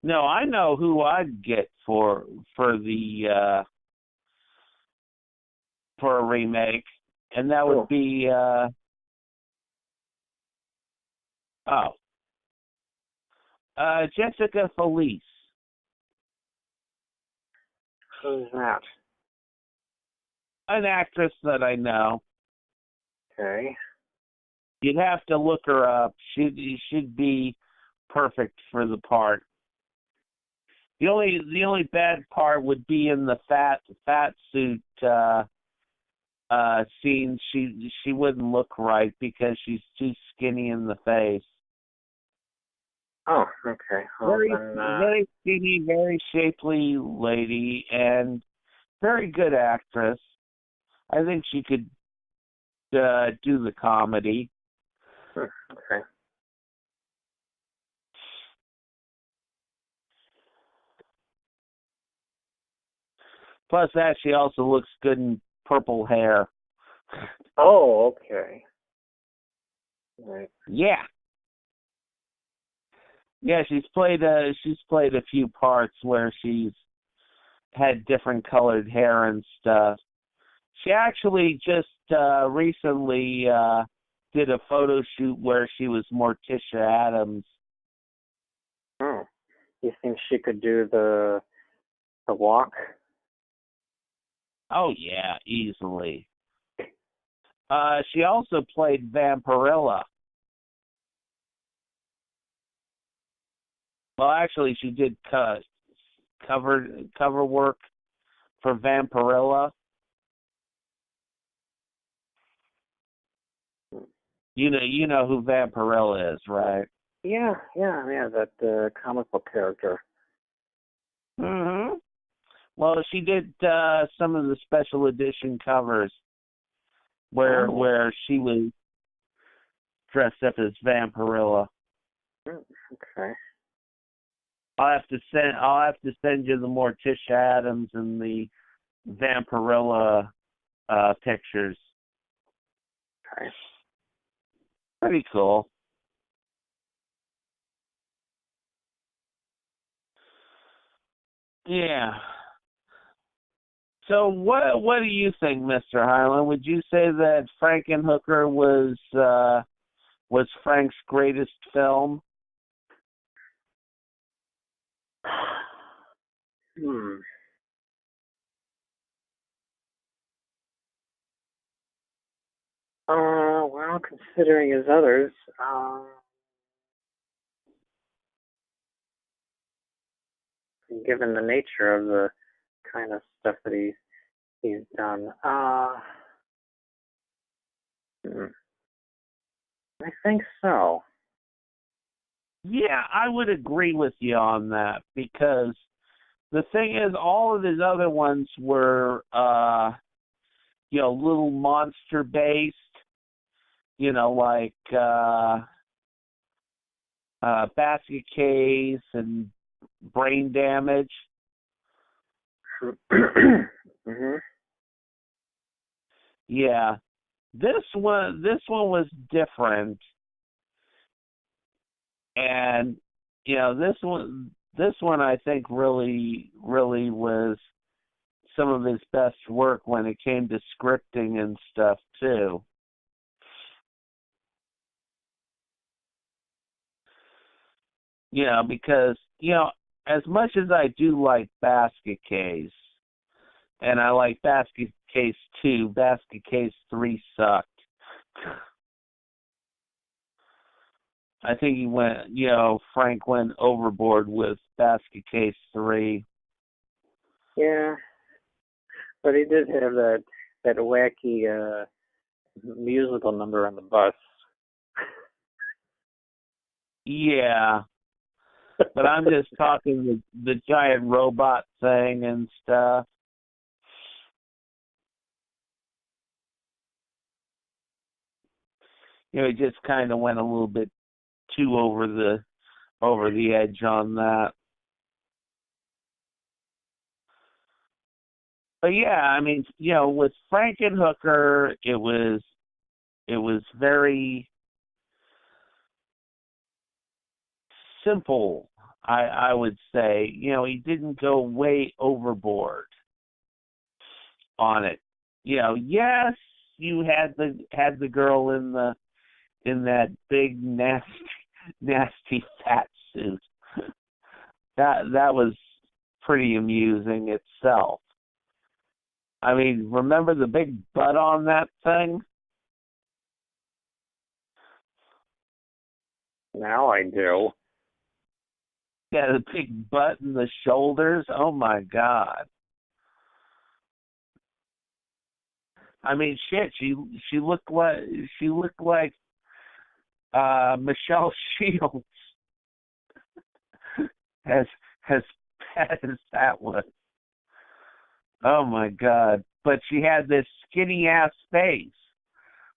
No, I know who I'd get for a remake, and that would be Jessica Felice. Who's that? an actress that I know. Okay. You'd have to look her up. She'd be perfect for the part. The only bad part would be in the fat suit scene. She wouldn't look right because she's too skinny in the face. Oh, okay. Well, Very skinny, very shapely lady, and very good actress. I think she could do the comedy. Okay. Plus, that she also looks good in purple hair. Oh, okay. Right. Yeah. Yeah, she's played a few parts where she's had different colored hair and stuff. She actually just recently did a photo shoot where she was Morticia Addams. Oh. You think she could do the walk? Oh yeah, easily. She also played Vampirilla. Well, actually, she did cover work for Vampirilla. You know who Vampirilla is, right? Yeah, that comic book character. Mm-hmm. Well, she did some of the special edition covers where she was dressed up as Vampirilla. Okay. I'll have to send you the Morticia Addams and the Vampirilla pictures. Okay. Pretty cool. Yeah. So what do you think, Mr. Highland? Would you say that Frankenhooker was Frank's greatest film? Well, considering his others, given the nature of the kind of stuff that he's done, I think so. Yeah, I would agree with you on that because the thing is, all of his other ones were, little monster based, like Basket Case and Brain Damage. Mm-hmm. Yeah, this one was different, and this one I think really was some of his best work when it came to scripting and stuff too. Because as much as I do like Basket Case, and I like Basket Case 2, Basket Case 3 sucked. I think Frank went overboard with Basket Case 3. Yeah, but he did have that wacky musical number on the bus. Yeah, but I'm just talking the giant robot thing and stuff. He just kind of went a little bit too over the edge on that. But yeah, I mean, with Frankenhooker, it was very simple. I would say, he didn't go way overboard on it. Yes, you had the girl in that big nasty fat suit. That was pretty amusing itself. I mean, remember the big butt on that thing? Now I do. Yeah, the big butt and the shoulders. Oh my God. I mean, shit. She looked like Michelle Shields, as bad as that was. Oh my God. But she had this skinny ass face,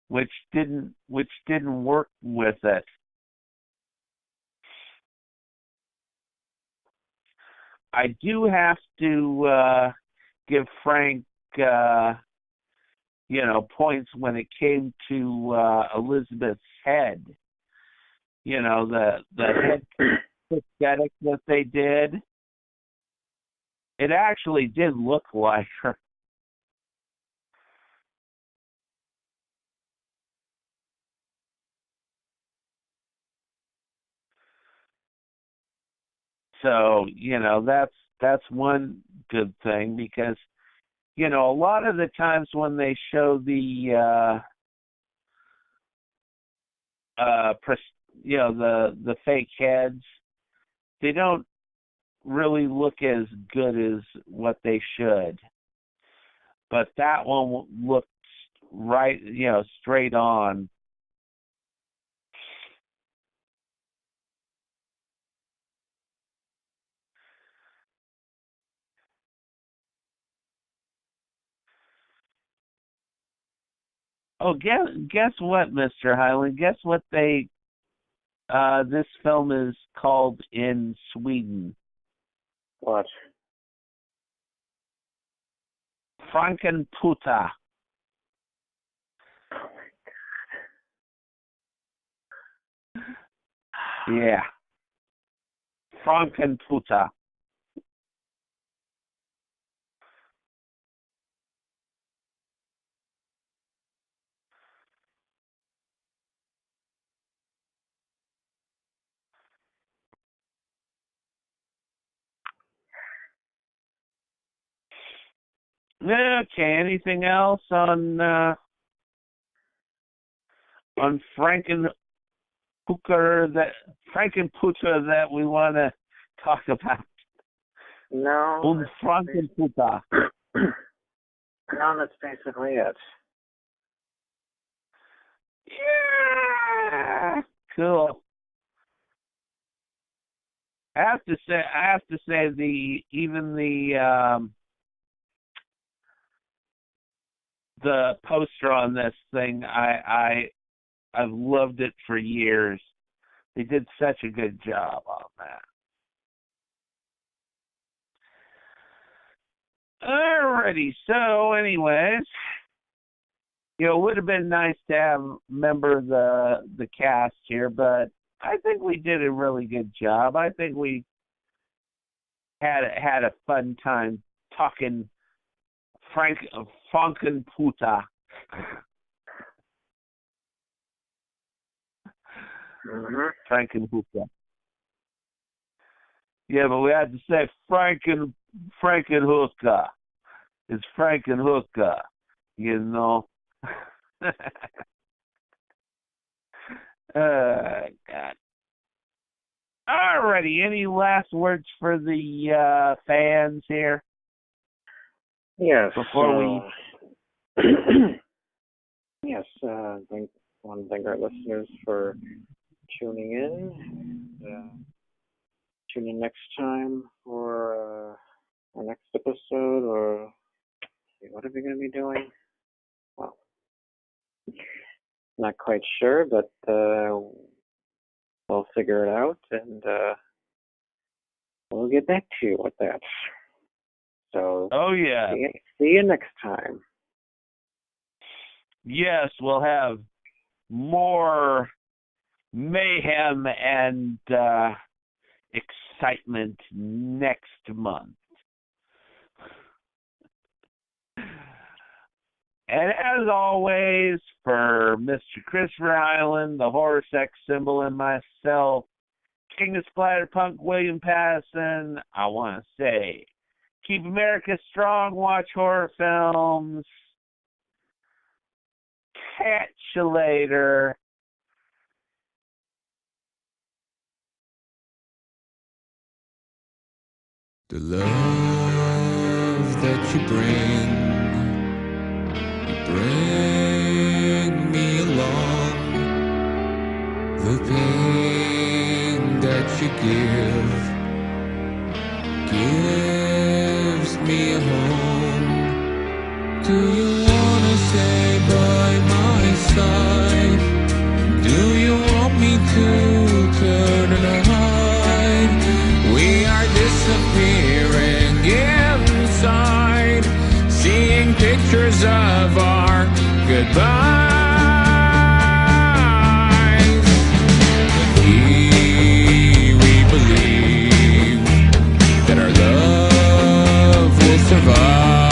which didn't work with it. I do have to give Frank, points when it came to Elizabeth's head. The head prosthetic that they did. It actually did look like her. So, that's one good thing, because, a lot of the times when they show the the fake heads, they don't really look as good as what they should. But that one looked right, straight on. Oh, guess what, Mr. Highland? Guess what this film is called in Sweden? What? Frankenhooker. Yeah. Frankenhooker. Okay, anything else on Frankenhooker that we want to talk about? No. Frankenhooker. No, that's basically it. Yeah, cool. I have to say the poster on this thing, I've loved it for years. They did such a good job on that. Alrighty, so anyways, it would have been nice to have a member of the cast here, but I think we did a really good job. I think we had a fun time talking Frankenhooker. Frankenhooker. Yeah, but we had to say Frankenhooker. It's Frankenhooker, God. Alrighty, any last words for the fans here? Yes. Before we... Yes, I want to thank our listeners for tuning in. Tune in next time for our next episode, or what are we going to be doing? Well, not quite sure, but we'll figure it out, and we'll get back to you with that. So, oh yeah, see you next time. Yes, we'll have more mayhem and excitement next month. And as always, for Mr. Christopher Highland, the horror sex symbol, and myself, King of Splatter Punk William Pattison, I want to say Keep America strong. Watch horror films. Catch you later. The love that you bring me along. The pain that you gives me a home. Do you wanna stay by my side? Do you want me to turn and hide? We are disappearing inside, seeing pictures of our goodbyes. We believe that our love will survive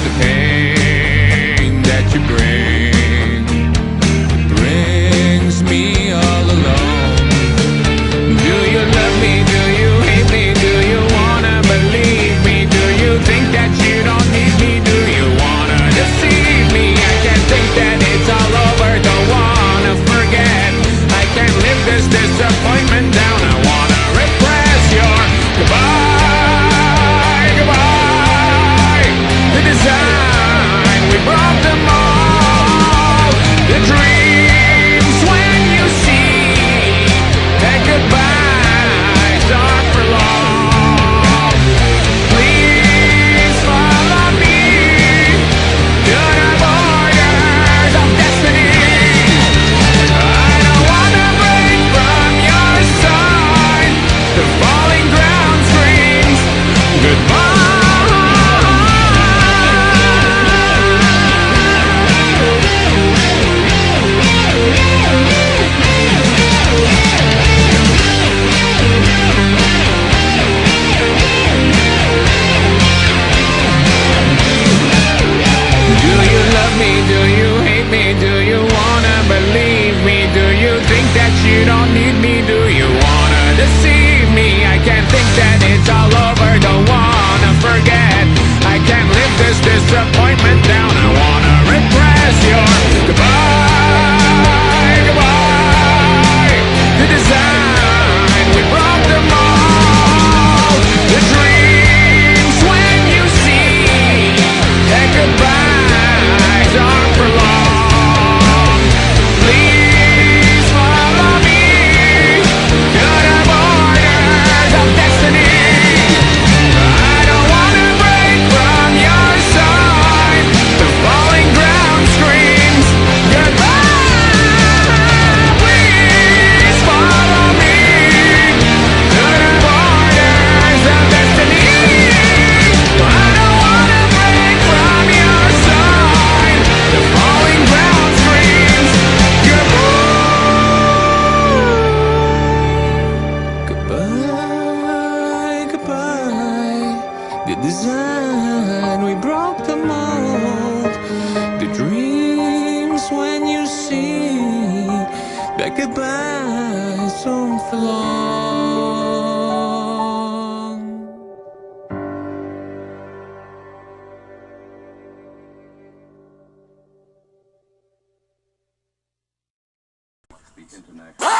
the pain that you bring. Brings me all alone. Do you love me? Do you hate me? Do you wanna believe me? Do you think that you don't need me? Do you wanna deceive me? I can't think that it's all over. Don't wanna forget. I can't live this disappointment down. I wanna repress your goodbye, goodbye. The design, we broke them all. The dreams when you see that goodbyes are for long. Please follow me to the borders of destiny. I don't wanna break from your side. The falling ground screams goodbye. Do you love me? Do you hate me? Do you wanna believe me? Do you think that you don't need me? Do you wanna deceive me? I can't think that it's all over. Don't wanna forget. I can't live this disappointment down. I wanna repress your goodbye, goodbye. The design, we broke them all. The dreams when you see that goodbyes are for long. Please follow me to the borders of destiny. I don't wanna break from your side. The falling ground screams goodbye. Please follow me to the borders of destiny. I don't wanna break from your side. The falling ground screams goodbye, goodbye. The design, we broke the mold. The dreams when you see that goodbye soon for long. The international